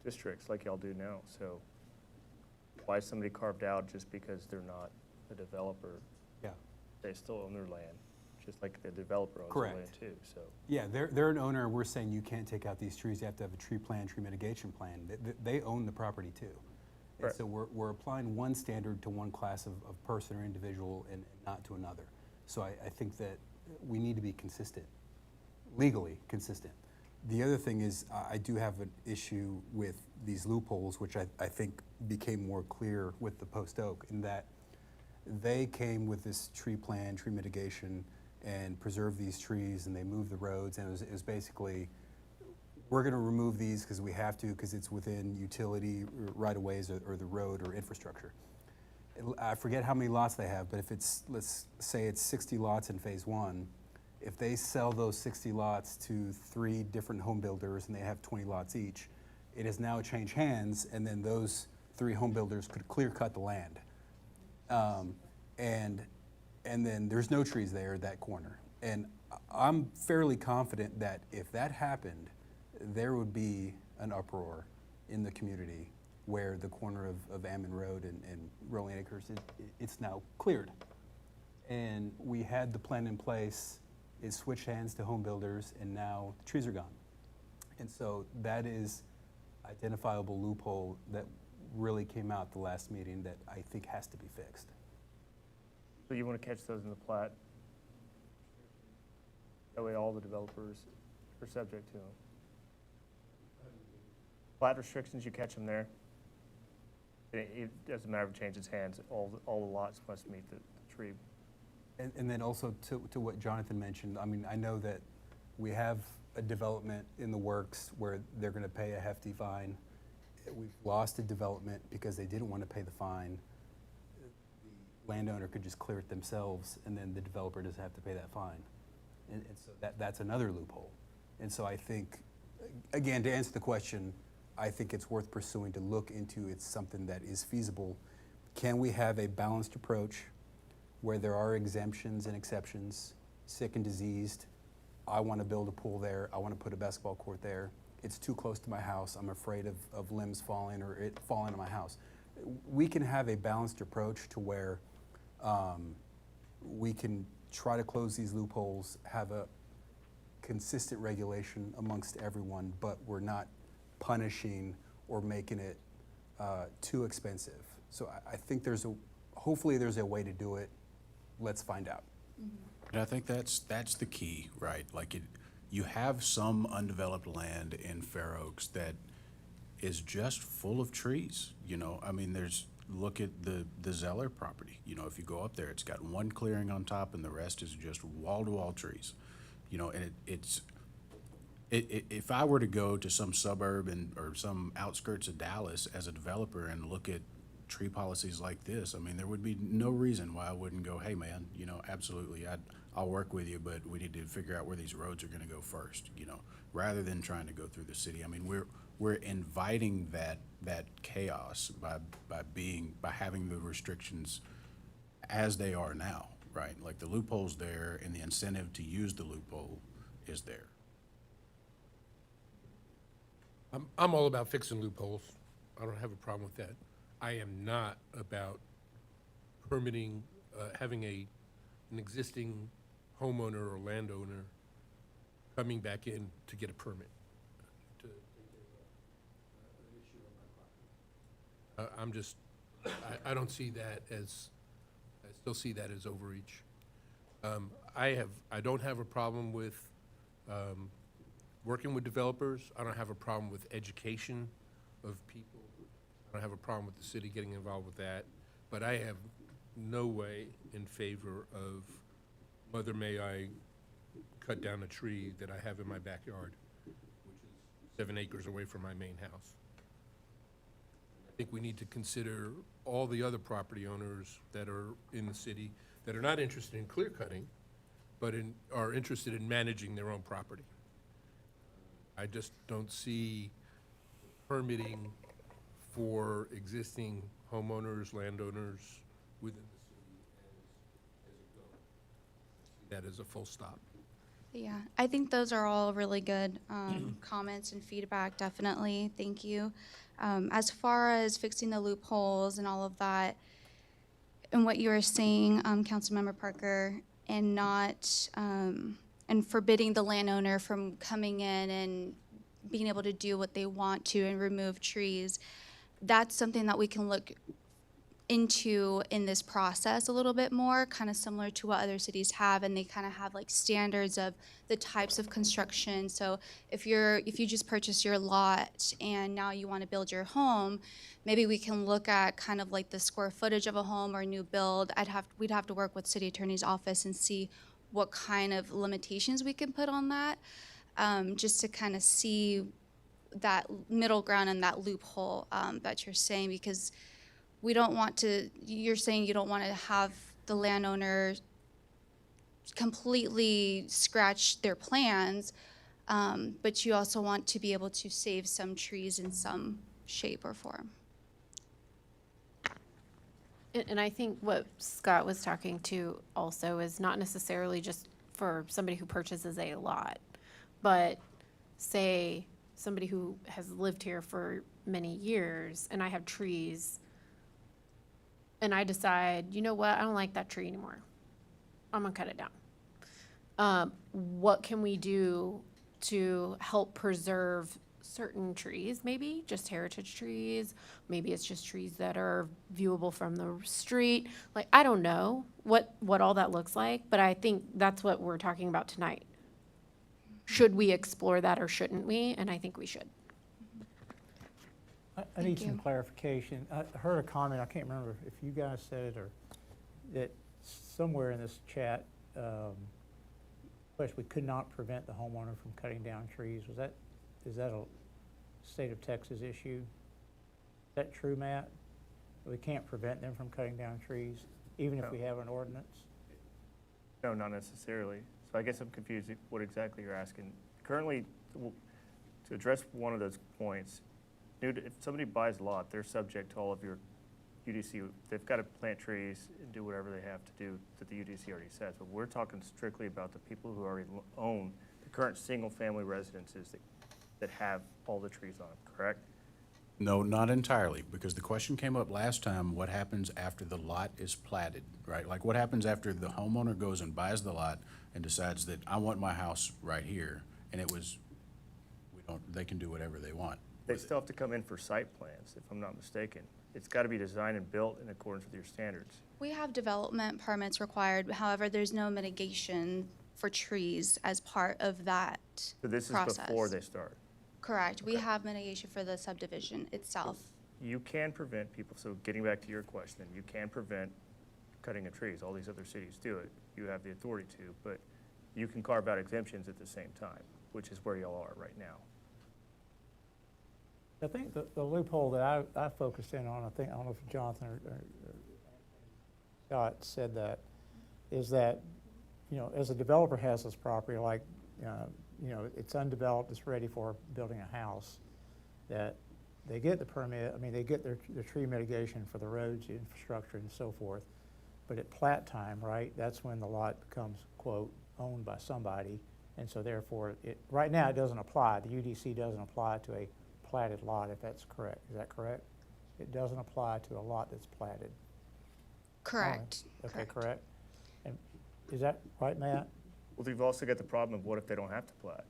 districts like y'all do now. So why is somebody carved out just because they're not a developer?
Yeah.
They still own their land, just like the developer owns
Correct.
their land too, so.
Yeah, they're an owner, and we're saying you can't take out these trees, you have to have a tree plan, tree mitigation plan. They own the property too. And
Right.
so we're applying one standard to one class of person or individual and not to another. So I think that we need to be consistent, legally consistent. The other thing is, I do have an issue with these loopholes, which I think became more clear with the Post Oak, in that they came with this tree plan, tree mitigation, and preserve these trees, and they moved the roads, and it was basically, we're gonna remove these because we have to, because it's within utility right-of-ways or the road or infrastructure. I forget how many lots they have, but if it's, let's say it's 60 lots in phase one, if they sell those 60 lots to 3 different home builders and they have 20 lots each, it has now changed hands, and then those 3 home builders could clear cut the land. And then there's no trees there at that corner. And I'm fairly confident that if that happened, there would be an uproar in the community where the corner of Ammon Road and Rolling Acres, it's now cleared. And we had the plan in place, it switched hands to home builders, and now the trees are gone. And so that is identifiable loophole that really came out the last meeting that I think has to be fixed.
So you want to catch those in the plat? That way all the developers are subject to them. Plat restrictions, you catch them there. It doesn't matter if it changes hands, all the lots must meet the tree.
And then also to what Jonathan mentioned, I mean, I know that we have a development in the works where they're gonna pay a hefty fine. We've lost a development because they didn't want to pay the fine. The landowner could just clear it themselves, and then the developer doesn't have to pay that fine. And so that's another loophole. And so I think, again, to answer the question, I think it's worth pursuing to look into it's something that is feasible. Can we have a balanced approach where there are exemptions and exceptions, sick and diseased? I want to build a pool there. I want to put a basketball court there. It's too close to my house. I'm afraid of limbs falling or it falling on my house. We can have a balanced approach to where we can try to close these loopholes, have a consistent regulation amongst everyone, but we're not punishing or making it too expensive. So I think hopefully there's a way to do it. Let's find out.
And I think that's the key, right? Like you have some undeveloped land in Fair Oaks that is just full of trees. I mean, look at the Zeller property. If you go up there, it's got one clearing on top and the rest is just wall-to-wall trees. And if I were to go to some suburb or some outskirts of Dallas as a developer and look at tree policies like this, I mean, there would be no reason why I wouldn't go, hey man, absolutely, I'll work with you, but we need to figure out where these roads are gonna go first, rather than trying to go through the city. I mean, we're inviting that chaos by having the restrictions as they are now, right? Like the loophole's there and the incentive to use the loophole is there.
I'm all about fixing loopholes. I don't have a problem with that. I am not about permitting, having an existing homeowner or landowner coming back in to get a permit. I don't see that as, I still see that as overreach. I don't have a problem with working with developers. I don't have a problem with education of people. I don't have a problem with the city getting involved with that, but I have no way in favor of whether may I cut down a tree that I have in my backyard, which is 7 acres away from my main house. I think we need to consider all the other property owners that are in the city that are not interested in clear cutting, but are interested in managing their own property. I just don't see permitting for existing homeowners, landowners within the city as a go. I see that as a full stop.
Yeah, I think those are all really good comments and feedback, definitely. Thank you. As far as fixing the loopholes and all of that, and what you were saying, Councilmember Parker, and not, and forbidding the landowner from coming in and being able to do what they want to and remove trees, that's something that we can look into in this process a little bit more, kind of similar to what other cities have, and they kind of have like standards of the types of construction. So if you just purchase your lot and now you want to build your home, maybe we can look at kind of like the square footage of a home or a new build. We'd have to work with city attorney's office and see what kind of limitations we can put on that, just to kind of see that middle ground and that loophole that you're saying, because we don't want to, you're saying you don't want to have the landowner completely scratch their plans, but you also want to be able to save some trees in some shape or form.
And I think what Scott was talking to also is not necessarily just for somebody who purchases a lot, but say somebody who has lived here for many years and I have trees and I decide, you know what, I don't like that tree anymore. I'm gonna cut it down. What can we do to help preserve certain trees, maybe just heritage trees? Maybe it's just trees that are viewable from the street. Like, I don't know what all that looks like, but I think that's what we're talking about tonight. Should we explore that or shouldn't we? And I think we should.
I need some clarification. I heard a comment, I can't remember if you guys said it or that somewhere in this chat, we could not prevent the homeowner from cutting down trees. Is that a state of Texas issue? Is that true, Matt? We can't prevent them from cutting down trees, even if we have an ordinance?
No, not necessarily. So I guess I'm confused at what exactly you're asking. Currently, to address one of those points, if somebody buys a lot, they're subject to all of your UDC. They've got to plant trees and do whatever they have to do that the UDC already says. But we're talking strictly about the people who already own the current single-family residences that have all the trees on them, correct?
No, not entirely, because the question came up last time, what happens after the lot is platted, right? Like what happens after the homeowner goes and buys the lot and decides that I want my house right here, and they can do whatever they want.
They still have to come in for site plans, if I'm not mistaken. It's got to be designed and built in accordance with your standards.
We have development permits required, however, there's no mitigation for trees as part of that
So this
process.
is before they start.
Correct. We have mitigation for the subdivision itself.
You can prevent people, so getting back to your question, you can prevent cutting of trees. All these other cities do it. You have the authority to, but you can carve out exemptions at the same time, which is where y'all are right now.
I think the loophole that I focused in on, I don't know if Jonathan or Scott said that, is that, as a developer has this property, like, it's undeveloped, it's ready for building a house, that they get the permit, they get their tree mitigation for the roads, the infrastructure and so forth, but at plat time, right, that's when the lot becomes, quote, owned by somebody, and so therefore, right now it doesn't apply, the UDC doesn't apply to a platted lot, if that's correct. Is that correct? It doesn't apply to a lot that's platted.
Correct.
Okay, correct. And is that right, Matt?
Well, you've also got the problem of what if they don't have to plat?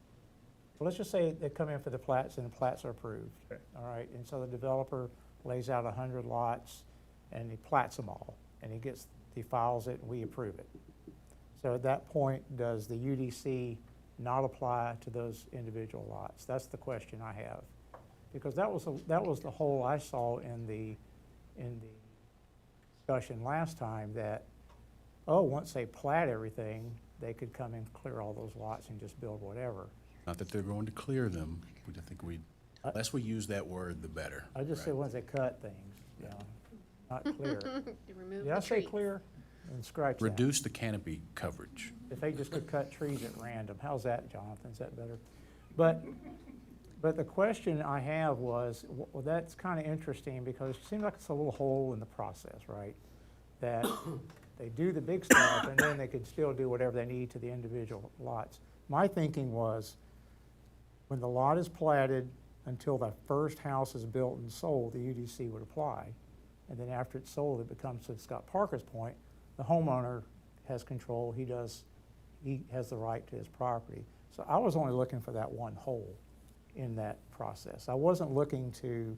Well, let's just say they come in for the plats and the plats are approved.
Okay.
All right, and so the developer lays out 100 lots and he plats them all and he files it and we approve it. So at that point, does the UDC not apply to those individual lots? That's the question I have. Because that was the hole I saw in the discussion last time, that, once they plat everything, they could come and clear all those lots and just build whatever.
Not that they're going to clear them, I think less we use that word, the better.
I just said once they cut things, not clear.
Remove
Did I
the
say
trees.
clear? And scratch that.
Reduce the canopy coverage.
If they just could cut trees at random, how's that, Jonathan? Is that better? But the question I have was, well, that's kind of interesting because it seems like it's a little hole in the process, right? That they do the big stuff and then they could still do whatever they need to the individual lots. My thinking was, when the lot is platted until the first house is built and sold, the UDC would apply. And then after it's sold, it becomes, to Scott Parker's point, the homeowner has control, he has the right to his property. So I was only looking for that one hole in that process. I wasn't looking to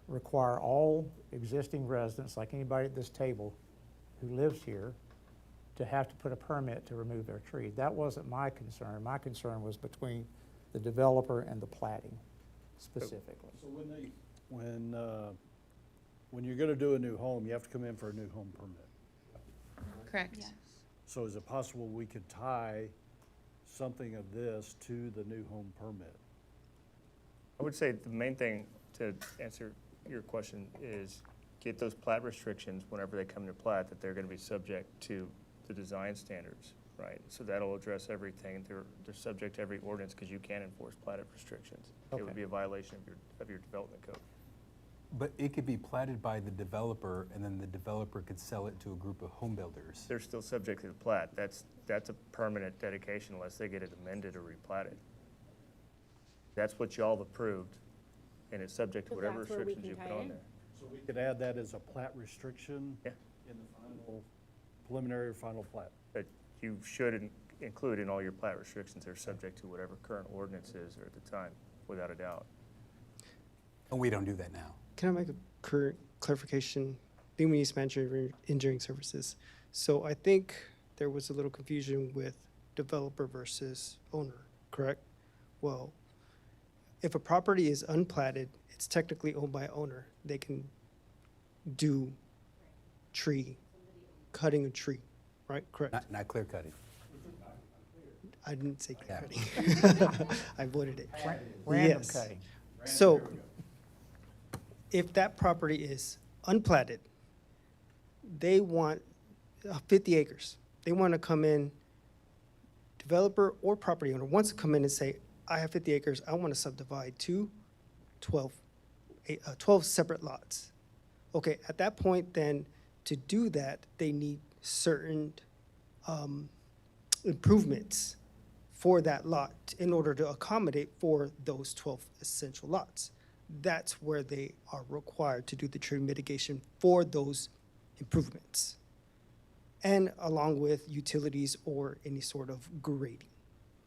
require all existing residents, like anybody at this table who lives here, to have to put a permit to remove their trees. That wasn't my concern. My concern was between the developer and the platting specifically.
So when you're gonna do a new home, you have to come in for a new home permit.
Correct.
So is it possible we could tie something of this to the new home permit?
I would say the main thing to answer your question is get those plat restrictions whenever they come to plat, that they're gonna be subject to the design standards, right? So that'll address everything. They're subject to every ordinance because you can enforce platted restrictions. It would
Okay.
be a violation of your development code.
But it could be platted by the developer, and then the developer could sell it to a group of home builders.
They're still subject to the plat. That's a permanent dedication unless they get it amended or replatted. That's what y'all have approved, and it's subject to
So
whatever
that's where we
restrictions you
can
put
tie
on
in?
there.
So we could add that as a plat restriction
Yeah.
in the final, preliminary or final plat.
But you should include in all your plat restrictions, they're subject to whatever current ordinance is or at the time, without a doubt.
And we don't do that now.
Can I make a current clarification? Being East Manager of Engineering Services. So I think there was a little confusion with developer versus owner, correct? Well, if a property is unplatted, it's technically owned by owner. They can do cutting a tree, right? Correct.
Not clear cutting.
I didn't say
Yeah.
cutting. I avoided it.
Random
Yes.
cutting.
So if that property is unplatted, they want 50 acres. They want to come in, developer or property owner wants to come in and say, I have 50 acres, I want to subdivide to 12 separate lots. Okay, at that point then, to do that, they need certain improvements for that lot in order to accommodate for those 12 essential lots. That's where they are required to do the tree mitigation for those improvements. And along with utilities or any sort of grading.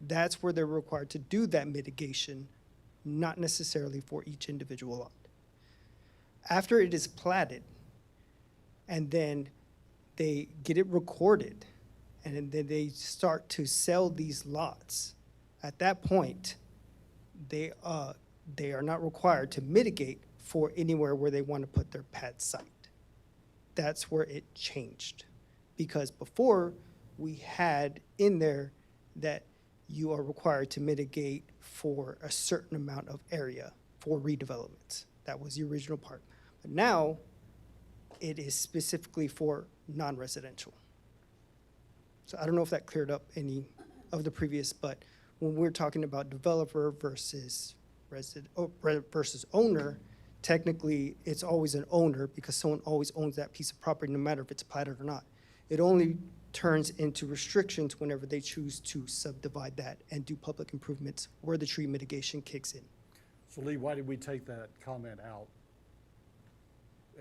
That's where they're required to do that mitigation, not necessarily for each individual lot. After it is platted, and then they get it recorded, and then they start to sell these lots, at that point, they are not required to mitigate for anywhere where they want to put their pad site. That's where it changed. Because before, we had in there that you are required to mitigate for a certain amount of area for redevelopments. That was the original part. But now, it is specifically for non-residential. So I don't know if that cleared up any of the previous, but when we're talking about developer versus versus owner, technically, it's always an owner because someone always owns that piece of property, no matter if it's platted or not. It only turns into restrictions whenever they choose to subdivide that and do public improvements where the tree mitigation kicks in.
So Lee, why did we take that comment out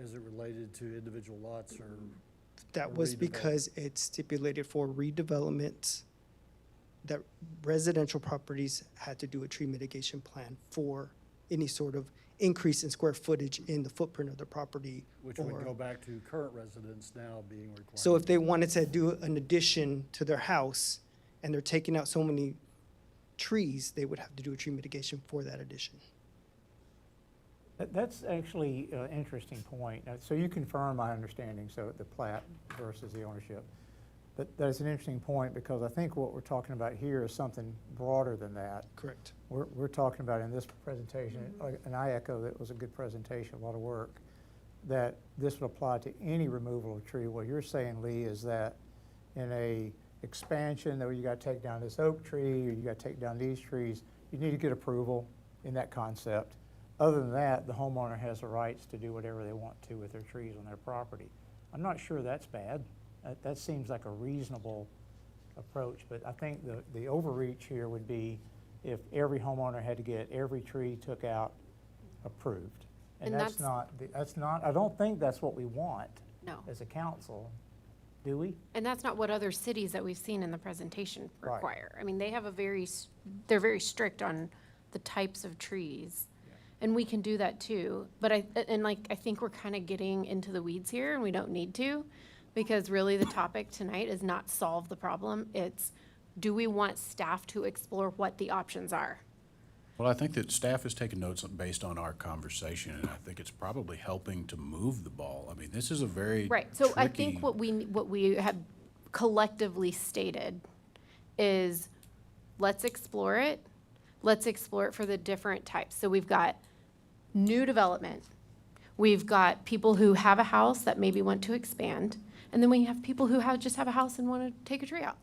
as it related to individual lots or?
That
or
was
redevelop-
because it's stipulated for redevelopment that residential properties had to do a tree mitigation plan for any sort of increase in square footage in the footprint of the property.
Which would
or-
go back to current residents now being required.
So if they wanted to do an addition to their house and they're taking out so many trees, they would have to do a tree mitigation for that addition.
That's actually an interesting point. So you confirm my understanding, so the plat versus the ownership. But that's an interesting point because I think what we're talking about here is something broader than that.
Correct.
We're talking about in this presentation, and I echo that it was a good presentation, a lot of work, that this would apply to any removal of tree. What you're saying, Lee, is that in a expansion, that you got to take down this oak tree, or you got to take down these trees, you need to get approval in that concept. Other than that, the homeowner has the rights to do whatever they want to with their trees on their property. I'm not sure that's bad. That seems like a reasonable approach, but I think the overreach here would be if every homeowner had to get every tree took out approved. And that's not, I don't think that's what we want
No.
as a council, do we?
And that's not what other cities that we've seen in the presentation
Right.
require. I mean, they have they're very strict on the types of trees. And we can do that too. But I think we're kind of getting into the weeds here and we don't need to, because really the topic tonight is not solve the problem. It's, do we want staff to explore what the options are?
Well, I think that staff has taken notes based on our conversation, and I think it's probably helping to move the ball. I mean, this is a very
Right, so I
tricky-
think what we have collectively stated is, let's explore it. Let's explore it for the different types. So we've got new development. We've got people who have a house that maybe want to expand. And then we have people who just have a house and want to take a tree out.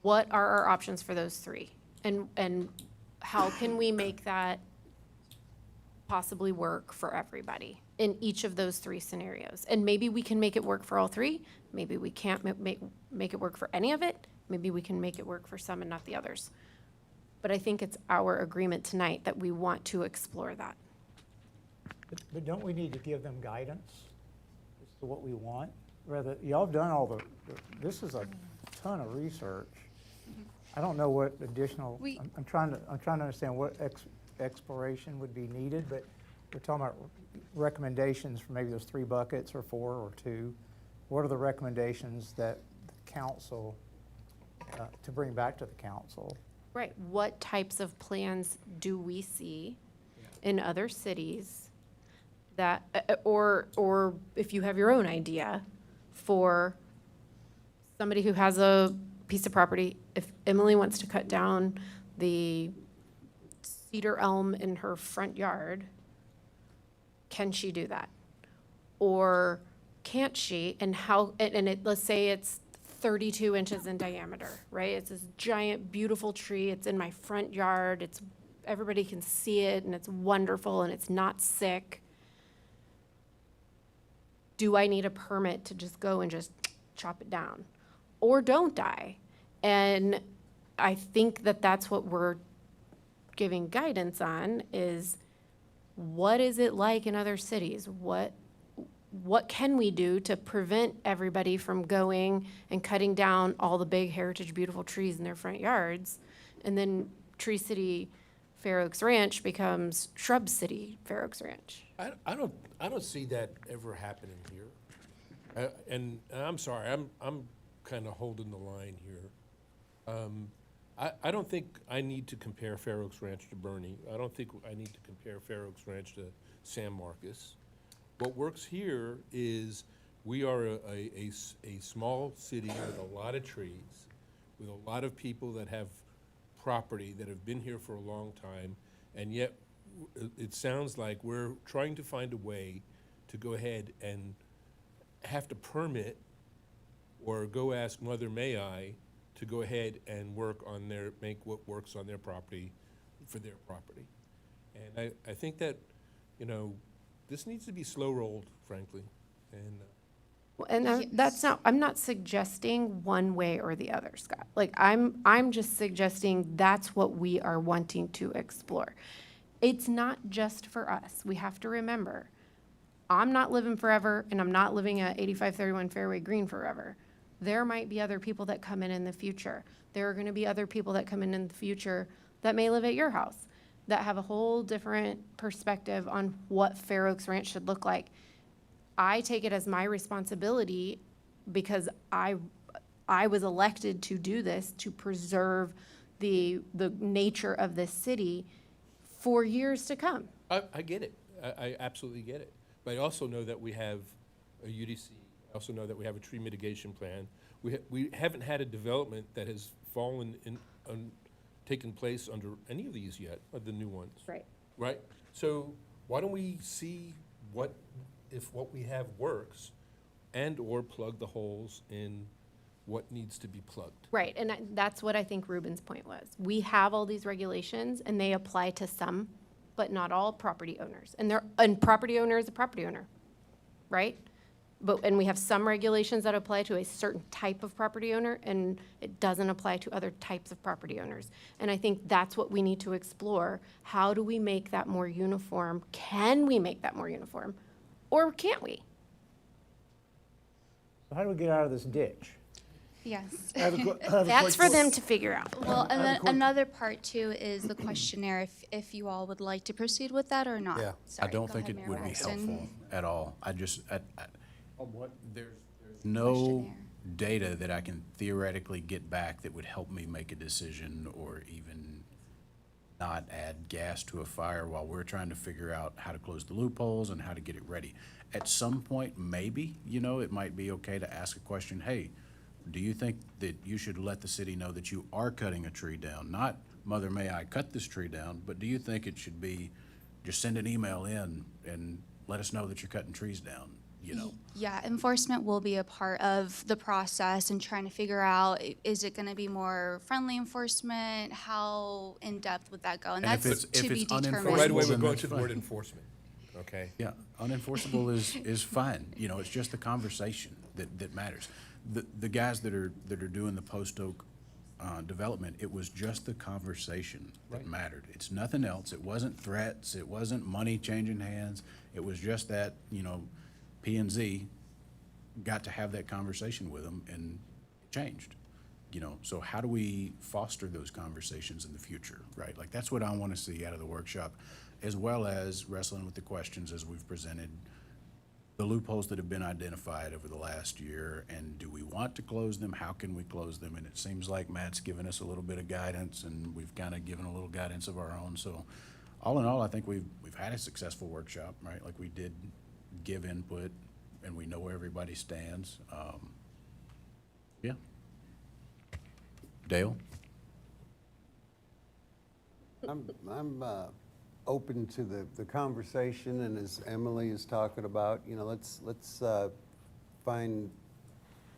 What are our options for those three? And how can we make that possibly work for everybody in each of those three scenarios? And maybe we can make it work for all three. Maybe we can't make it work for any of it. Maybe we can make it work for some and not the others. But I think it's our agreement tonight that we want to explore that.
But don't we need to give them guidance as to what we want? Rather, y'all have done all this is a ton of research. I don't know what additional, I'm trying to understand what exploration would be needed, but we're talking about recommendations for maybe those 3 buckets or 4 or 2. What are the recommendations that the council, to bring back to the council?
Right, what types of plans do we see in other cities that, or if you have your own idea for somebody who has a piece of property, if Emily wants to cut down the cedar elm in her front yard, can she do that? Or can't she, and how, let's say it's 32 inches in diameter, right? It's this giant, beautiful tree. It's in my front yard. Everybody can see it, and it's wonderful, and it's not sick. Do I need a permit to just go and just chop it down? Or don't I? And I think that that's what we're giving guidance on, is what is it like in other cities? What can we do to prevent everybody from going and cutting down all the big heritage beautiful trees in their front yards? And then Tree City Fair Oaks Ranch becomes Shrub City Fair Oaks Ranch.
I don't see that ever happening here. And I'm sorry, I'm kind of holding the line here. I don't think I need to compare Fair Oaks Ranch to Bernie. I don't think I need to compare Fair Oaks Ranch to San Marcos. What works here is we are a small city with a lot of trees, with a lot of people that have property that have been here for a long time, and yet it sounds like we're trying to find a way to go ahead and have to permit or go ask Mother May I to go ahead and make what works on their property for their property. And I think that, this needs to be slow rolled, frankly. And
I'm not suggesting one way or the other, Scott. Like, I'm just suggesting that's what we are wanting to explore. It's not just for us. We have to remember, I'm not living forever, and I'm not living at 8531 Fairway Green forever. There might be other people that come in the future. There are gonna be other people that come in the future that may live at your house, that have a whole different perspective on what Fair Oaks Ranch should look like. I take it as my responsibility, because I was elected to do this, to preserve the nature of this city for years to come.
I get it. I absolutely get it. But I also know that we have a UDC, I also know that we have a tree mitigation plan. We haven't had a development that has fallen taken place under any of these yet, of the new ones.
Right.
Right? So why don't we see if what we have works and/or plug the holes in what needs to be plugged?
Right, and that's what I think Ruben's point was. We have all these regulations, and they apply to some, but not all property owners. And property owner is a property owner, right? And we have some regulations that apply to a certain type of property owner, and it doesn't apply to other types of property owners. And I think that's what we need to explore. How do we make that more uniform? Can we make that more uniform? Or can't we?
How do we get out of this ditch?
Yes.
That's for them to figure out.
Well, and then another part too is the questionnaire, if you all would like to proceed with that or not.
I
Sorry,
don't
go
think
ahead,
it
Mayor
would be
Braxton.
helpful at all. There's no
Questionnaire.
data that I can theoretically get back that would help me make a decision or even not add gas to a fire while we're trying to figure out how to close the loopholes and how to get it ready. At some point, maybe, it might be okay to ask a question, hey, do you think that you should let the city know that you are cutting a tree down? Not, Mother, may I cut this tree down, but do you think it should be, just send an email in and let us know that you're cutting trees down,
Yeah, enforcement will be a part of the process and trying to figure out, is it gonna be more friendly enforcement? How in-depth would that go? And
And if
that's
it's-
to
if
be
it's
determined.
unenforceable,
Right away, we're
then
going
that's
to the
fine.
word enforcement, okay?
Yeah, unenforceable is fine, it's just the conversation that matters. The guys that are doing the Post Oak development, it was just the conversation that mattered. It's nothing else. It wasn't threats, it wasn't money changing hands. It was just that, P and Z got to have that conversation with them and it changed. So how do we foster those conversations in the future, right? Like, that's what I want to see out of the workshop, as well as wrestling with the questions as we've presented, the loopholes that have been identified over the last year, and do we want to close them? How can we close them? And it seems like Matt's given us a little bit of guidance, and we've kind of given a little guidance of our own. So all in all, I think we've had a successful workshop, right? Like, we did give input, and we know where everybody stands. Yeah. Dale?
I'm open to the conversation, and as Emily is talking about, let's find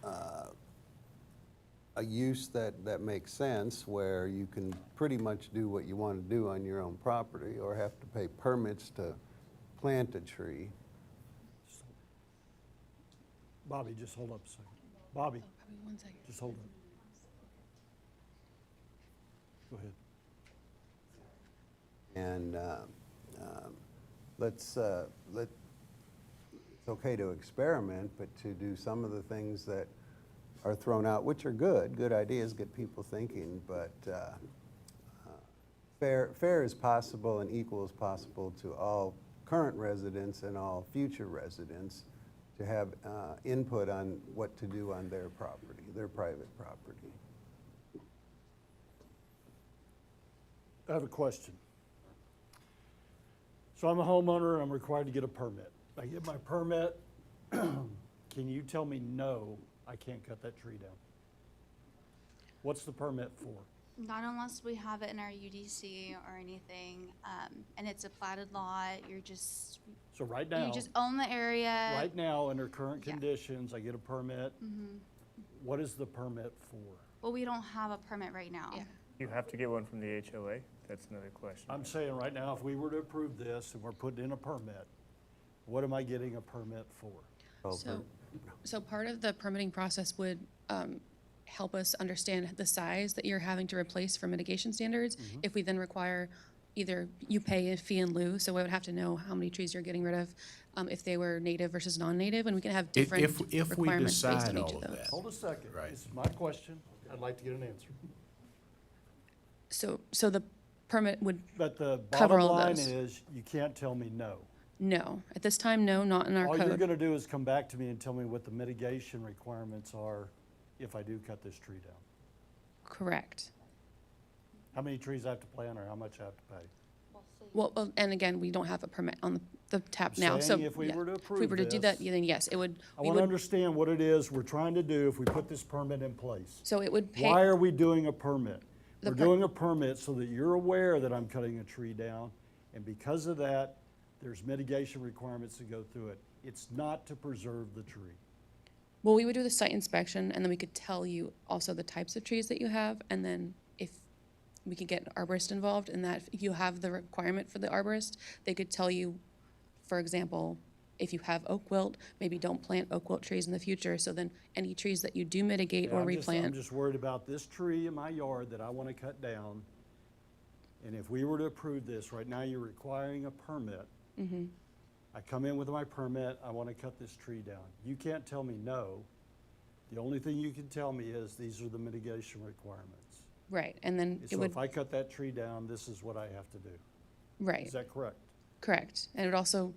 a use that makes sense where you can pretty much do what you want to do on your own property or have to pay permits to plant a tree.
Bobby, just hold up a second. Bobby,
Probably 1 second.
just hold up. Go ahead.
And it's okay to experiment, but to do some of the things that are thrown out, which are good ideas, get people thinking, but fair as possible and equal as possible to all current residents and all future residents to have input on what to do on their property, their private property.
I have a question. So I'm a homeowner, I'm required to get a permit. I get my permit, can you tell me, no, I can't cut that tree down? What's the permit for?
Not unless we have it in our UDC or anything, and it's a platted lot, you're just,
So right now,
you just own the area.
right now, under current
Yeah.
conditions, I get a permit.
Mhm.
What is the permit for?
Well, we don't have a permit right now.
You have to get one from the HOA? That's another question.
I'm saying right now, if we were to approve this and we're putting in a permit, what am I getting a permit for?
So part of the permitting process would help us understand the size that you're having to replace for mitigation standards. If we then require, either you pay a fee in lieu, so we would have to know how many trees you're getting rid of, if they were native versus non-native, and we can have different
If we
requirements based
decide
Oh,
on each
all
of
of
those.
that.
Hold a second.
Right.
This is my question. I'd like to get an answer.
So the permit would
But the
cover
bottom
all of
line
those.
is, you can't tell me no.
No, at this time, no, not in our
All you're
code.
gonna do is come back to me and tell me what the mitigation requirements are if I do cut this tree down.
Correct.
How many trees I have to plant or how much I have to pay?
Well, so
Well, and again, we don't have a permit on the tap now, so.
saying if we
yeah.
were to
If we were to do
approve
that,
this,
then yes, it would,
I
we
want to
would,
understand what it is we're trying to do if we put this permit in place.
so it would pay.
Why are we doing a permit?
The
We're
per-
doing a permit so that you're aware that I'm cutting a tree down, and because of that, there's mitigation requirements to go through it. It's not to preserve the tree.
Well, we would do the site inspection, and then we could tell you also the types of trees that you have, and then if we could get an arborist involved, and that if you have the requirement for the arborist, they could tell you, for example, if you have oak wilt, maybe don't plant oak wilt trees in the future, so then any trees that you do mitigate
Yeah,
or
I'm
replant.
just worried about this tree in my yard that I want to cut down. And if we were to approve this, right now you're requiring a permit.
Mhm.
I come in with my permit, I want to cut this tree down. You can't tell me no. The only thing you can tell me is these are the mitigation requirements.
Right, and then it
So
would,
if I cut that tree down, this is what I have to do.
right.
Is that correct?
Correct. And it would also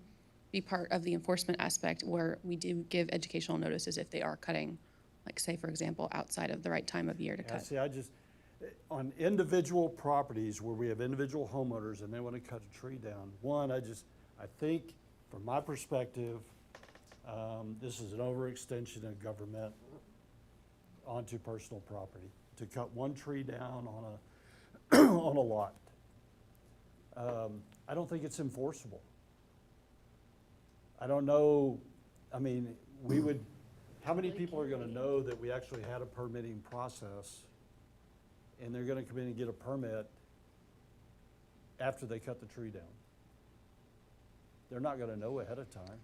be part of the enforcement aspect where we do give educational notices if they are cutting, like say, for example, outside of the right time of year to
Yeah,
cut.
see, on individual properties where we have individual homeowners and they want to cut a tree down, I think, from my perspective, this is an overextension of government onto personal property, to cut one tree down on a, on a lot. I don't think it's enforceable. I don't know, I mean, how many people are gonna know that we actually had a permitting process and they're gonna come in and get a permit after they cut the tree down? They're not gonna know ahead of time,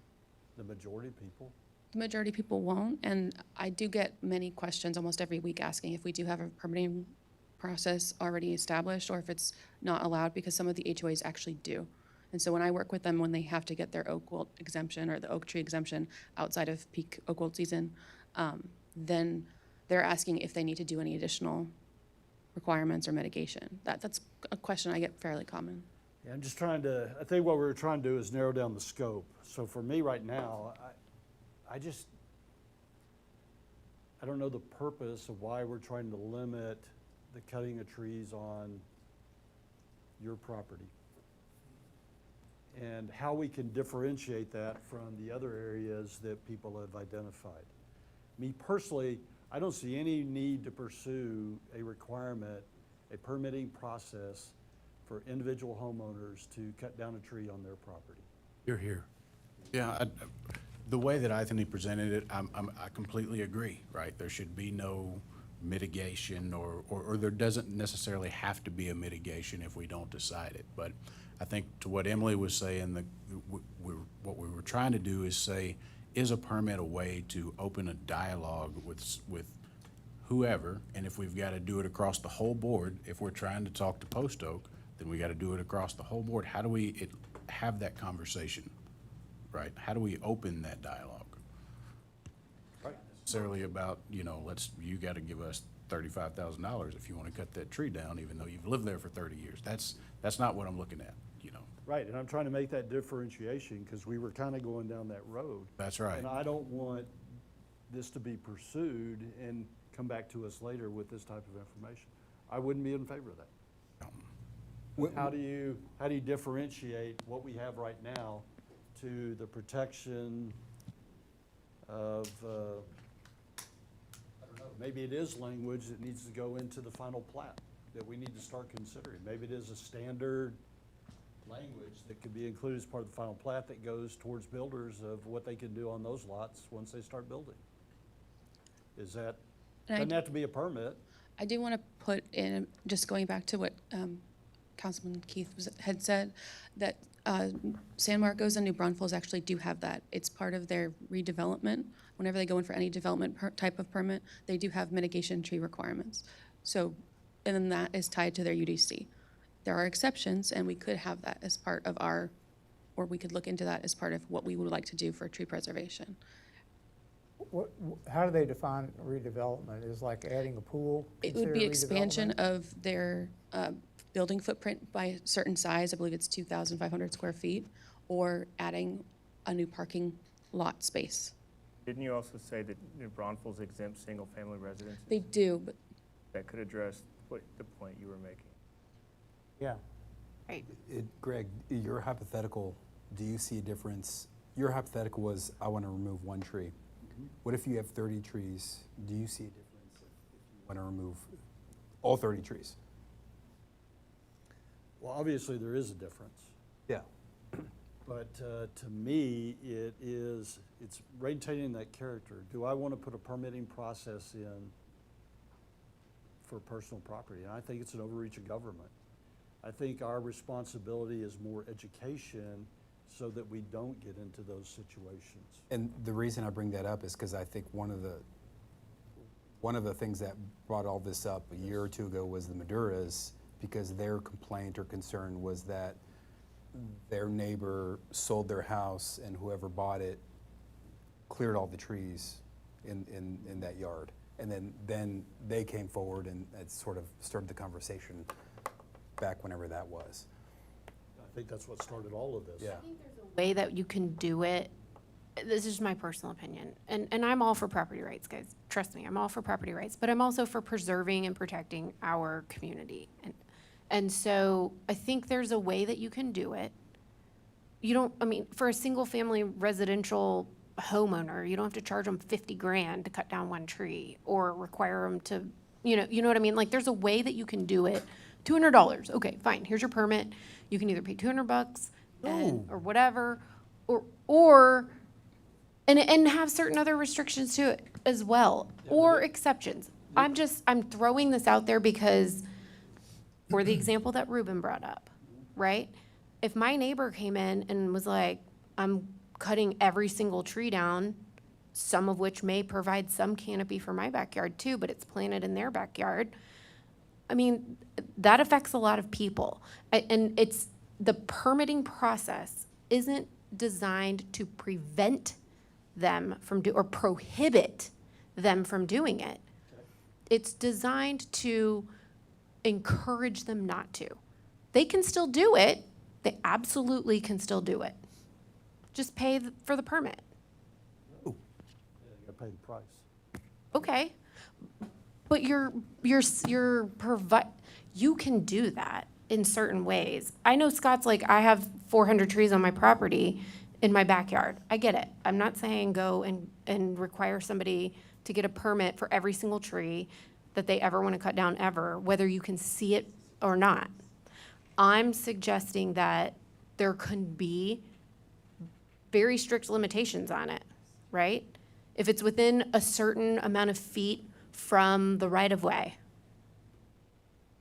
the majority of people.
The majority of people won't, and I do get many questions almost every week asking if we do have a permitting process already established or if it's not allowed, because some of the HOAs actually do. And so when I work with them, when they have to get their oak wilt exemption or the oak tree exemption outside of peak oak wilt season, then they're asking if they need to do any additional requirements or mitigation. That's a question I get fairly common.
Yeah, I think what we're trying to do is narrow down the scope. So for me right now, I don't know the purpose of why we're trying to limit the cutting of trees on your property. And how we can differentiate that from the other areas that people have identified. Me personally, I don't see any need to pursue a requirement, a permitting process for individual homeowners to cut down a tree on their property.
You're here.
Yeah, the way that Anthony presented it, I completely agree, right? There should be no mitigation or there doesn't necessarily have to be a mitigation if we don't decide it. But I think to what Emily was saying, what we were trying to do is say, is a permit a way to open a dialogue with whoever? And if we've got to do it across the whole board, if we're trying to talk to Post Oak, then we got to do it across the whole board. How do we have that conversation, right? How do we open that dialogue?
Right.
Necessarily about, you got to give us $35,000 if you want to cut that tree down, even though you've lived there for 30 years. That's not what I'm looking at,
Right, and I'm trying to make that differentiation because we were kind of going down that road.
That's right.
And I don't want this to be pursued and come back to us later with this type of information. I wouldn't be in favor of that. How do you differentiate what we have right now to the protection of, I don't know, maybe it is language that needs to go into the final plat that we need to start considering. Maybe it is a standard language that could be included as part of the final plat that goes towards builders of what they can do on those lots once they start building. Doesn't have to be a permit.
I do want to put in, just going back to what Councilman Keith had said, that San Marcos and New Braunfels actually do have that. It's part of their redevelopment. Whenever they go in for any development type of permit, they do have mitigation tree requirements. So, and then that is tied to their UDC. There are exceptions, and we could have that as part of or we could look into that as part of what we would like to do for tree preservation.
How do they define redevelopment? Is like adding a pool
It would
considered
be expansion
redevelopment?
of their building footprint by a certain size, I believe it's 2,500 square feet, or adding a new parking lot space.
Didn't you also say that New Braunfels exempt single-family residences?
They do, but
That could address the point you were making.
Yeah.
right?
Greg, your hypothetical, do you see a difference? Your hypothetical was, I want to remove one tree. What if you have 30 trees? Do you see a difference if you want to remove all 30 trees?
Well, obviously, there is a difference.
Yeah.
But to me, it's maintaining that character. Do I want to put a permitting process in for personal property? And I think it's an overreach of government. I think our responsibility is more education so that we don't get into those situations.
And the reason I bring that up is because I think one of the things that brought all this up a year or two ago was the Maduras, because their complaint or concern was that their neighbor sold their house and whoever bought it cleared all the trees in that yard. And then they came forward and it sort of started the conversation back whenever that was.
I think that's what started all of this.
Yeah.
Way that you can do it, this is my personal opinion, and I'm all for property rights, guys. Trust me, I'm all for property rights, but I'm also for preserving and protecting our community. And so I think there's a way that you can do it. You don't, I mean, for a single family residential homeowner, you don't have to charge them 50 grand to cut down one tree or require them to, you know what I mean? Like, there's a way that you can do it. $200, okay, fine, here's your permit. You can either pay $200 or whatever, and have certain other restrictions to it as well, or exceptions. I'm throwing this out there because, for the example that Ruben brought up, right? If my neighbor came in and was like, I'm cutting every single tree down, some of which may provide some canopy for my backyard too, but it's planted in their backyard, I mean, that affects a lot of people. And it's, the permitting process isn't designed to prevent them from or prohibit them from doing it. It's designed to encourage them not to. They can still do it. They absolutely can still do it. Just pay for the permit.
You gotta pay the price.
Okay. But you can do that in certain ways. I know Scott's like, I have 400 trees on my property in my backyard. I get it. I'm not saying go and require somebody to get a permit for every single tree that they ever want to cut down ever, whether you can see it or not. I'm suggesting that there can be very strict limitations on it, right? If it's within a certain amount of feet from the right-of-way,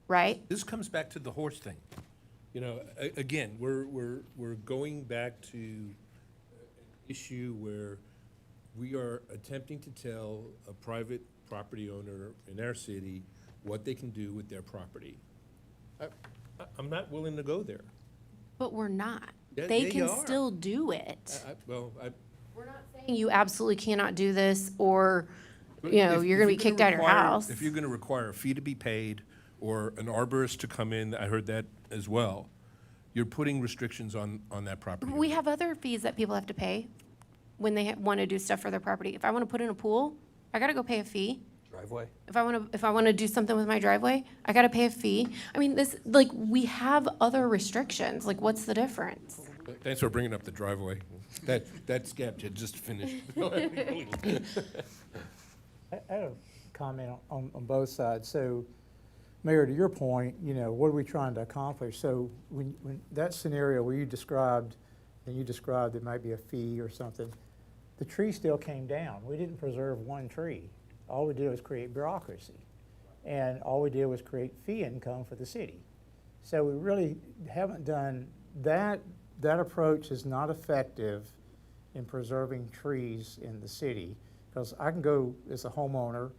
right?
This comes back to the horse thing. You know, again, we're going back to an issue where we are attempting to tell a private property owner in our city what they can do with their property. I'm not willing to go there.
But we're not.
Yeah,
They
they
can
are.
still do it.
We're not
Saying you absolutely cannot do this, or, you know, you're gonna be kicked out of your house.
If you're gonna require a fee to be paid or an arborist to come in, I heard that as well, you're putting restrictions on that property.
We have other fees that people have to pay when they want to do stuff for their property. If I want to put in a pool, I gotta go pay a fee.
Driveway?
If I want to do something with my driveway, I gotta pay a fee. I mean, we have other restrictions. Like, what's the difference?
Thanks for bringing up the driveway. That sketch had just finished.
I have a comment on both sides. So, Mayor, to your point, you know, what are we trying to accomplish? So when that scenario where you described there might be a fee or something, the tree still came down. We didn't preserve one tree. All we did was create bureaucracy. And all we did was create fee income for the city. So we really haven't done that. That approach is not effective in preserving trees in the city, because I can go as a homeowner,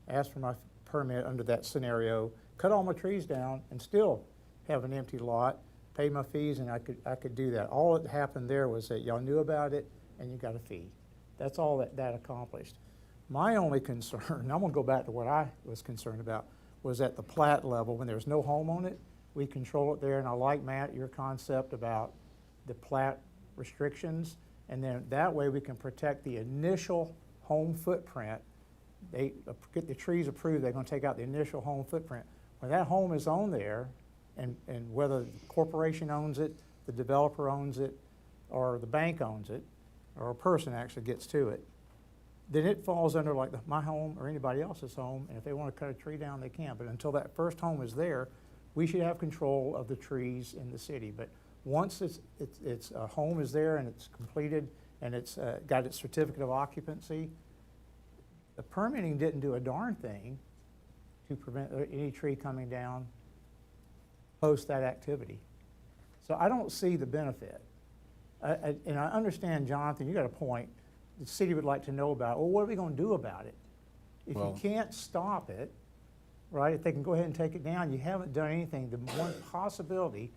ask for my permit under that scenario, cut all my trees down, and still have an empty lot, pay my fees, and I could do that. All that happened there was that y'all knew about it and you got a fee. That's all that accomplished. My only concern, and I'm gonna go back to what I was concerned about, was at the plat level, when there's no home on it, we control it there, and I like, Matt, your concept about the plat restrictions, and then that way we can protect the initial home footprint. They get the trees approved, they're gonna take out the initial home footprint. When that home is on there, and whether the corporation owns it, the developer owns it, or the bank owns it, or a person actually gets to it, then it falls under like my home or anybody else's home, and if they want to cut a tree down, they can. But until that first home is there, we should have control of the trees in the city. But once it's a home is there and it's completed and it's got its certificate of occupancy, the permitting didn't do a darn thing to prevent any tree coming down post that activity. So I don't see the benefit. And I understand, Jonathan, you got a point. The city would like to know about, well, what are we going to do about it? If you can't stop it, right, if they can go ahead and take it down, you haven't done anything. The one possibility,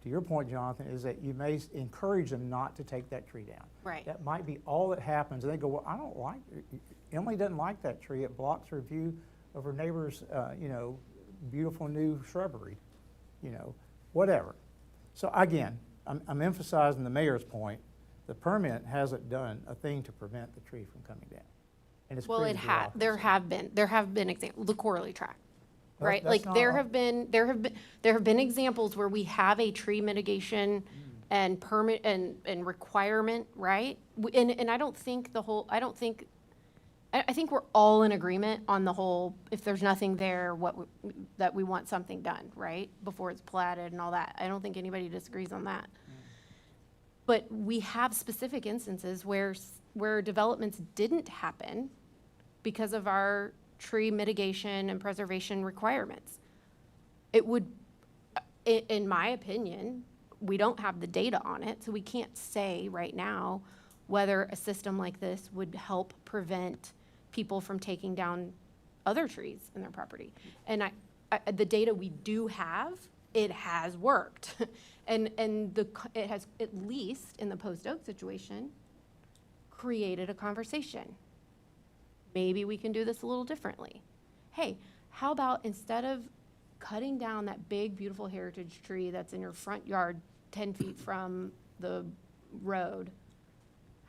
to your point, Jonathan, is that you may encourage them not to take that tree down.
Right.
That might be all that happens. And they go, well, I don't like, Emily doesn't like that tree. It blocks her view of her neighbor's, beautiful new shrubbery, whatever. So again, I'm emphasizing the mayor's point. The permit hasn't done a thing to prevent the tree from coming down. And it's
Well,
created the opposite.
there have been examples, the Corley tract,
Well,
right?
that's
Like,
not
there
all-
have been examples where we have a tree mitigation and permit and requirement, right? And I don't think I think we're all in agreement on the whole, if there's nothing there, that we want something done, right? Before it's platted and all that. I don't think anybody disagrees on that. But we have specific instances where developments didn't happen because of our tree mitigation and preservation requirements. It would, in my opinion, we don't have the data on it, so we can't say right now whether a system like this would help prevent people from taking down other trees in their property. And the data we do have, it has worked. And it has, at least in the Post Oak situation, created a conversation. Maybe we can do this a little differently. Hey, how about instead of cutting down that big, beautiful heritage tree that's in your front yard 10 feet from the road,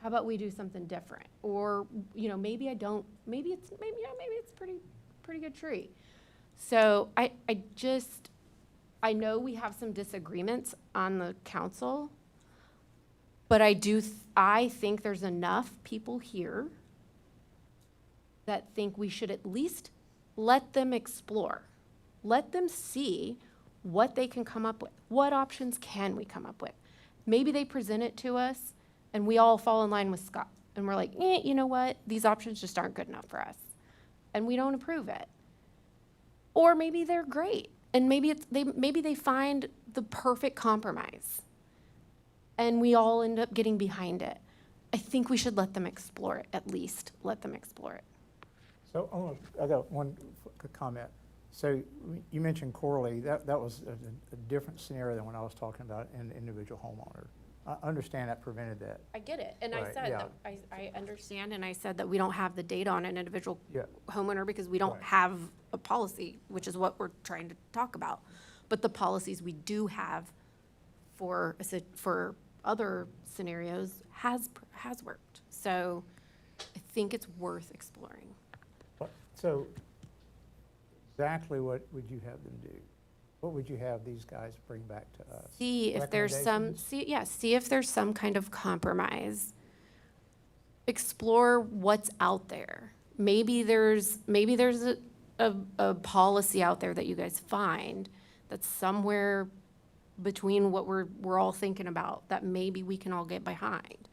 how about we do something different? Or, maybe it's pretty good tree. So I know we have some disagreements on the council, but I think there's enough people here that think we should at least let them explore. Let them see what they can come up with. What options can we come up with? Maybe they present it to us and we all fall in line with Scott. And we're like, you know what? These options just aren't good enough for us. And we don't approve it. Or maybe they're great. And maybe they find the perfect compromise. And we all end up getting behind it. I think we should let them explore it, at least let them explore it.
So I got one comment. So you mentioned Corley. That was a different scenario than when I was talking about an individual homeowner. I understand that prevented that.
I get it, and
Right,
I said,
yeah.
that I understand, and I said that we don't have the data on an individual
Yeah.
homeowner because we don't
Right.
have a policy, which is what we're trying to talk about. But the policies we do have for other scenarios has worked. So I think it's worth exploring.
So exactly what would you have them do? What would you have these guys bring back to us?
See if there's
Recommendations?
see if there's some kind of compromise. Explore what's out there. Maybe there's a policy out there that you guys find that's somewhere between what we're all thinking about that maybe we can all get behind.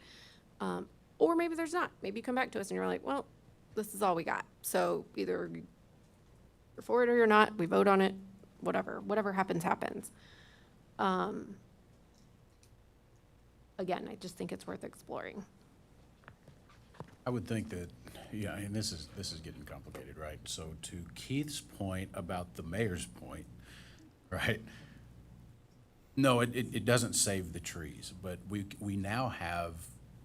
Or maybe there's not. Maybe you come back to us and you're like, well, this is all we got. So either you're for it or you're not. We vote on it. Whatever happens, happens. Again, I just think it's worth exploring.
I would think that, yeah, and this is getting complicated, right? So to Keith's point about the mayor's point, right? No, it doesn't save the trees, but we now have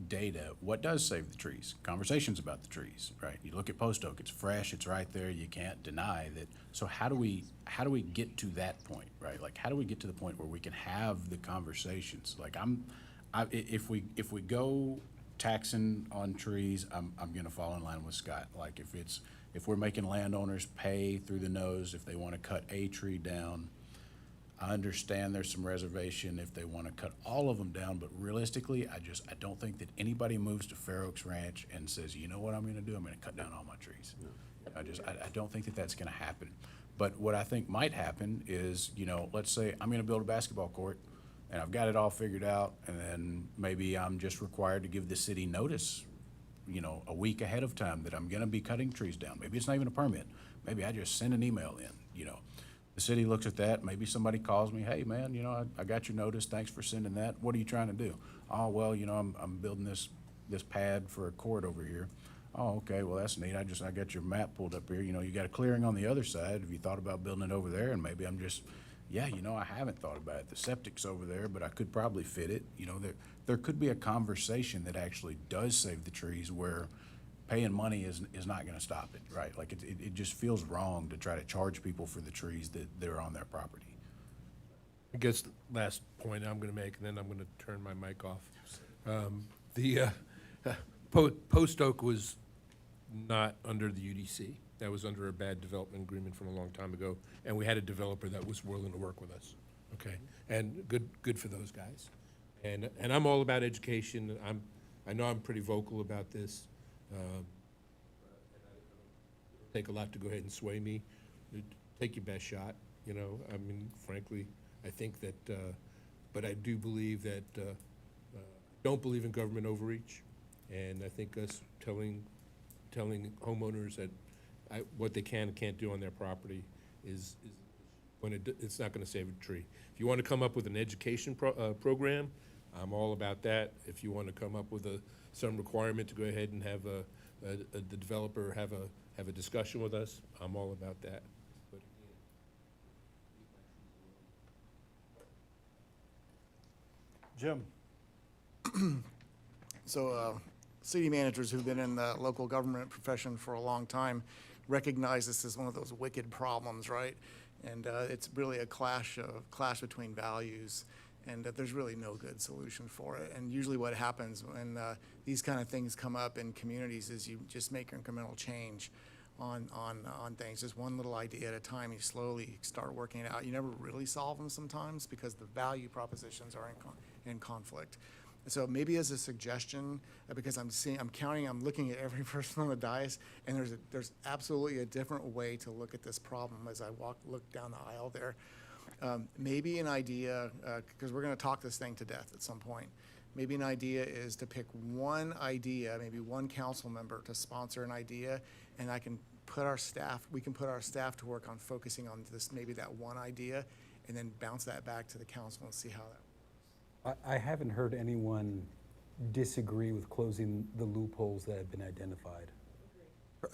data. What does save the trees? Conversations about the trees, right? You look at Post Oak, it's fresh, it's right there, you can't deny that. So how do we get to that point, right? Like, how do we get to the point where we can have the conversations? Like, if we go taxing on trees, I'm gonna fall in line with Scott. Like, if we're making landowners pay through the nose if they wanna cut a tree down, I understand there's some reservation if they want to cut all of them down, but realistically, I don't think that anybody moves to Fair Oaks Ranch and says, you know what I'm gonna do? I'm gonna cut down all my trees. I don't think that that's gonna happen. But what I think might happen is, you know, let's say I'm gonna build a basketball court and I've got it all figured out, and then maybe I'm just required to give the city notice, you know, a week ahead of time that I'm gonna be cutting trees down. Maybe it's not even a permit. Maybe I just send an email in, you know. The city looks at that, maybe somebody calls me, hey, man, you know, I got your notice, thanks for sending that. What are you trying to do? Oh, well, you know, I'm building this pad for a court over here. Oh, okay, well, that's neat. I got your map pulled up here. You know, you got a clearing on the other side. Have you thought about building it over there? And maybe I'm just, yeah, you know, I haven't thought about it. The septic's over there, but I could probably fit it. You know, there could be a conversation that actually does save the trees where paying money is not gonna stop it, right? Like, it just feels wrong to try to charge people for the trees that are on their property.
I guess last point I'm gonna make, and then I'm gonna turn my mic off. The Post Oak was not under the UDC. That was under a bad development agreement from a long time ago, and we had a developer that was willing to work with us, okay? And good for those guys. And I'm all about education. I know I'm pretty vocal about this. Take a lot to go ahead and sway me. Take your best shot, you know. I mean, frankly, I think that, but I do believe that, don't believe in government overreach. And I think us telling homeowners that what they can and can't do on their property is when it's not gonna save a tree. If you wanna come up with an education program, I'm all about that. If you wanna come up with some requirement to go ahead and have the developer have a discussion with us, I'm all about that. But
Jim?
So, city managers who've been in the local government profession for a long time recognize this as one of those wicked problems, right? And it's really a clash between values, and there's really no good solution for it. And usually what happens when these kind of things come up in communities is you just make incremental change on things, just one little idea at a time. You slowly start working it out. You never really solve them sometimes because the value propositions are in conflict. So maybe as a suggestion, because I'm looking at every person on the dais, and there's absolutely a different way to look at this problem as I look down the aisle there. Maybe an idea, because we're going to talk this thing to death at some point. Maybe an idea is to pick one idea, maybe one council member to sponsor an idea, and we can put our staff to work on focusing on maybe that one idea, and then bounce that back to the council and see how that.
I haven't heard anyone disagree with closing the loopholes that have been identified.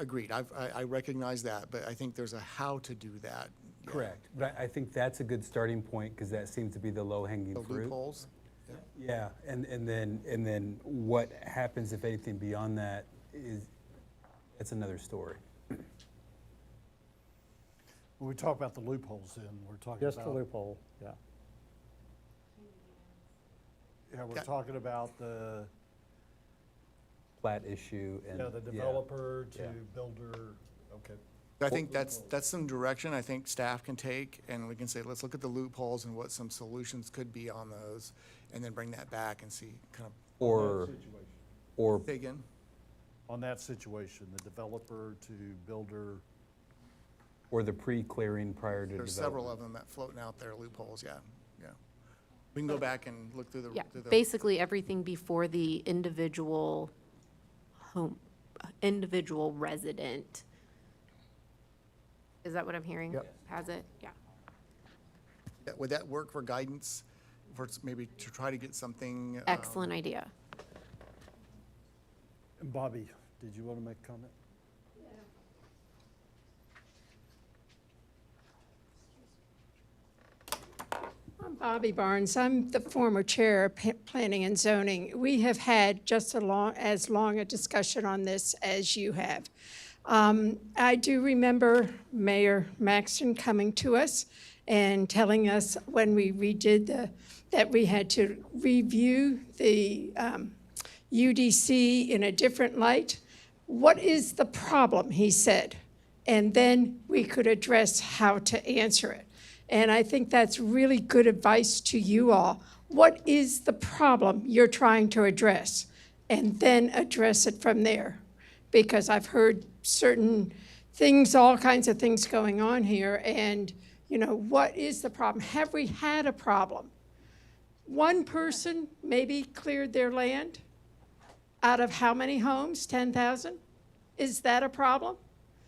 Agreed. I recognize that, but I think there's a how to do that. Yeah.
Correct, but I think that's a good starting point because that seems to be the low-hanging
The
fruit.
loopholes.
Yeah, and then what happens if anything beyond that that's another story.
When we talk about the loopholes, then we're talking about.
Just the loophole, yeah.
Yeah, we're talking about the,
Plat issue and.
the developer to builder, okay.
I think that's some direction I think staff can take, and we can say, let's look at the loopholes and what some solutions could be on those, and then bring that back and see kind of.
Or
Say again?
On that situation, the developer to builder.
Or the pre-clearing prior to development.
There's several of them that floating out there, loopholes, yeah. We can go back and look through the.
Yeah,
through the-
basically everything before the individual resident. Is that what I'm hearing?
Yep.
Has it? Yeah.
Yeah, would that work for guidance, for maybe to try to get something?
Excellent idea.
And Bobby, did you want to make a comment?
I'm Bobby Barnes. I'm the former chair of Planning and Zoning. We have had just as long a discussion on this as you have. I do remember Mayor Maxton coming to us and telling us when we redid that we had to review the UDC in a different light. What is the problem, he said, and then we could address how to answer it. And I think that's really good advice to you all. What is the problem you're trying to address? And then address it from there. Because I've heard certain things, all kinds of things going on here, and, you know, what is the problem? Have we had a problem? One person maybe cleared their land out of how many homes? 10,000? Is that a problem?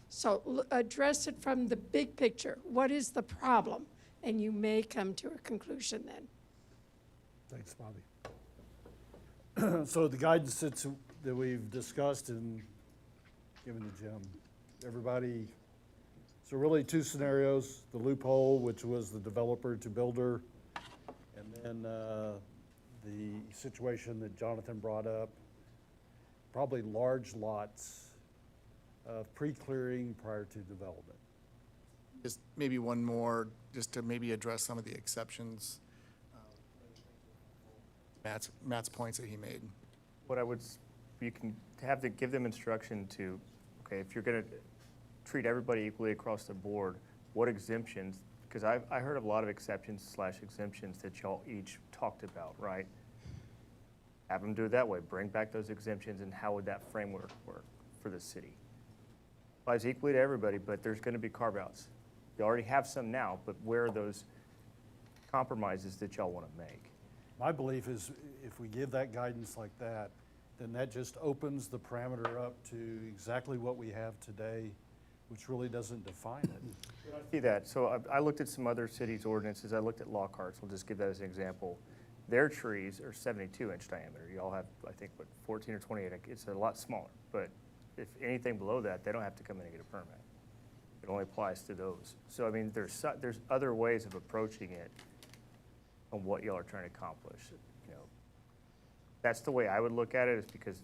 So address it from the big picture. What is the problem? And you may come to a conclusion then.
Thanks, Bobby. So the guidance that we've discussed and given to Jim, everybody, so really two scenarios, the loophole, which was the developer to builder, and then the situation that Jonathan brought up, probably large lots of pre-clearing prior to development.
Just maybe one more, just to maybe address some of the exceptions. Matt's points that he made.
What I would, you can have to give them instruction to, okay, if you're gonna treat everybody equally across the board, what exemptions, because I heard of a lot of exceptions / exemptions that y'all each talked about, right? Have them do it that way, bring back those exemptions, and how would that framework work for the city? Applies equally to everybody, but there's gonna be carve-outs. You already have some now, but where are those compromises that y'all wanna make?
My belief is if we give that guidance like that, then that just opens the parameter up to exactly what we have today, which really doesn't define it.
I see that. So I looked at some other cities' ordinances. I looked at Lockhart's. We'll just give that as an example. Their trees are 72-inch diameter. Y'all have, I think, what, 14 or 28. It's a lot smaller. But if anything below that, they don't have to come in and get a permit. It only applies to those. So, I mean, there's other ways of approaching it on what y'all are trying to accomplish. You know, that's the way I would look at it, is because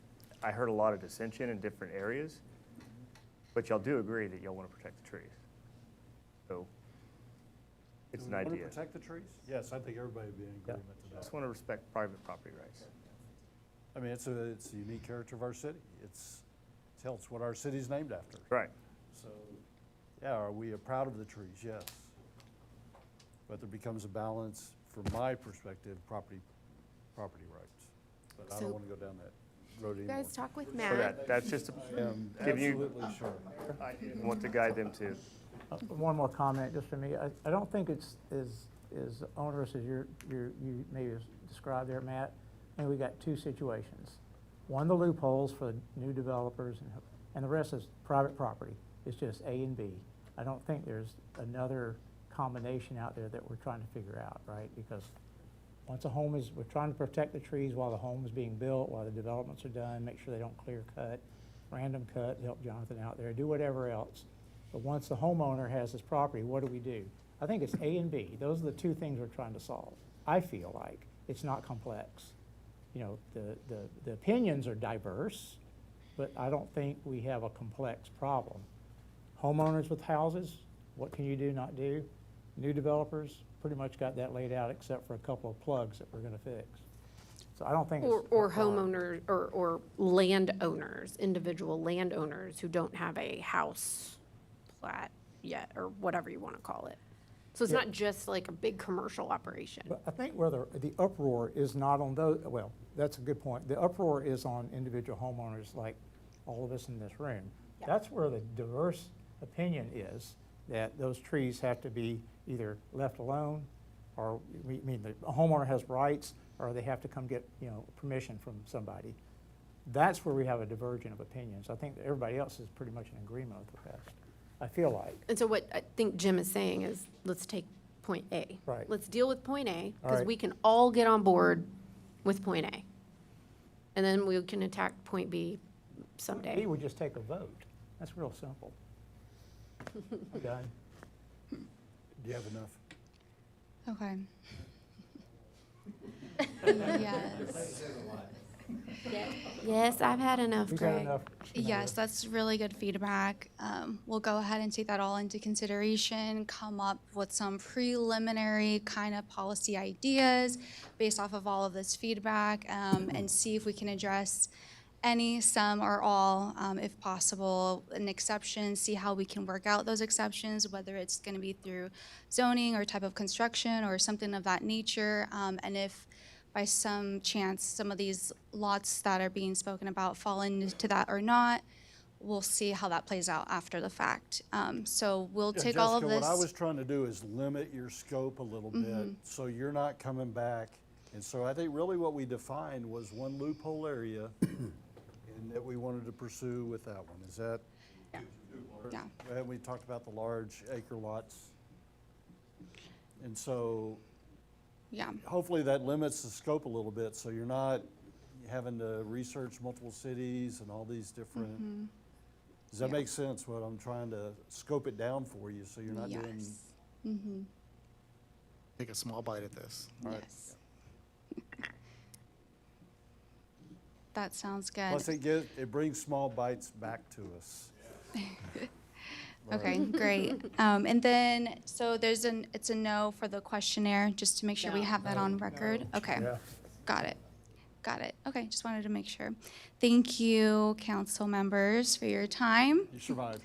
I heard a lot of dissension in different areas, but y'all do agree that y'all want to protect the trees. So it's an
Do we
idea.
want to protect the trees? Yes, I think everybody would be in agreement to
I
that.
just want to respect private property rights.
I mean, it's a unique character of our city. It's what our city's named after.
Right.
So, yeah, are we proud of the trees? Yes. But there becomes a balance, from my perspective, property rights. But I
So-
don't want to go down that road
You
anymore.
guys talk with
So
Matt.
that's just giving you,
Absolutely sure.
I want to guide them to.
One more comment, just for me. I don't think it's as onerous as you maybe described there, Matt. And we got two situations. One, the loopholes for new developers, and the rest is private property. It's just A and B. I don't think there's another combination out there that we're trying to figure out, right? Because once we're trying to protect the trees while the home is being built, while the developments are done, make sure they don't clear cut, random cut, help Jonathan out there, do whatever else. But once the homeowner has his property, what do? I think it's A and B. Those are the two things we're trying to solve. I feel like it's not complex. You know, the opinions are diverse, but I don't think we have a complex problem. Homeowners with houses, what can you do, not do? New developers, pretty much got that laid out except for a couple of plugs that we're gonna fix. So I don't think it's.
Or homeowners, or landowners, individual landowners who don't have a house plat yet, or whatever you wanna call it. So it's
Yeah.
not just like a big commercial operation.
But I think where the uproar is not on those, well, that's a good point. The uproar is on individual homeowners like all of us in this room.
Yeah.
That's where the diverse opinion is, that those trees have to be either left alone, or, I mean, the homeowner has rights, or they have to come get, permission from somebody. That's where we have a divergence of opinions. I think that everybody else is pretty much in agreement with the rest, I feel like.
And so what I think Jim is saying is, let's take point A.
Right.
Let's deal with point A,
All
because
right.
we can all get on board with point A. And then we can attack point B someday.
We would just take a vote. That's real simple. I'm done.
Do you have enough?
Okay. Yes.
Yes, I've had enough,
We've had
Greg.
enough.
Yes, that's really good feedback. We'll go ahead and take that all into consideration, come up with some preliminary kind of policy ideas based off of all of this feedback, and see if we can address any, some, or all, if possible, an exception, see how we can work out those exceptions, whether it's going to be through zoning or type of construction or something of that nature. And if by some chance some of these lots that are being spoken about fall into that or not, we'll see how that plays out after the fact. So we'll
Yeah,
take all of
Jessica,
this.
what I was trying to do is limit your scope a little bit, so you're not coming back. And so I think really what we defined was one loophole area, and that we wanted to pursue with that one. Is that?
Yeah.
And we talked about the large acre lots. And so
Yeah.
hopefully that limits the scope a little bit, so you're not having to research multiple cities and all these different. Does that make sense, what I'm trying to scope it down for you, so you're not doing?
Yes.
Take a small bite at this. All right.
Yes. That sounds good.
Plus it brings small bites back to us.
Okay, great. And then, so it's a no for the questionnaire, just to make sure we have that on record? Okay, got it. Got it. Okay, just wanted to make sure. Thank you, council members, for your time.
You survived.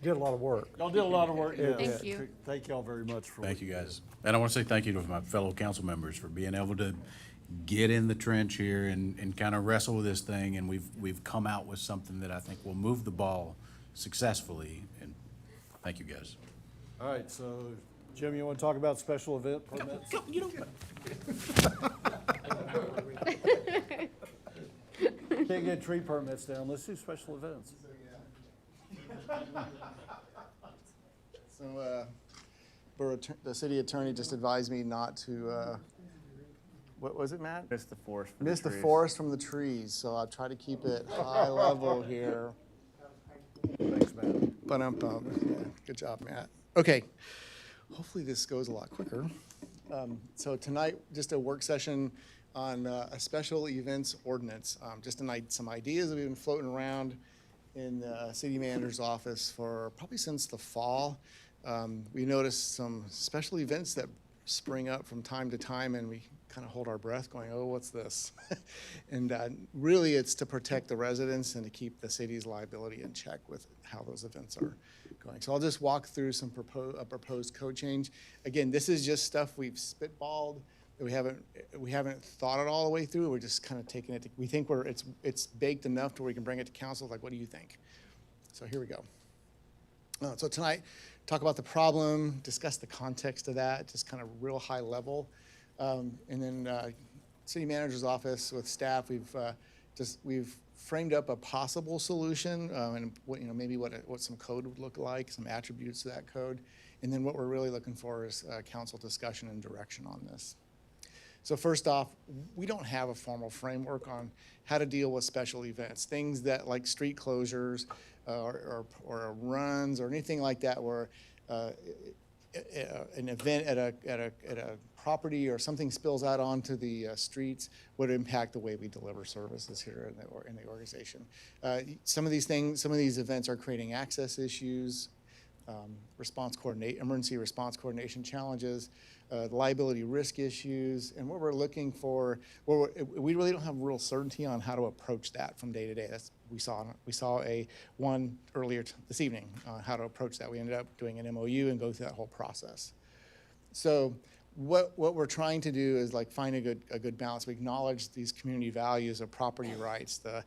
Did a lot of work.
Y'all did a lot of work, yes.
Thank you.
Thank y'all very much for.
Thank you, guys. And I want to say thank you to my fellow council members for being able to get in the trench here and kind of wrestle with this thing, and we've come out with something that I think will move the ball successfully, and thank you, guys.
All right, so Jim, you want to talk about special event permits? Can't get tree permits down, let's do special events.
So, the city attorney just advised me not to, what was it, Matt?
Miss the forest.
Miss the forest from the trees, so I'll try to keep it high level here.
Thanks, Matt.
But yeah, good job, Matt. Okay, hopefully this goes a lot quicker. So tonight, just a work session on a special events ordinance. Just some ideas that we've been floating around in the city manager's office for probably since the fall. We noticed some special events that spring up from time to time, and we kind of hold our breath going, oh, what's this? And really it's to protect the residents and to keep the city's liability in check with how those events are going. So I'll just walk through some proposed code change. Again, this is just stuff we've spitballed that we haven't thought it all the way through. We're just kind of taking it, we think it's baked enough to where we can bring it to council, like, what do you think? So here we go. So tonight, talk about the problem, discuss the context of that, just kind of real high level. And then city manager's office with staff, we've framed up a possible solution and what, maybe what some code would look like, some attributes to that code. And then what we're really looking for is council discussion and direction on this. So first off, we don't have a formal framework on how to deal with special events, things that like street closures or runs or anything like that where an event at a property or something spills out onto the streets would impact the way we deliver services here in the organization. Some of these events are creating access issues, emergency response coordination challenges, liability risk issues, and what we're looking for, we really don't have real certainty on how to approach that from day to day. We saw one earlier this evening on how to approach that. We ended up doing an MOU and go through that whole process. So what we're trying to do is like find a good balance. We acknowledge these community values of property rights, the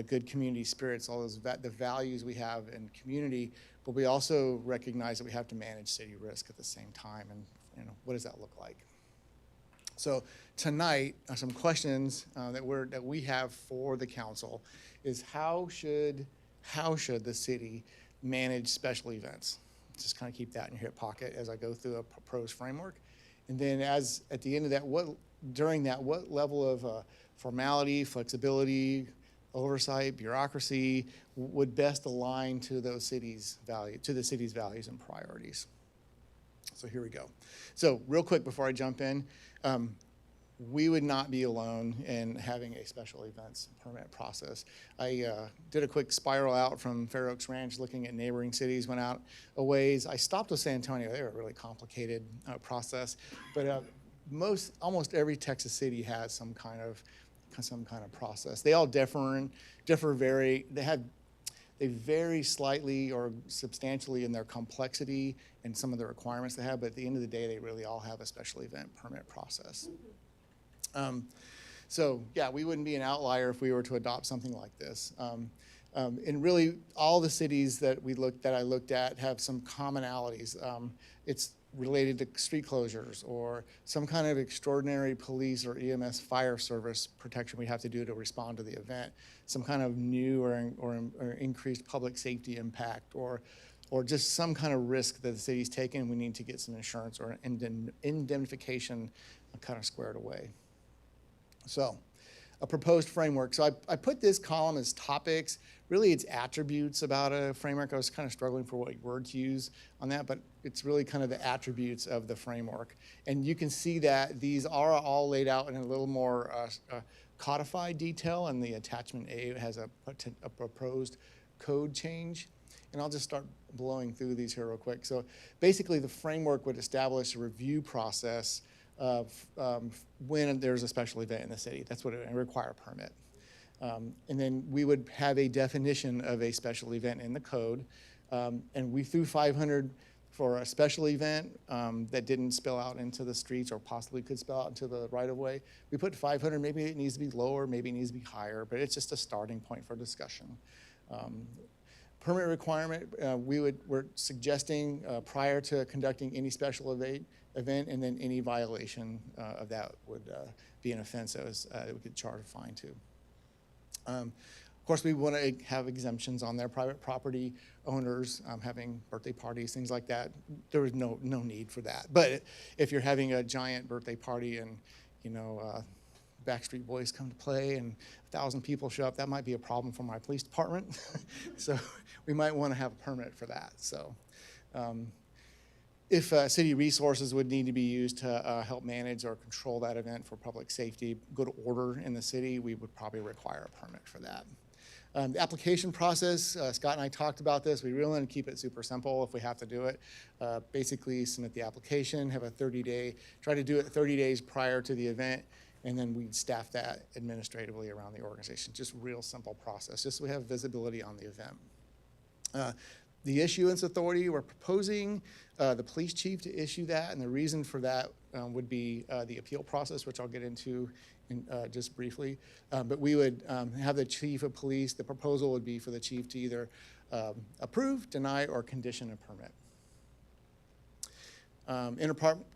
good community spirits, all those the values we have in community, but we also recognize that we have to manage city risk at the same time. And what does that look like? So tonight, some questions that we have for the council is how should the city manage special events? Just kind of keep that in your hip pocket as I go through a proposed framework. And then at the end of that, what level of formality, flexibility, oversight, bureaucracy would best align to the city's values and priorities? So here we go. So real quick before I jump in, we would not be alone in having a special events permit process. I did a quick spiral out from Fair Oaks Ranch looking at neighboring cities, went out a ways. I stopped with San Antonio. They were a really complicated process, but almost every Texas city has some kind of some kind of process. They all differ very, they vary slightly or substantially in their complexity and some of the requirements they have, but at the end of the day, they really all have a special event permit process. So yeah, we wouldn't be an outlier if we were to adopt something like this. And really, all the cities that I looked at have some commonalities. It's related to street closures or some kind of extraordinary police or EMS fire service protection we have to do to respond to the event, some kind of new or increased public safety impact, or just some kind of risk that the city's taken. We need to get some insurance or indemnification kind of squared away. So, a proposed framework. So I put this column as topics. Really, it's attributes about a framework. I was kind of struggling for what word to use on that, but it's really kind of the attributes of the framework. And you can see that these are all laid out in a little more codified detail, and the attachment A has a proposed code change. And I'll just start blowing through these here real quick. So basically, the framework would establish a review process of when there's a special event in the city. That's what it would require a permit. And then we would have a definition of a special event in the code. And we threw 500 for a special event that didn't spill out into the streets or possibly could spill out into the right-of-way. We put 500, maybe it needs to be lower, maybe it needs to be higher, but it's just a starting point for discussion. Permit requirement, we're suggesting prior to conducting any special event, and then any violation of that would be an offense that we could charge a fine to. Of course, we want to have exemptions on their private property owners having birthday parties, things like that. There was no need for that. But if you're having a giant birthday party and, Backstreet Boys come to play and 1,000 people show up, that might be a problem for my police department. So we might want to have a permit for that. So if city resources would need to be used to help manage or control that event for public safety, good order in the city, we would probably require a permit for that. The application process, Scott and I talked about this. We really want to keep it super simple if we have to do it. Basically, submit the application, have a 30-day, try to do it 30 days prior to the event, and then we staff that administratively around the organization. Just real simple process, just so we have visibility on the event. The issuance authority, we're proposing the police chief to issue that, and the reason for that would be the appeal process, which I'll get into just briefly. But we would have the chief of police, the proposal would be for the chief to either approve, deny, or condition a permit.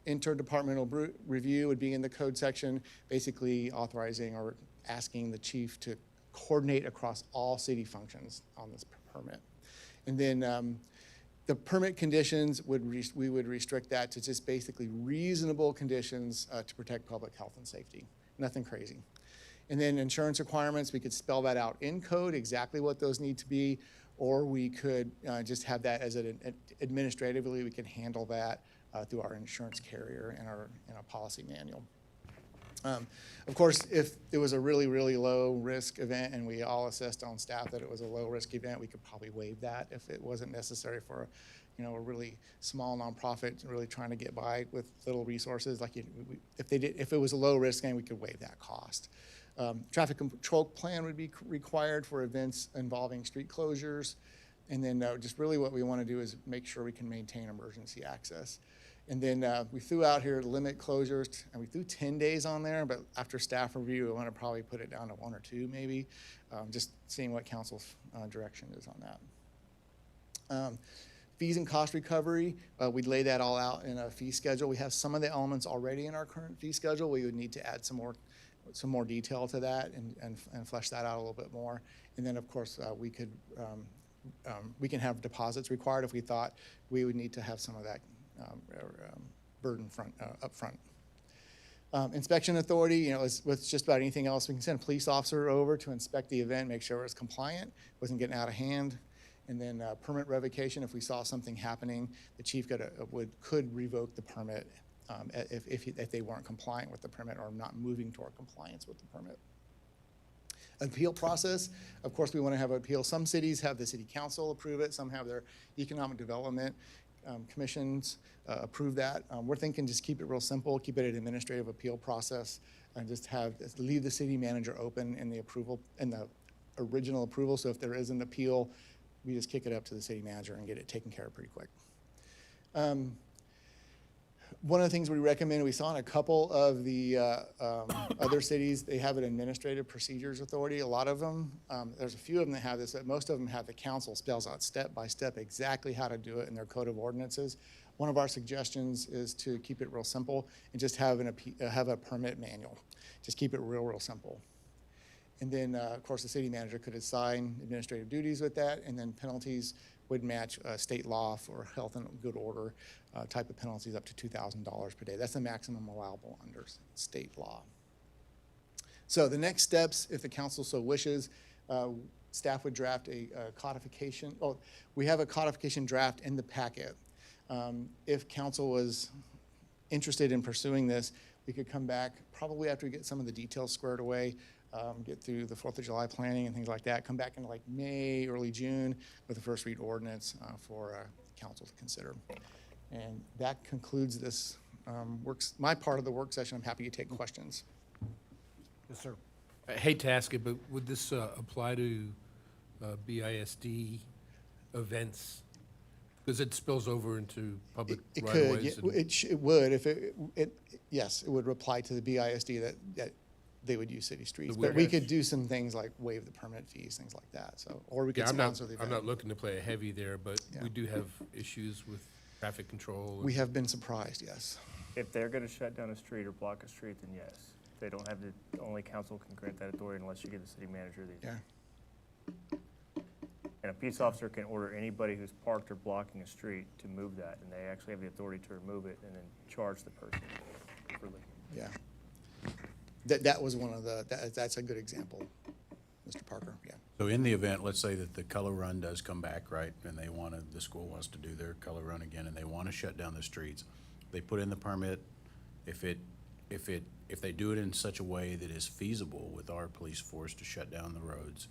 Interdepartmental review would be in the code section, basically authorizing or asking the chief to coordinate across all city functions on this permit. And then the permit conditions, we would restrict that to just basically reasonable conditions to protect public health and safety. Nothing crazy. And then insurance requirements, we could spell that out in code, exactly what those need to be, or we could just have that as administratively, we can handle that through our insurance carrier and our policy manual. Of course, if it was a really, really low risk event and we all assessed on staff that it was a low risk event, we could probably waive that if it wasn't necessary for a really small nonprofit really trying to get by with little resources. Like if it was a low risk thing, we could waive that cost. Traffic control plan would be required for events involving street closures. And then just really what we want to do is make sure we can maintain emergency access. And then we threw out here limit closures, and we threw 10 days on there, but after staff review, we want to probably put it down to 1 or 2 maybe, just seeing what council's direction is on that. Fees and cost recovery, we'd lay that all out in a fee schedule. We have some of the elements already in our current fee schedule. We would need to add some more detail to that and flesh that out a little bit more. And then, of course, we can have deposits required if we thought we would need to have some of that burden up front. Inspection authority, as with just about anything else, we can send a police officer over to inspect the event, make sure it's compliant, wasn't getting out of hand. And then permit revocation, if we saw something happening, the chief could revoke the permit if they weren't compliant with the permit or not moving toward compliance with the permit. Appeal process, of course, we want to have an appeal. Some cities have the city council approve it, some have their economic development commissions approve that. We're thinking just keep it real simple, keep it an administrative appeal process, and just leave the city manager open in the approval, in the original approval. So if there is an appeal, we just kick it up to the city manager and get it taken care of pretty quick. One of the things we recommend, we saw in a couple of the other cities, they have an administrative procedures authority. A lot of them, there's a few of them that have this, but most of them have the council spells out step by step exactly how to do it in their code of ordinances. One of our suggestions is to keep it real simple and just have a permit manual. Just keep it real simple. And then, of course, the city manager could assign administrative duties with that, and then penalties would match state law for health and good order type of penalties up to $2,000 per day. That's the maximum allowable under state law. So the next steps, if the council so wishes, staff would draft a codification. Oh, we have a codification draft in the packet. If council was interested in pursuing this, we could come back probably after we get some of the details squared away, get through the 4th of July planning and things like that, come back in like May, early June with the first read ordinance for council to consider. And that concludes this my part of the work session. I'm happy to take questions.
Yes, sir.
I hate to ask it, but would this apply to BISD events? Because it spills over into public
It could,
right-of-ways.
yeah, it would if yes, it would apply to the BISD that they would use city streets. But we could do some things like waive the permit fees, things like that. So, or we could
Yeah,
sponsor the event.
I'm not looking to play a heavy there, but
Yeah.
we do have issues with traffic control.
We have been surprised, yes.
If they're gonna shut down a street or block a street, then yes. If they don't have only council can grant that authority unless you give the city manager the.
Yeah.
And a peace officer can order anybody who's parked or blocking a street to move that, and they actually have the authority to remove it and then charge the person for leaving.
Yeah. That was one of that's a good example, Mr. Parker, yeah.
So in the event, let's say that the color run does come back, right, and the school wants to do their color run again, and they want to shut down the streets. They put in the permit. If they do it in such a way that is feasible with our police force to shut down the roads,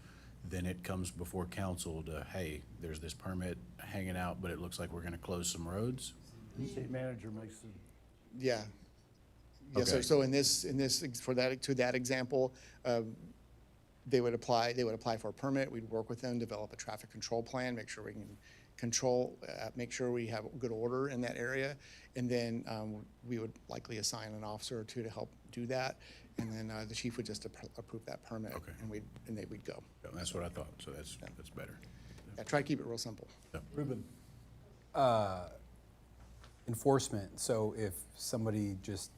then it comes before council to, hey, there's this permit hanging out, but it looks like we're going to close some roads.
The state manager makes the.
Yeah. Yes, sir.
Okay.
So in this, to that example, they would apply for a permit. We'd work with them, develop a traffic control plan, make sure we can control, make sure we have good order in that area. And then we would likely assign an officer or two to help do that. And then the chief would just approve that permit.
Okay.
And we'd go.
Yeah, that's what I thought, so that's better.
Yeah, try to keep it real simple.
Ruben.
Enforcement, so if somebody just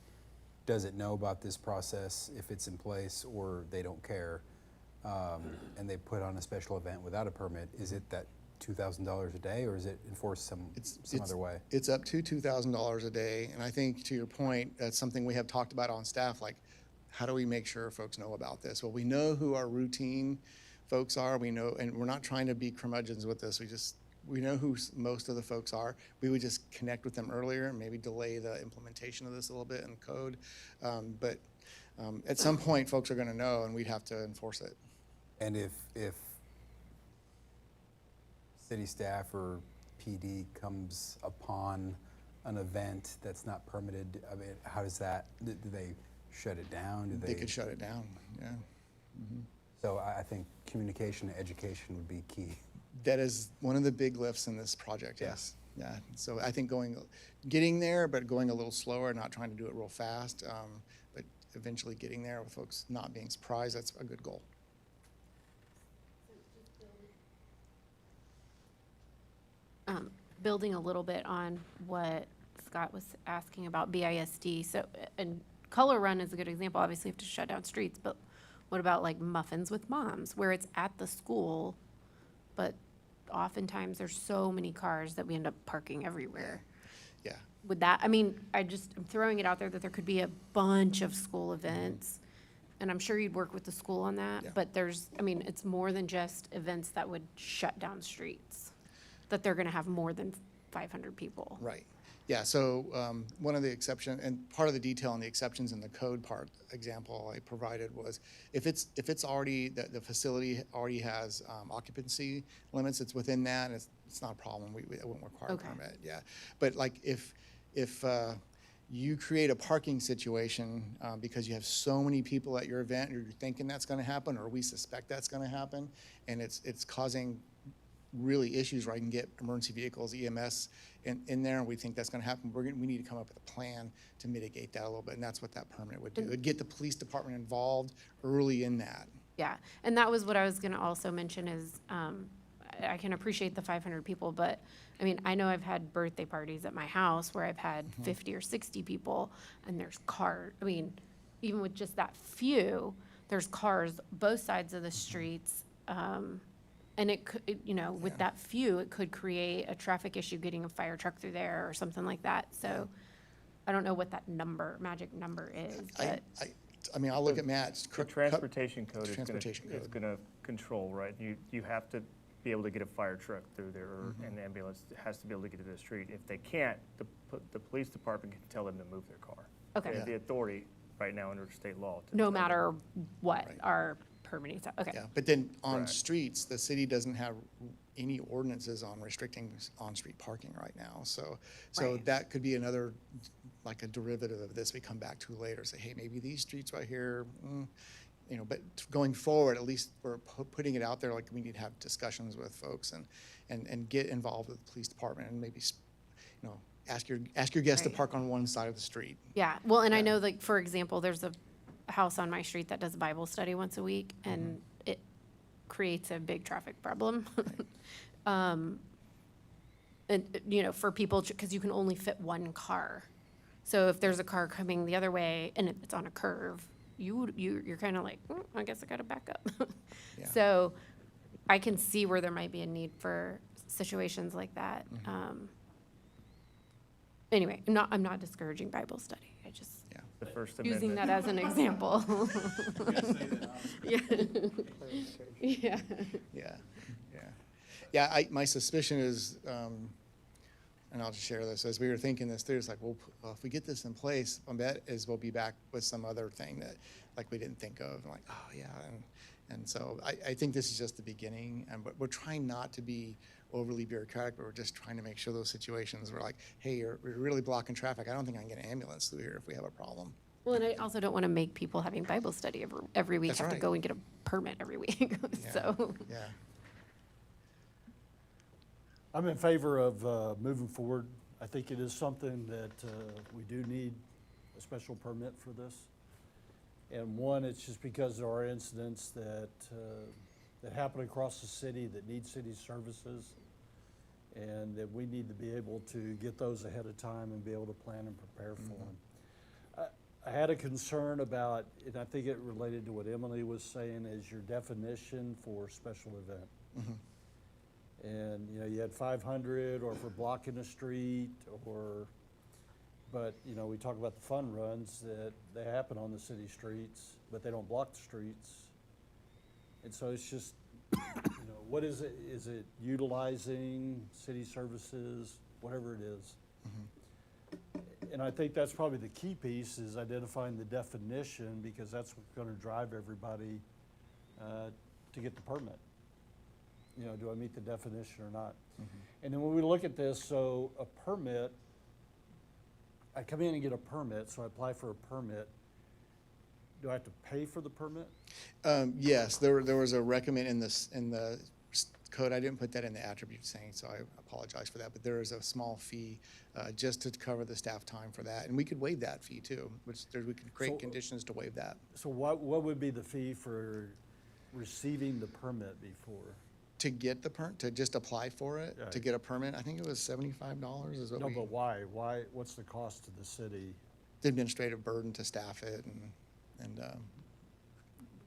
doesn't know about this process, if it's in place, or they don't care, and they put on a special event without a permit, is it that $2,000 a day, or is it enforced some other way?
It's up to $2,000 a day. And I think, to your point, that's something we have talked about on staff, like, how do we make sure folks know about this? Well, we know who our routine folks are. We know, and we're not trying to be curmudgeons with this. We know who most of the folks are. We would just connect with them earlier and maybe delay the implementation of this a little bit in code. But at some point, folks are going to know, and we'd have to enforce it.
And if city staff or PD comes upon an event that's not permitted, I mean, how does that, do they shut it down?
They could shut it down, yeah. Mhm.
So I think communication and education would be key.
That is one of the big lifts in this project, yes. Yeah, so I think getting there, but going a little slower, not trying to do it real fast, but eventually getting there with folks not being surprised, that's a good goal.
Building a little bit on what Scott was asking about BISD, so, and Color Run is a good example, obviously you have to shut down streets, but what about like Muffins with Moms, where it's at the school, but oftentimes there's so many cars that we end up parking everywhere.
Yeah.
Would that, I mean, I'm throwing it out there that there could be a bunch of school events, and I'm sure you'd work with the school on that,
Yeah.
but it's more than just events that would shut down streets, that they're gonna have more than 500 people.
Right. Yeah, so one of the exception, and part of the detail in the exceptions in the code part example I provided was if it's already, the facility already has occupancy limits, it's within that, it's not a problem. It wouldn't require a
Okay.
permit, yeah. But like if you create a parking situation because you have so many people at your event, or you're thinking that's going to happen, or we suspect that's going to happen, and it's causing really issues where I can get emergency vehicles, EMS in there, and we think that's going to happen. We need to come up with a plan to mitigate that a little bit, and that's what that permit would do. It'd get the police department involved early in that.
Yeah, and that was what I was gonna also mention is, I can appreciate the 500 people, but, I mean, I know I've had birthday parties at my house where I've had 50 or 60 people, and there's I mean, even with just that few, there's cars both sides of the streets, and it could, you know, with that few, it could create a traffic issue getting a fire truck through there or something like that, so I don't know what that magic number is, but.
I mean, I'll look at Matt's.
The transportation code is
Transportation
gonna,
code.
gonna control, right? You have to be able to get a fire truck through there, or an ambulance has to be able to get to the street. If they can't, the police department can tell them to move their car.
Okay.
They have the authority right now under state law. to
No
tell them.
matter what our permitting, okay.
Yeah, but then on
Right.
streets, the city doesn't have any ordinances on restricting on-street parking right now. So
Right.
that could be another, like a derivative of this we come back to later, say, hey, maybe these streets right here, you know, but going forward, at least we're putting it out there, like we need to have discussions with folks and get involved with the police department and maybe, you know, ask your guests to
Right.
park on one side of the street.
Yeah, well, and I know, like, for example, there's a house on my street that does a Bible study once a week, and it creates a big traffic problem. And, you know, for people, because you can only fit one car. So if there's a car coming the other way and it's on a curve, you're kind of like, I guess I gotta back up.
Yeah.
So I can see where there might be a need for situations like that. Anyway, I'm not discouraging Bible study. I just,
The First
using
Amendment.
that as an example. Yeah. Yeah.
Yeah, my suspicion is, and I'll just share this, as we were thinking this through, it's like, well, if we get this in place, my bet is we'll be back with some other thing that, like, we didn't think of, and like, oh, yeah, and so I think this is just the beginning, but we're trying not to be overly bureaucratic, but we're just trying to make sure those situations were like, hey, you're really blocking traffic, I don't think I can get an ambulance through here if we have a problem.
Well, and I also don't want to make people having Bible study every week
That's
have to
right.
go and get a permit every week, so.
Yeah.
I'm in favor of moving forward. I think it is something that we do need a special permit for this. And one, it's just because there are incidents that happen across the city that need city services, and that we need to be able to get those ahead of time and be able to plan and prepare for them. I had a concern about, and I think it related to what Emily was saying, is your definition for special event. And, you know, you had 500, or for blocking a street, but, you know, we talk about the fun runs that they happen on the city streets, but they don't block the streets. And so it's just, you know, what is it? Is it utilizing city services, whatever it is? And I think that's probably the key piece, is identifying the definition, because that's what's gonna drive everybody to get the permit. You know, do I meet the definition or not? And then when we look at this, so a permit, I come in and get a permit, so I apply for a permit. Do I have to pay for the permit?
Yes, there was a recommend in the code. I didn't put that in the attributes thing, so I apologize for that. But there is a small fee just to cover the staff time for that, and we could waive that fee too. We could create conditions to waive that.
So what would be the fee for receiving the permit before?
To get the to just apply for it,
Right.
to get a permit, I think it was $75 is what
No,
we.
but why? Why, what's the cost to the city?
The administrative burden to staff it and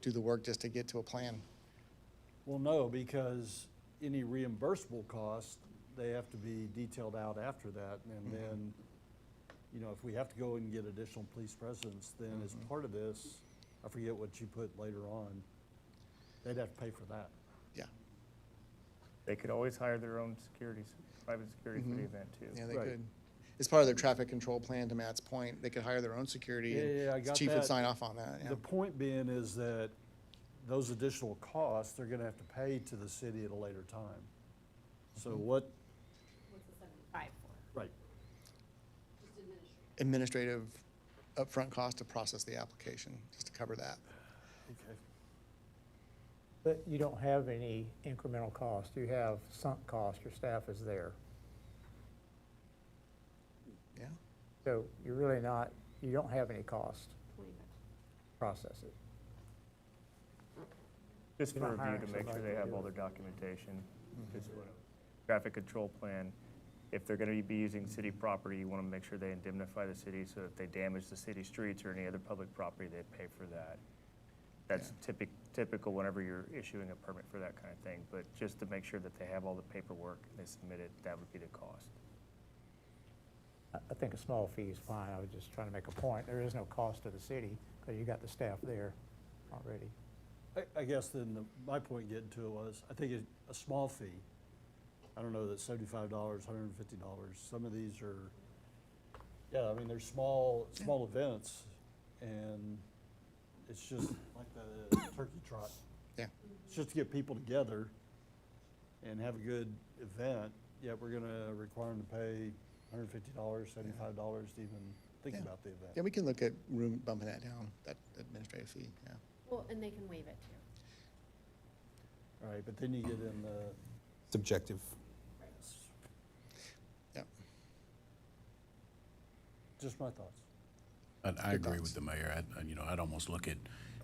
do the work just to get to a plan.
Well, no, because any reimbursable cost, they have to be detailed out after that. And then, you know, if we have to go and get additional police presence, then as part of this, I forget what you put later on, they'd have to pay for that.
Yeah.
They could always hire their own private security for the event too.
Yeah, they
Right.
could. As part of their traffic control plan, to Matt's point, they could hire their own security.
Yeah, I
and
got
Chief would
that.
sign off on that, yeah.
The point being is that those additional costs, they're gonna have to pay to the city at a later time. So what?
What's the 75 for?
Right.
Just administrative.
administrative upfront cost to process the application, just to cover that.
Okay.
But you don't have any incremental cost. You have sunk cost. Your staff is there.
Yeah.
So you're really not, you don't have any cost. Process it.
Just for
You're not
review
hiring
to make sure
somebody
they
to
have
do
all
it.
their documentation. Just traffic control plan, if they're gonna be using city property, you wanna make sure they indemnify the city, so if they damage the city streets or any other public property, they pay for that. That's typical whenever you're issuing a permit for that kind of thing, but just to make sure that they have all the paperwork and they submit it, that would be the cost.
I think a small fee is fine. I was just trying to make a point. There is no cost to the city because you got the staff there already.
I guess then my point getting to it was, I think a small fee, I don't know, that $75, $150, some of these are, yeah, I mean, they're small events, and it's just like the turkey trot.
Yeah.
It's just to get people together and have a good event, yet we're gonna require them to pay $150, $75 to even think about the event.
Yeah, we can look at bumping that down, that administrative fee, yeah.
Well, and they can waive it too.
All right, but then you get in the,
Subjective.
Yep.
just my thoughts.
I agree with the mayor. I'd almost look at,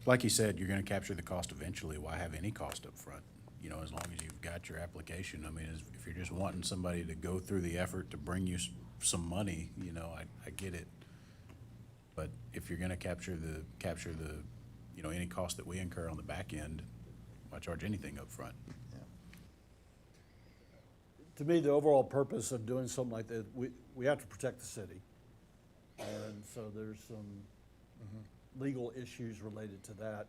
like you said, you're gonna capture the cost eventually. Why have any cost up front? You know, as long as you've got your application. I mean, if you're just wanting somebody to go through the effort to bring you some money, I get it. But if you're gonna capture the, any cost that we incur on the back end, why charge anything up front?
To me, the overall purpose of doing something like that, we have to protect the city. And so there's some legal issues related to that.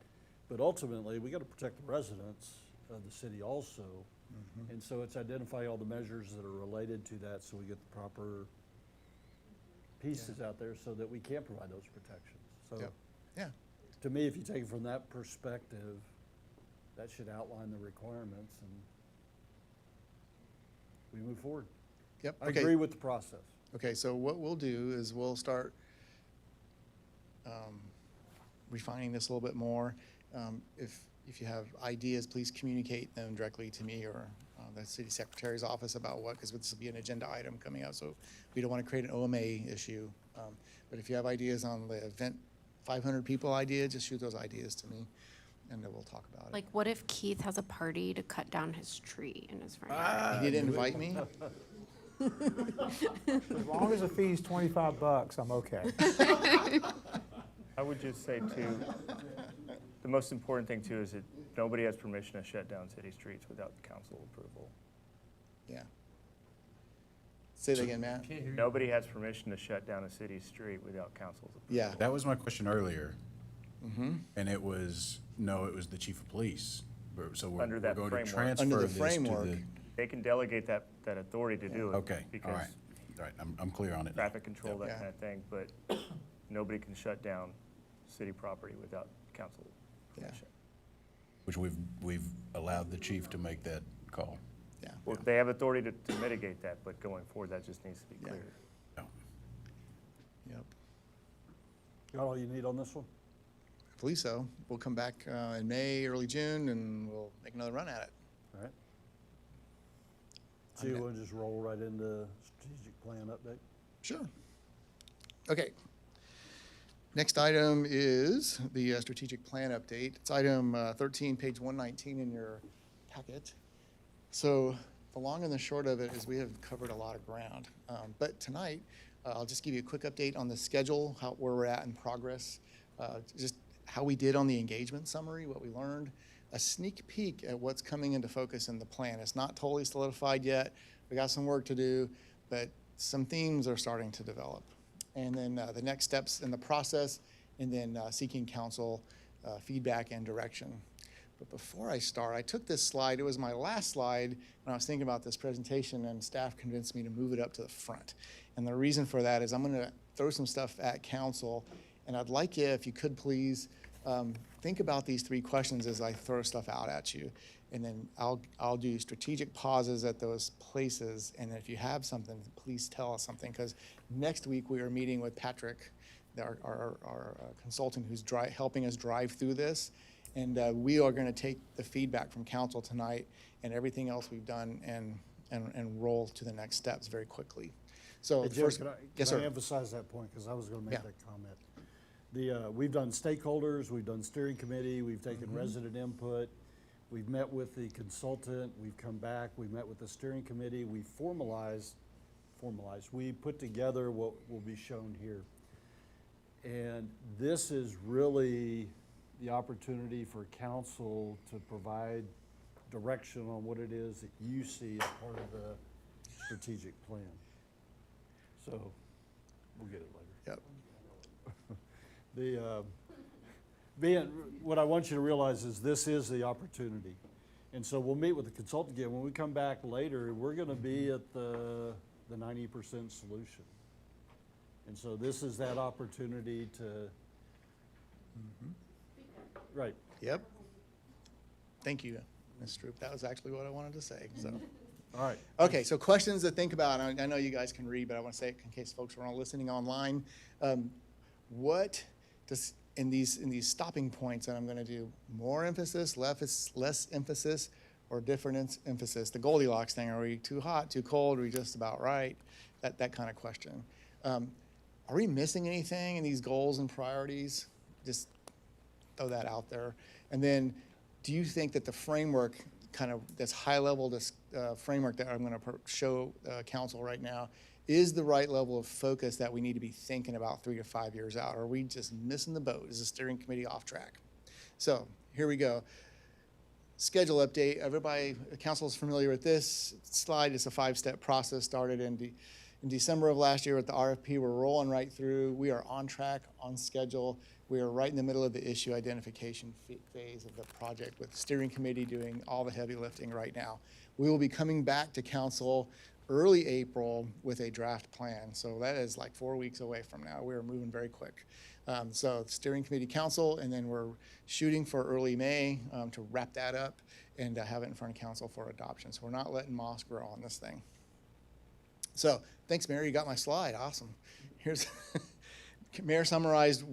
But ultimately, we got to protect the residents of the city also. And so it's identifying all the measures that are related to that so we get the proper pieces out there so that we can provide those protections. So
Yep. Yeah.
to me, if you take it from that perspective, that should outline the requirements and we move forward.
Yep.
I
Okay.
agree with the process.
Okay, so what we'll do is we'll start refining this a little bit more. If you have ideas, please communicate them directly to me or the city secretary's office about what, because this will be an agenda item coming out, so we don't want to create an OMA issue. But if you have ideas on the event, 500 people idea, just shoot those ideas to me, and then we'll talk about it.
Like, what if Keith has a party to cut down his tree in his front yard?
He didn't invite me?
As long as the fee's $25, I'm okay.
I would just say too, the most important thing too is that nobody has permission to shut down city streets without council approval.
Yeah. Say that again, Matt?
Nobody has permission to shut down a city street without council's approval.
Yeah.
That was my question earlier.
Mm-hmm.
And it was the chief of police. So we're
Under that
going to
framework.
transfer
Under the
this to
framework.
the.
They can delegate that authority to do it.
Okay, all
Because
right, all right, I'm clear on it now.
traffic control, that
Yeah.
kind of thing, but nobody can shut down city property without council
Yeah.
permission.
Which we've allowed the chief to make that call.
Yeah.
Well, they have authority to mitigate that, but going forward, that just needs to be
Yeah.
clear.
Yep.
Got all you need on this one?
I believe so. We'll come back in May, early June, and we'll make another run at it.
All right. So you want to just roll right into strategic plan update?
Sure. Okay. Next item is the strategic plan update. It's item 13, page 119 in your packet. So the long and the short of it is we have covered a lot of ground. But tonight, I'll just give you a quick update on the schedule, where we're at in progress, just how we did on the engagement summary, what we learned, a sneak peek at what's coming into focus in the plan. It's not totally solidified yet. We got some work to do, but some themes are starting to develop. And then the next steps in the process, and then seeking council feedback and direction. But before I start, I took this slide. It was my last slide when I was thinking about this presentation, and staff convinced me to move it up to the front. And the reason for that is I'm going to throw some stuff at council, and I'd like you, if you could please, think about these three questions as I throw stuff out at you. And then I'll do strategic pauses at those places. And if you have something, please tell us something. Because next week we are meeting with Patrick, our consultant who's helping us drive through this. And we are going to take the feedback from council tonight and everything else we've done and roll to the next steps very quickly. So
Hey, Jim,
first,
can
yes,
I
sir.
emphasize that point, because I was going to make
Yeah.
that comment. We've done stakeholders, we've done steering committee, we've taken resident input, we've met with the consultant, we've come back, we met with the steering committee, we we put together what will be shown here. And this is really the opportunity for council to provide direction on what it is that you see as part of the strategic plan. So, we'll get it later.
Yep.
What I want you to realize is this is the opportunity. And so we'll meet with the consultant again. When we come back later, we're gonna be at the 90% solution. And so this is that opportunity to, right.
Yep. Thank you, Ms. Stroop. That was actually what I wanted to say, so.
All right.
Okay, so questions to think about. I know you guys can read, but I want to say it in case folks are all listening online. What does, in these stopping points that I'm going to do, more emphasis, less emphasis, or different emphasis? The Goldilocks thing, are we too hot, too cold, are we just about right? That kind of question. Are we missing anything in these goals and priorities? Just throw that out there. And then, do you think that the framework, kind of this high-level framework that I'm going to show council right now, is the right level of focus that we need to be thinking about 3 to 5 years out? Or are we just missing the boat? Is the steering committee off track? So here we go. Schedule update. Everybody, council is familiar with this slide. It's a 5-step process started in December of last year with the RFP. We're rolling right through. We are on track, on schedule. We are right in the middle of the issue identification phase of the project, with the steering committee doing all the heavy lifting right now. We will be coming back to council early April with a draft plan. So that is like 4 weeks away from now. We are moving very quick. So steering committee, council, and then we're shooting for early May to wrap that up and have it in front of council for adoption. So we're not letting moss grow on this thing. So thanks, Mary. You got my slide. Awesome. Here's Mayor summarized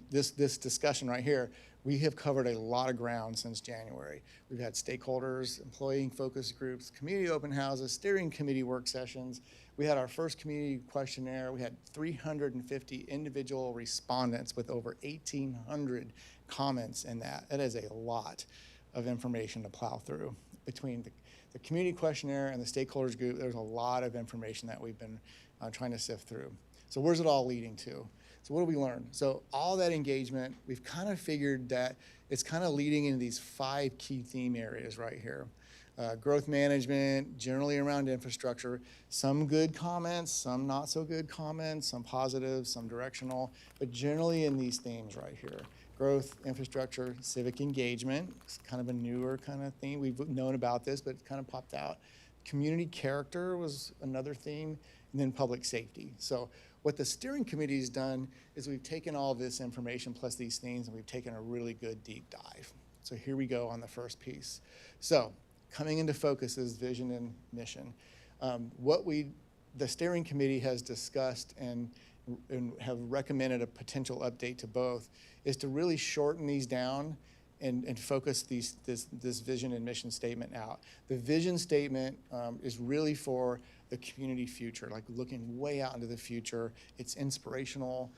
this discussion right here. We have covered a lot of ground since January. We've had stakeholders, employee focus groups, community open houses, steering committee work sessions. We had our first community questionnaire. We had 350 individual respondents with over 1,800 comments in that. That is a lot of information to plow through. Between the community questionnaire and the stakeholders group, there's a lot of information that we've been trying to sift through. So where's it all leading to? So what do we learn? So all that engagement, we've kind of figured that it's kind of leading into these 5 key theme areas right here. Growth management, generally around infrastructure, some good comments, some not so good comments, some positive, some directional, but generally in these themes right here. Growth, infrastructure, civic engagement, it's kind of a newer kind of theme. We've known about this, but it kind of popped out. Community character was another theme, and then public safety. So what the steering committee has done is we've taken all this information plus these themes, and we've taken a really good deep dive. So here we go on the first piece. So coming into focus is vision and mission. The steering committee has discussed and have recommended a potential update to both is to really shorten these down and focus this vision and mission statement out. The vision statement is really for the community future, like looking way out into the future. It's inspirational.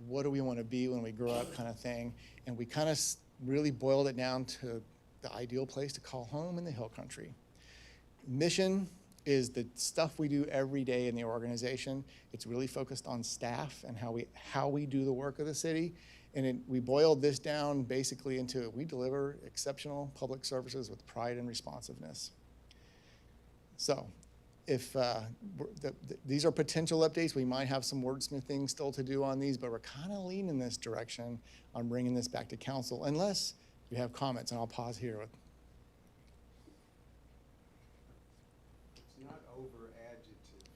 What do we want to be when we grow up, kind of thing. And we kind of really boiled it down to the ideal place to call home in the Hill Country. Mission is the stuff we do every day in the organization. It's really focused on staff and how we do the work of the city. And we boiled this down basically into we deliver exceptional public services with pride and responsiveness. So if these are potential updates, we might have some wordsmithing still to do on these, but we're kind of leaning in this direction on bringing this back to council, unless you have comments, and I'll pause here.
It's not over adjective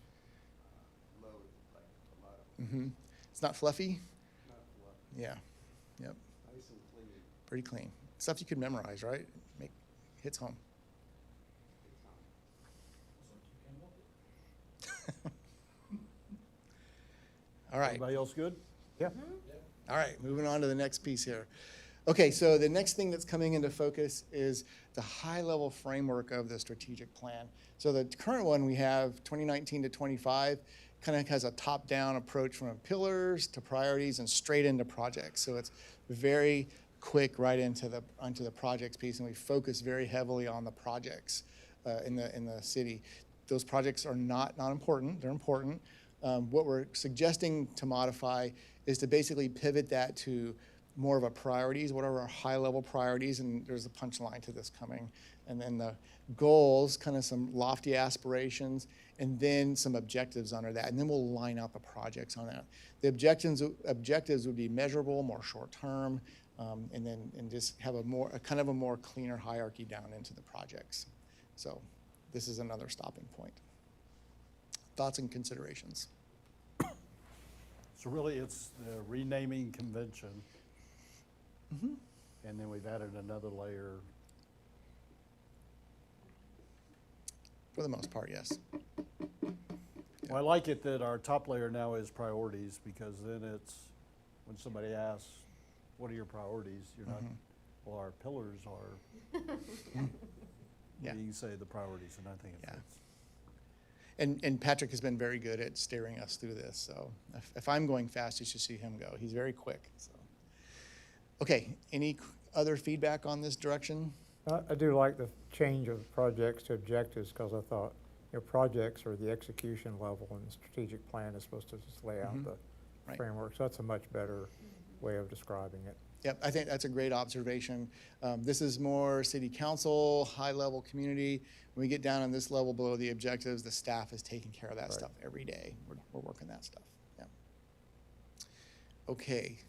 loaded like a lot of.
It's not fluffy?
Not fluffy.
Yeah. Yep.
Nice and clean.
Pretty clean. Stuff you could memorize, right? Hits home. All right.
Everybody else good?
Yeah. All right, moving on to the next piece here. Okay, so the next thing that's coming into focus is the high-level framework of the strategic plan. So the current one we have, 2019 to 25, kind of has a top-down approach from pillars to priorities and straight into projects. So it's very quick right into the projects piece, and we focus very heavily on the projects in the city. Those projects are not important; they're important. What we're suggesting to modify is to basically pivot that to more of a priorities. What are our high-level priorities? And there's a punchline to this coming. And then the goals, kind of some lofty aspirations, and then some objectives under that. And then we'll line out the projects on that. The objectives would be measurable, more short-term, and just have a kind of a more cleaner hierarchy down into the projects. So this is another stopping point. Thoughts and considerations?
So really, it's the renaming convention. And then we've added another layer.
For the most part, yes.
Well, I like it that our top layer now is priorities, because then it's, when somebody asks, what are your priorities? You're not, well, our pillars are,
Yeah.
you can say the priorities, and I think it
Yeah.
fits.
And Patrick has been very good at steering us through this. So if I'm going fast, you should see him go. He's very quick. So. Okay, any other feedback on this direction?
I do like the change of projects to objectives, because I thought, projects are the execution level, and the strategic plan is supposed to just lay out the
Right.
framework. So that's a much better way of describing it.
Yep, I think that's a great observation. This is more city council, high-level community. When we get down on this level below the objectives, the staff is taking care of that stuff every day. We're working that stuff. Yeah. Okay,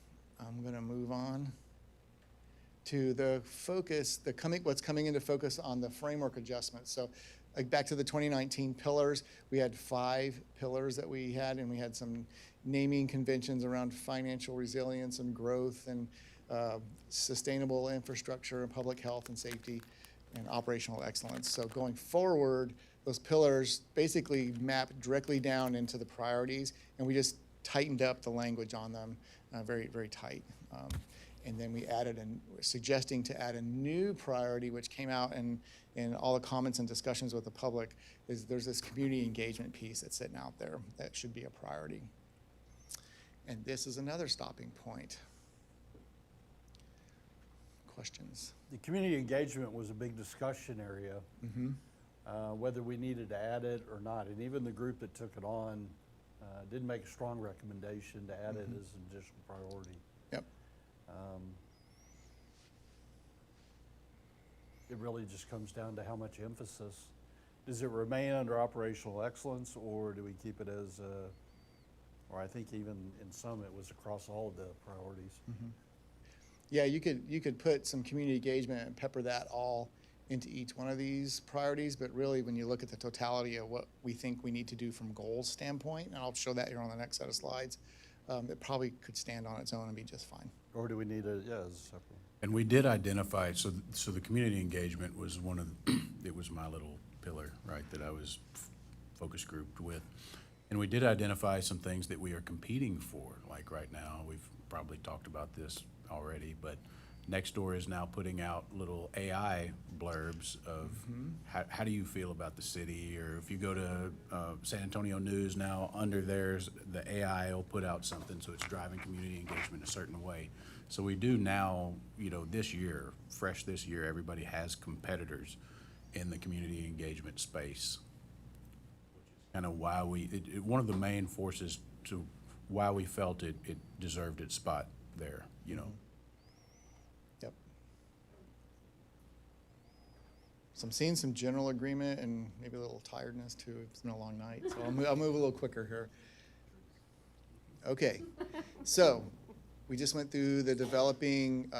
I'm going to move on to the focus, what's coming into focus on the framework adjustments. So back to the 2019 pillars, we had 5 pillars that we had, and we had some naming conventions around financial resilience and growth and sustainable infrastructure and public health and safety and operational excellence. So going forward, those pillars basically map directly down into the priorities, and we just tightened up the language on them very, very tight. And then we added, suggesting to add a new priority, which came out in all the comments and discussions with the public, is there's this community engagement piece that's sitting out there that should be a priority. And this is another stopping point. Questions?
The community engagement was a big discussion area, whether we needed to add it or not. And even the group that took it on did make a strong recommendation to add it as an additional priority.
Yep.
It really just comes down to how much emphasis. Does it remain under operational excellence, or do we keep it as or I think even in some it was across all of the priorities.
Yeah, you could put some community engagement and pepper that all into each one of these priorities, but really when you look at the totality of what we think we need to do from goals standpoint, and I'll show that here on the next set of slides, it probably could stand on its own and be just fine.
Or do we need a, as a separate?
And we did identify, so the community engagement was one of, it was my little pillar, right, that I was focus grouped with. And we did identify some things that we are competing for, like right now, we've probably talked about this already, but Nextdoor is now putting out little AI blurbs of how do you feel about the city, or if you go to San Antonio News now, under theirs, the AI will put out something, so it's driving community engagement a certain way. So we do now, this year, fresh this year, everybody has competitors in the community engagement space. Kind of why one of the main forces to why we felt it deserved its spot there,
Yep. So I'm seeing some general agreement and maybe a little tiredness too. It's been a long night, so I'll move a little quicker here. Okay, so we just went through the developing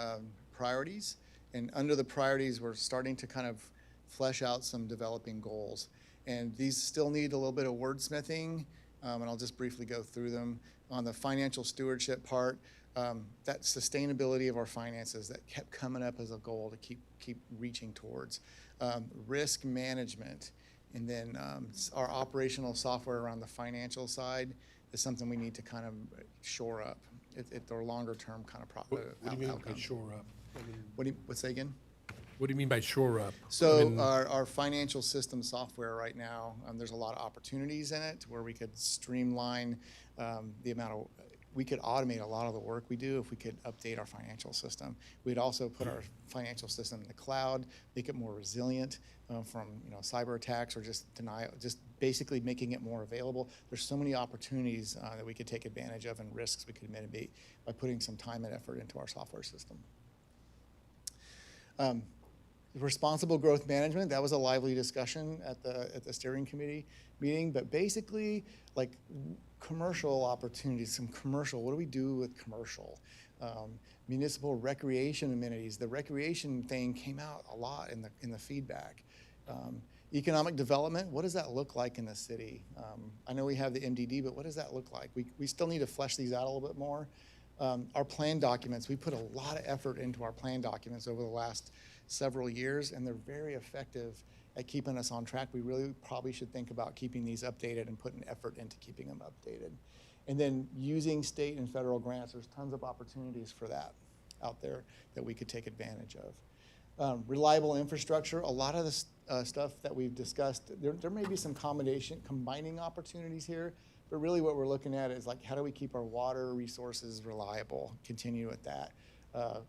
priorities, and under the priorities, we're starting to kind of flesh out some developing goals. And these still need a little bit of wordsmithing, and I'll just briefly go through them. On the financial stewardship part, that sustainability of our finances that kept coming up as a goal to keep reaching towards. Risk management, and then our operational software around the financial side, is something we need to kind of shore up. They're longer-term kind of
What do you mean by
outcome.
shore up? I mean,
What's that again?
what do you mean by shore up? I
So
mean,
our financial system software right now, there's a lot of opportunities in it where we could streamline the amount of, we could automate a lot of the work we do if we could update our financial system. We'd also put our financial system in the cloud, make it more resilient from cyber attacks or just denial, just basically making it more available. There's so many opportunities that we could take advantage of and risks we could mitigate by putting some time and effort into our software system. Responsible growth management, that was a lively discussion at the steering committee meeting, but basically like commercial opportunities, what do we do with commercial? Municipal recreation amenities, the recreation thing came out a lot in the feedback. Economic development, what does that look like in the city? I know we have the MDD, but what does that look like? We still need to flesh these out a little bit more. Our plan documents, we put a lot of effort into our plan documents over the last several years, and they're very effective at keeping us on track. We really probably should think about keeping these updated and putting effort into keeping them updated. And then using state and federal grants, there's tons of opportunities for that out there that we could take advantage of. Reliable infrastructure, a lot of the stuff that we've discussed, there may be some combining opportunities here, but really what we're looking at is like, how do we keep our water resources reliable, continue with that.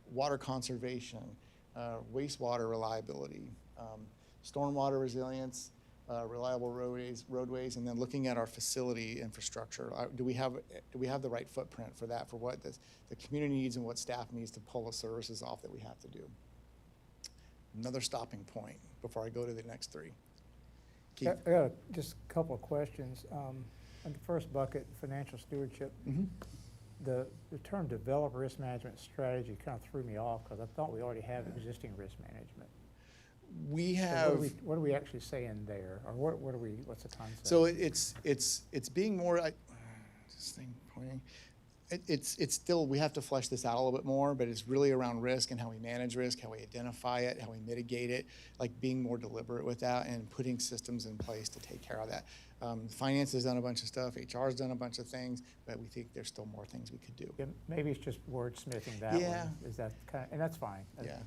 Water conservation, wastewater reliability, stormwater resilience, reliable roadways, and then looking at our facility infrastructure. Do we have the right footprint for that, for what the community needs and what staff needs to pull the services off that we have to do? Another stopping point before I go to the next three. Keith?
I got just a couple of questions. On the first bucket, financial stewardship, the term develop risk management strategy kind of threw me off because I thought we already have existing risk management.
We
So
have.
what are we actually saying there, or what's the concept?
So it's being more. This thing pointing. It's still, we have to flesh this out a little bit more, but it's really around risk and how we manage risk, how we identify it, how we mitigate it, like being more deliberate with that and putting systems in place to take care of that. Finance has done a bunch of stuff, HR has done a bunch of things, but we think there's still more things we could do.
Yeah, maybe it's just wordsmithing that
Yeah.
one. Is that kind of, and that's fine.
Yeah,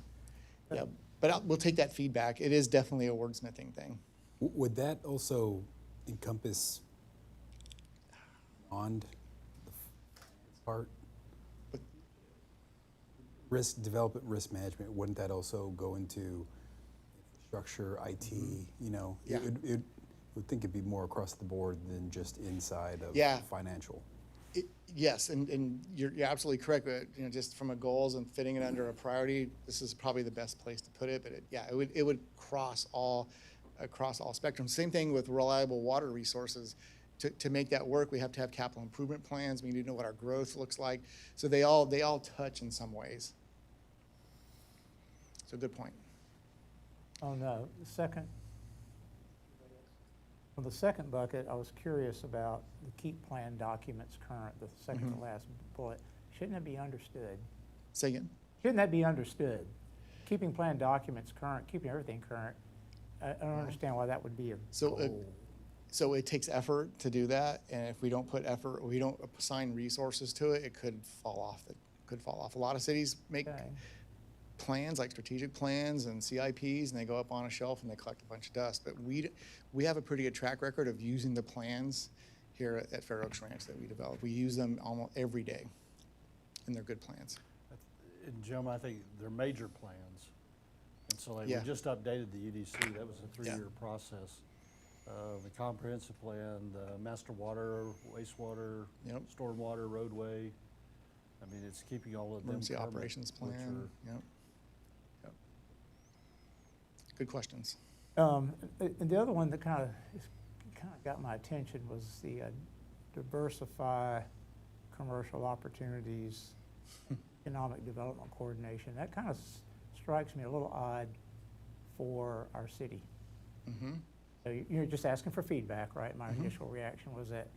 yeah, but we'll take that feedback. It is definitely a wordsmithing thing.
Would that also encompass beyond the part? Development risk management, wouldn't that also go into infrastructure, IT,
Yeah.
It would think it'd be more across the board than just inside of
Yeah.
financial.
Yes, and you're absolutely correct. But, just from a goals and fitting it under a priority, this is probably the best place to put it. But it would cross all spectrums. Same thing with reliable water resources. To make that work, we have to have capital improvement plans. We need to know what our growth looks like. So they all touch in some ways. So good point.
On the second bucket, I was curious about the keep plan documents current, the second to last bullet. Shouldn't it be understood?
Say again?
Shouldn't that be understood? Keeping plan documents current, keeping everything current, I don't understand why that would be a goal.
So it takes effort to do that, and if we don't put effort, we don't assign resources to it, it could fall off. A lot of cities make plans, like strategic plans and CIPs, and they go up on a shelf and they collect a bunch of dust. But we have a pretty good track record of using the plans here at Fair Oaks Ranch that we develop. We use them almost every day, and they're good plans.
And Jim, I think they're major plans. And so we
Yeah.
just updated the UDC. That was a 3-year process. The comprehensive plan, the master water, wastewater, stormwater, roadway. I mean, it's keeping all of them
Emergency
current,
operations
which
plan, yep. Good questions.
And the other one that kind of got my attention was the diversify commercial opportunities, economic development coordination. That kind of strikes me a little odd for our city.
Mm-hmm.
So you're just asking for feedback, right? My initial reaction was that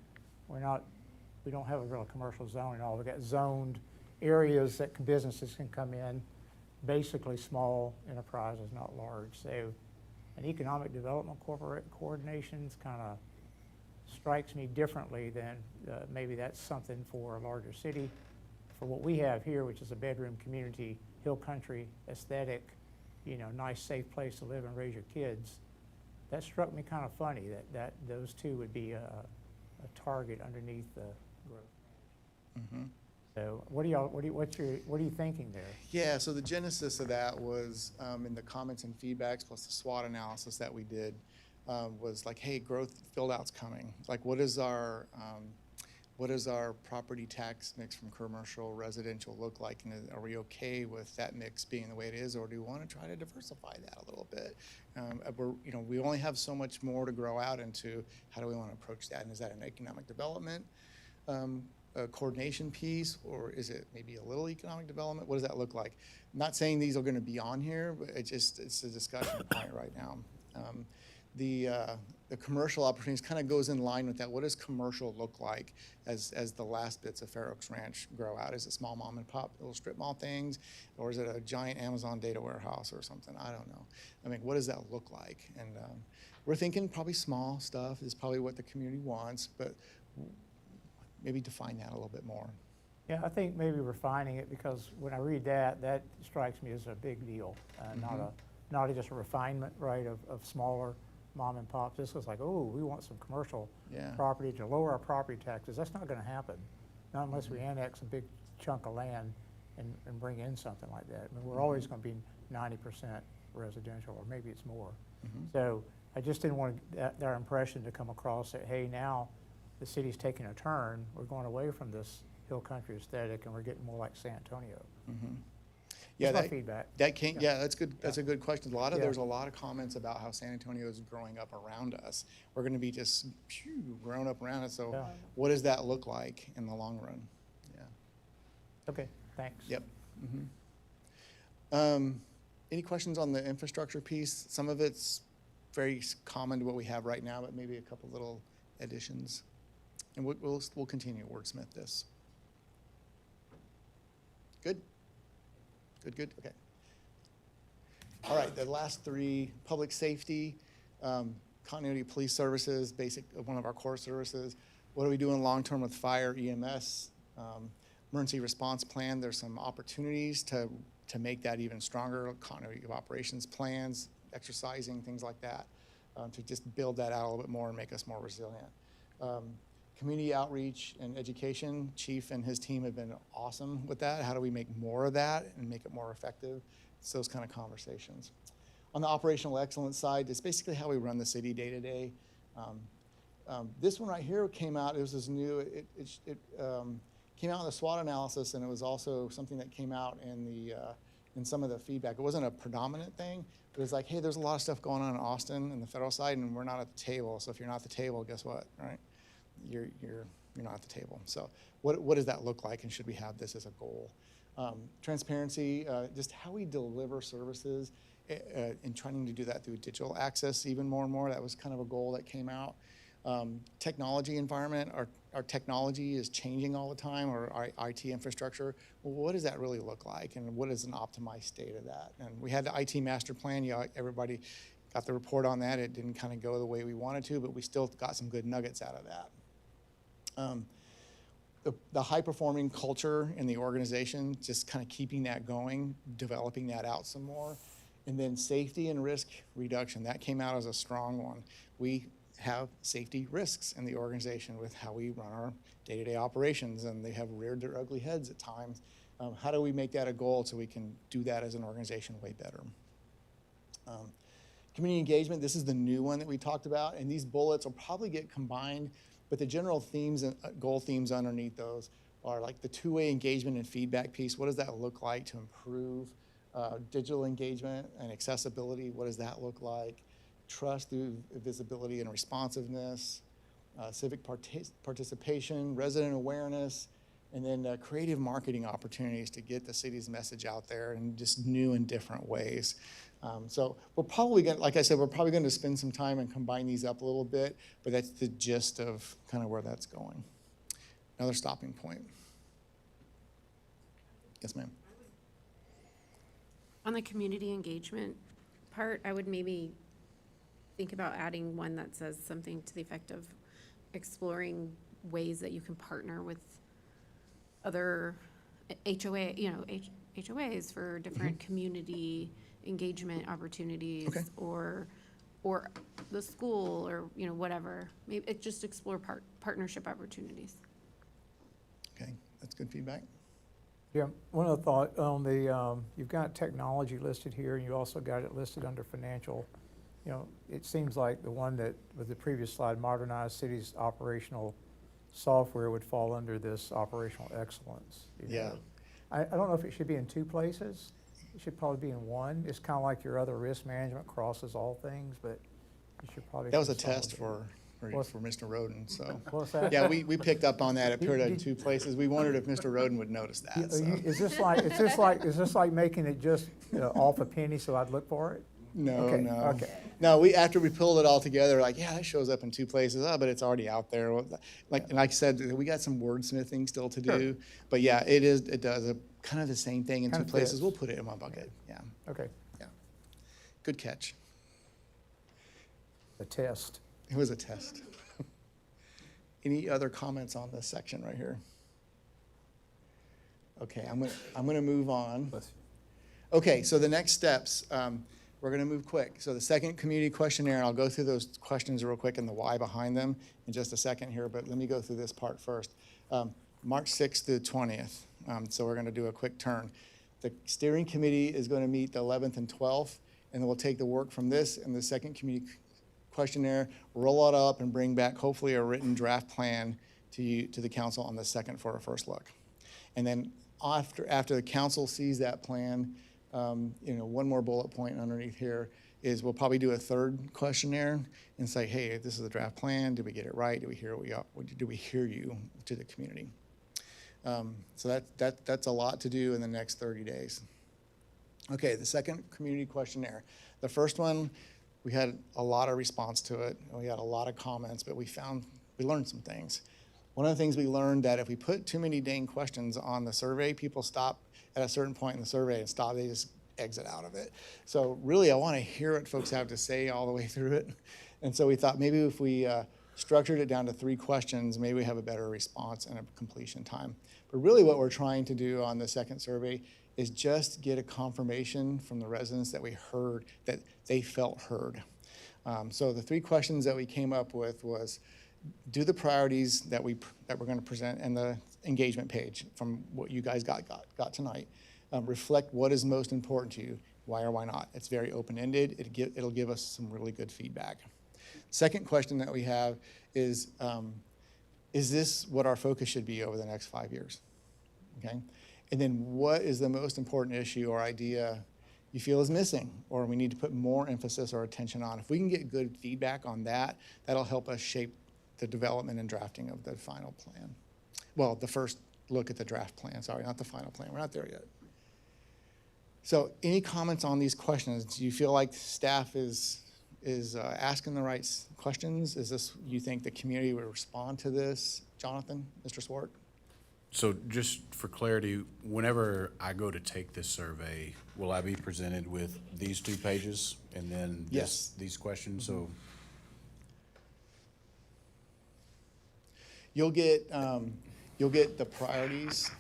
we don't have a real commercial zone at all. We've got zoned areas that businesses can come in, basically small enterprises, not large. So an economic development coordination is kind of strikes me differently than maybe that's something for a larger city. For what we have here, which is a bedroom community, hill country aesthetic, you know, nice, safe place to live and raise your kids, that struck me kind of funny that those two would be a target underneath the growth. So what are you thinking there?
Yeah, so the genesis of that was in the comments and feedbacks plus the SWOT analysis that we did was like, hey, growth build-out's coming. Like, what is our property tax mix from commercial residential look like? And are we okay with that mix being the way it is, or do we want to try to diversify that a little bit? We only have so much more to grow out into. How do we want to approach that? And is that an economic development a coordination piece, or is it maybe a little economic development? What does that look like? I'm not saying these are going to be on here, but it's a discussion point right now. The commercial opportunities kind of goes in line with that. What does commercial look like as the last bits of Fair Oaks Ranch grow out? Is it small mom and pop little strip mall things, or is it a giant Amazon data warehouse or something? I don't know. I mean, what does that look like? And we're thinking probably small stuff is probably what the community wants, but maybe define that a little bit more.
Yeah, I think maybe refining it, because when I read that, that strikes me as a big deal, not just a refinement, right, of smaller mom and pops. This was like, oh, we want some commercial property to lower our property taxes. That's not going to happen, not unless we annex a big chunk of land and bring in something like that. I mean, we're always going to be 90% residential, or maybe it's more. So I just didn't want their impression to come across that, hey, now the city's taking a turn. We're going away from this hill country aesthetic, and we're getting more like San Antonio.
Yeah,
That's my feedback.
That's good. That's a good question. There's a lot of comments about how San Antonio is growing up around us. We're going to be just grown up around us. So, what does that look like in the long run? Yeah.
Okay. Thanks.
Yep. Any questions on the infrastructure piece? Some of it's very common to what we have right now, but maybe a couple little additions. And we'll continue to wordsmith this. Good? Good? Okay. All right, the last three, public safety, continuity of police services, one of our core services. What are we doing long-term with fire, EMS, emergency response plan? There's some opportunities to make that even stronger, continuity of operations plans, exercising, things like that, to just build that out a little bit more and make us more resilient. Community outreach and education, Chief and his team have been awesome with that. How do we make more of that and make it more effective? It's those kind of conversations. On the operational excellence side, it's basically how we run the city day to day. This one right here came out, it was this new, it came out in the SWOT analysis, and it was also something that came out in some of the feedback. It wasn't a predominant thing, but it was like, hey, there's a lot of stuff going on in Austin and the federal side, and we're not at the table. So if you're not at the table, guess what, right? You're not at the table. So what does that look like, and should we have this as a goal? Transparency, just how we deliver services, and trying to do that through digital access even more and more. That was kind of a goal that came out. Technology environment, our technology is changing all the time, or our IT infrastructure. Well, what does that really look like, and what is an optimized state of that? And we had the IT master plan. Everybody got the report on that. It didn't kind of go the way we wanted to, but we still got some good nuggets out of that. The high-performing culture in the organization, just kind of keeping that going, developing that out some more. And then safety and risk reduction, that came out as a strong one. We have safety risks in the organization with how we run our day-to-day operations, and they have reared their ugly heads at times. How do we make that a goal so we can do that as an organization way better? Community engagement, this is the new one that we talked about, and these bullets will probably get combined, but the general themes and goal themes underneath those are like the two-way engagement and feedback piece. What does that look like to improve digital engagement and accessibility? What does that look like? Trust through visibility and responsiveness, civic participation, resident awareness, and then creative marketing opportunities to get the city's message out there in just new and different ways. So we're probably going to, like I said, we're probably going to spend some time and combine these up a little bit, but that's the gist of kind of where that's going. Another stopping point. Yes, ma'am.
On the community engagement part, I would maybe think about adding one that says something to the effect of exploring ways that you can partner with other HOA, HOAs for different community engagement opportunities,
Okay.
or the school, or, whatever. Maybe just explore partnership opportunities.
Okay, that's good feedback.
Yeah, one other thought on the, you've got technology listed here, and you also got it listed under financial. It seems like the one that, with the previous slide, modernized cities operational software would fall under this operational excellence.
Yeah.
I don't know if it should be in two places. It should probably be in one. It's kind of like your other risk management crosses all things, but you should probably.
That was a test for
What's-
Mr. Roden, so.
What's that?
Yeah, we picked up on that. It appeared in
Did-
two places. We wondered if Mr. Roden would notice that, so.
Is this like making it just off a penny so I'd look for it?
No,
Okay,
no.
okay.
No, after we pulled it all together, like, yeah, it shows up in two places. Oh, but it's already out there. Well, like I said, we got some wordsmithing still to do.
Sure.
But yeah, it does kind of the same thing in two
Kinda
places.
fits.
We'll put it in one bucket. Yeah,
Okay,
yeah. Good catch.
the test.
It was a test. Any other comments on this section right here? Okay, I'm gonna move on. Okay, so the next steps, we're gonna move quick. So the second community questionnaire, I'll go through those questions real quick and the why behind them in just a second here, but let me go through this part first. March 6th to 20th, so we're gonna do a quick turn. The steering committee is gonna meet the 11th and 12th, and then we'll take the work from this and the second community questionnaire, roll it up and bring back hopefully a written draft plan to you, to the council on the second for a first look. And then after the council sees that plan, one more bullet point underneath here is we'll probably do a third questionnaire and say, hey, this is the draft plan. Did we get it right? Did we hear you to the community? So that's a lot to do in the next 30 days. Okay, the second community questionnaire. The first one, we had a lot of response to it. We had a lot of comments, but we learned some things. One of the things we learned that if we put too many dang questions on the survey, people stop at a certain point in the survey and stop, they just exit out of it. So really, I want to hear what folks have to say all the way through it. And so we thought maybe if we structured it down to 3 questions, maybe we have a better response and a completion time. But really what we're trying to do on the second survey is just get a confirmation from the residents that we heard, that they felt heard. So the 3 questions that we came up with was, do the priorities that we're going to present in the engagement page from what you guys got tonight reflect what is most important to you, why or why not? It's very open-ended. It'll give us some really good feedback. Second question that we have is this what our focus should be over the next 5 years? Okay? And then what is the most important issue or idea you feel is missing, or we need to put more emphasis or attention on? If we can get good feedback on that, that'll help us shape the development and drafting of the final plan. Well, the first look at the draft plan, sorry, not the final plan. We're not there yet. So any comments on these questions? Do you feel like staff is asking the right questions? Is this, you think the community would respond to this? Jonathan, Mr. Swart?
So just for clarity, whenever I go to take this survey, will I be presented with these 2 pages and then
Yes.
these questions? So
You'll get the priorities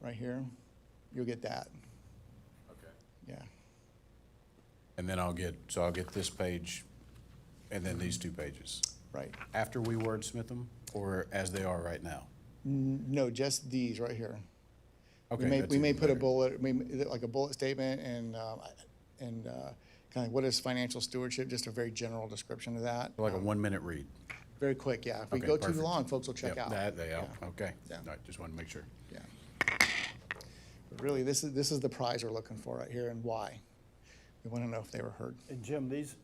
right here. You'll get that.
okay.
Yeah.
And then I'll get this page and then these 2 pages.
Right.
After we wordsmith them or as they are right now?
No, just these right here.
Okay,
We may
even
put a
better.
bullet, like a bullet statement and kind of what is financial stewardship, just a very general description of that.
Like a 1-minute read?
Very quick, yeah. If we
Okay,
go too
perfect.
long, folks will check
Yep,
out.
yeah, okay.
Yeah.
All right, just want to make sure.
Yeah. But really, this is the prize we're looking for right here and why. We want to know if they were heard.
And Jim, these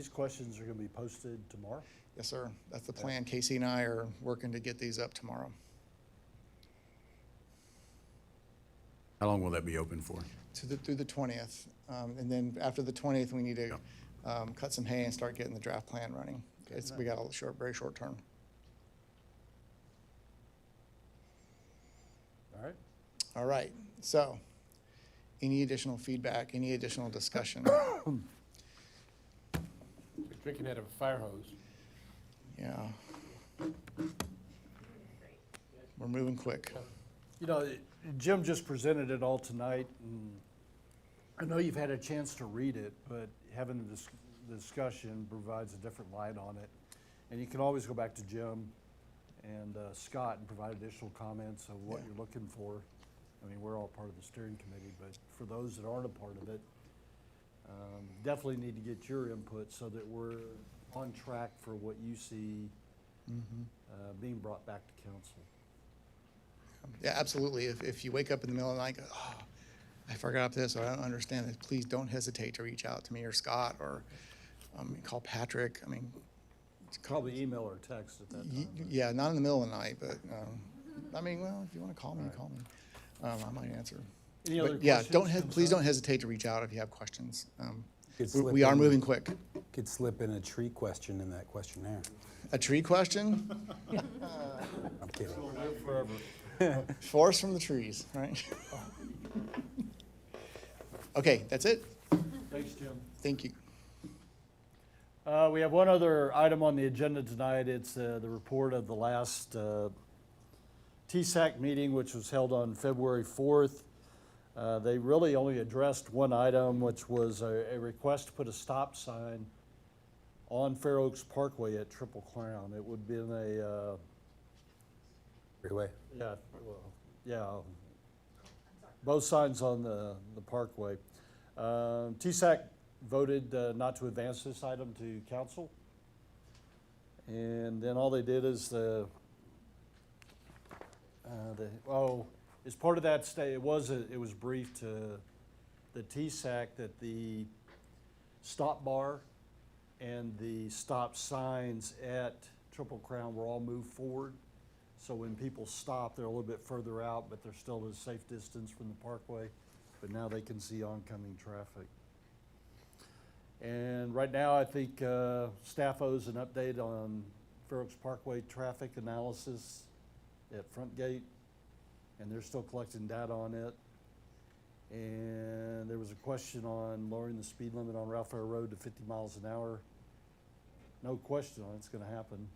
questions are going to be posted tomorrow?
Yes, sir. That's the plan. Casey and I are working to get these up tomorrow.
How long will that be open for?
Through the 20th. And then after the 20th, we need to cut some hay and start getting the draft plan running. We got a very short term.
All right.
All right. So any additional feedback, any additional discussion?
Drinking out of a fire hose.
Yeah. Yeah. We're moving quick.
You know, Jim just presented it all tonight, and I know you've had a chance to read it, but having the discussion provides a different light on it. And you can always go back to Jim and Scott and provide additional comments of what you're looking for. I mean, we're all part of the steering committee, but for those that aren't a part of it, definitely need to get your input so that we're on track for what you see being brought back to council.
Yeah, absolutely. If you wake up in the middle of the night, and go, oh, I forgot this, or I don't understand it, please don't hesitate to reach out to me or Scott, or call Patrick. I mean,
Probably email or text at that time.
yeah, not in the middle of the night, but I mean, well, if you want to call me, call me. I might answer.
Any
But
other
yeah,
questions,
please don't
concerns?
hesitate to reach out if you have questions.
Could
We
slip
are
in-
moving quick.
Could slip in a tree question in that questionnaire.
A tree question?
I'm kidding.
We'll live forever.
Forest from the trees, right? Okay, that's it.
Thanks, Jim.
Thank you.
We have one other item on the agenda tonight. It's the report of the last TSAC meeting, which was held on February 4th. They really only addressed one item, which was a request to put a stop sign on Fair Oaks Parkway at Triple Crown. It would have been a,
Freeway.
yeah, well, yeah, both signs on the parkway. TSAC voted not to advance this item to council. And then all they did is as part of that it was briefed to the TSAC that the stop bar and the stop signs at Triple Crown were all moved forward. So when people stop, they're a little bit further out, but they're still at a safe distance from the parkway. But now they can see oncoming traffic. And right now, I think staff owes an update on Fair Oaks Parkway traffic analysis at Front Gate, and they're still collecting data on it. And there was a question on lowering the speed limit on Ralph Fair Road to 50 miles an hour. No question on it's gonna happen.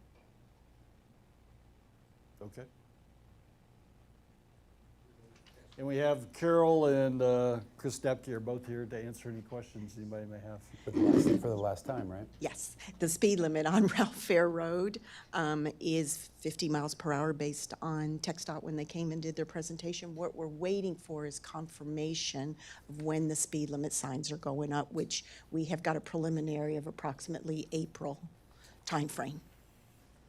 Okay. And we have Carol and Chris Depke are both here to answer any questions anybody may have.
For the last time, right?
Yes, the speed limit on Ralph Fair Road is 50 miles per hour based on TxDOT when they came and did their presentation. What we're waiting for is confirmation of when the speed limit signs are going up, which we have got a preliminary of approximately April timeframe.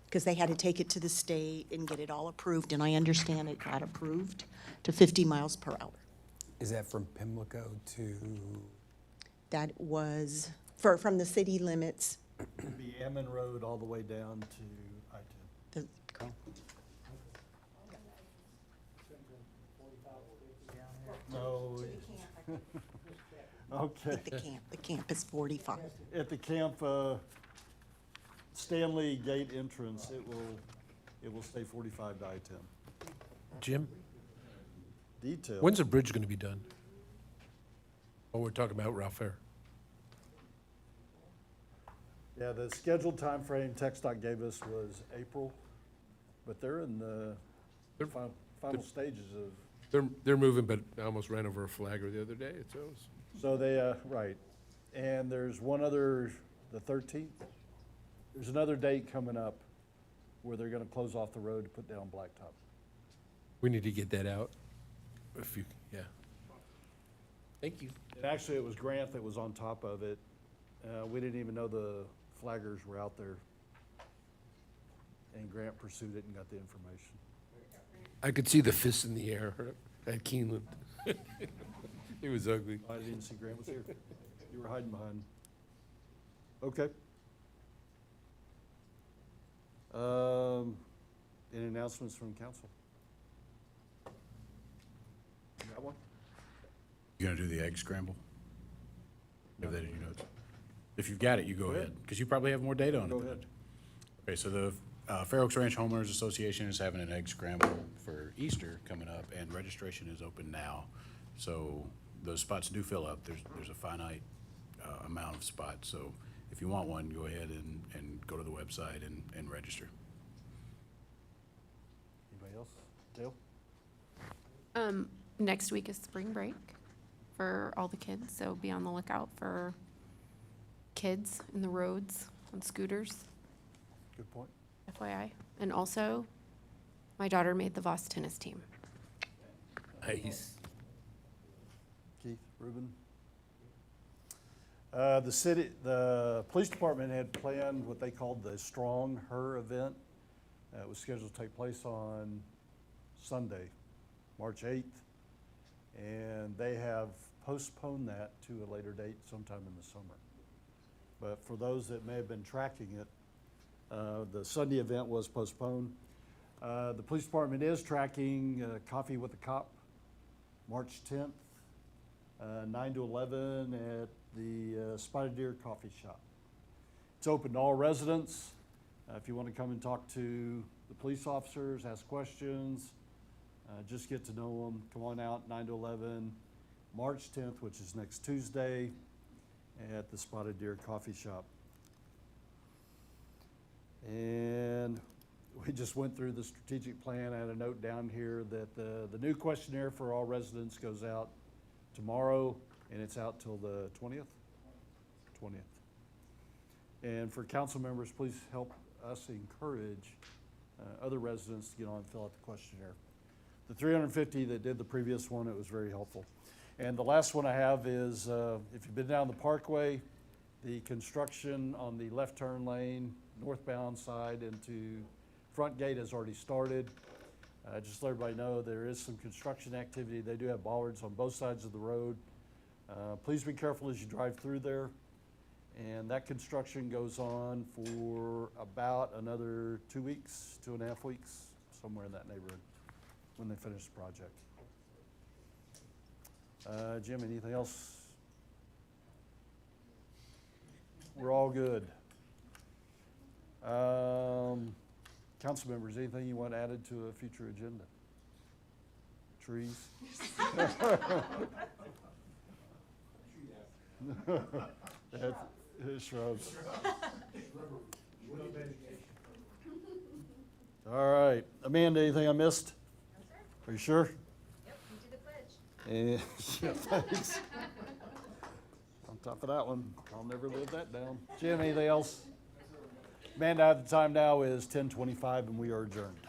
Because they had to take it to the state and get it all approved, and I understand it got approved to 50 miles per hour.
Is that from Pimlico to?
That was, from the city limits,
It'd be Ammon Road all the way down to I-10.
the,
No. Okay.
at the camp is 45.
At the camp, Stanley Gate entrance, it will stay 45 to I-10.
Jim,
Detail.
when's the bridge going to be done? Oh, we're talking about Ralph Fair.
Yeah, the scheduled time frame TxDOT gave us was April, but they're in the final stages of.
They're moving, but I almost ran over a flagger the other day.
So they, right. And there's one other, the 13th. There's another date coming up where they're gonna close off the road to put down blacktop.
We need to get that out. If you, yeah. Thank you.
And actually, it was Grant that was on top of it. We didn't even know the flaggers were out there. And Grant pursued it and got the information.
I could see the fists in the air at Keeneland. It was ugly.
I didn't see Grant was here. You were hiding behind. Okay. Any announcements from council? Got one?
You gonna do the egg scramble? Have that in your notes? If you've got it, you go ahead, because you probably have more data on it.
Go ahead.
Okay, so the Fair Oaks Ranch Homeowners Association is having an egg scramble for Easter coming up, and registration is open now. So those spots do fill up. There's a finite amount of spots. So if you want one, go ahead and go to the website and register.
Anybody else? Dale?
Next week is spring break for all the kids, so be on the lookout for kids in the roads on scooters,
Good point.
FYI. And also, my daughter made the Voss tennis team.
Nice.
Keith, Ruben? The police department had planned what they called the Strong Her event. It was scheduled to take place on Sunday, March 8th. And they have postponed that to a later date sometime in the summer. But for those that may have been tracking it, the Sunday event was postponed. The police department is tracking Coffee with a Cop, March 10th, 9 to 11 at the Spotted Deer Coffee Shop. It's open to all residents. If you want to come and talk to the police officers, ask questions, just get to know them, come on out, 9 to 11, March 10th, which is next Tuesday, at the Spotted Deer Coffee Shop. And we just went through the strategic plan. I had a note down here that the new questionnaire for all residents goes out tomorrow, and it's out till the 20th? 20th. And for council members, please help us encourage other residents to get on and fill out the questionnaire. The 350 that did the previous one, it was very helpful. And the last one I have is, if you've been down the Parkway, the construction on the left turn lane, northbound side into front gate has already started. Just to let everybody know, there is some construction activity. They do have bollards on both sides of the road. Please be careful as you drive through there. And that construction goes on for about another 2 weeks, 2.5 weeks, somewhere in that neighborhood, when they finish the project. Jim, anything else? We're all good. Council members, anything you want added to a future agenda? Trees? Shrubs. All right. Amanda, anything I missed? Are you sure?
Yep, you did the pledge.
Yeah, thanks. On top of that one, I'll never live that down. Jim, anything else? Amanda, the time now is 10:25 and we are adjourned.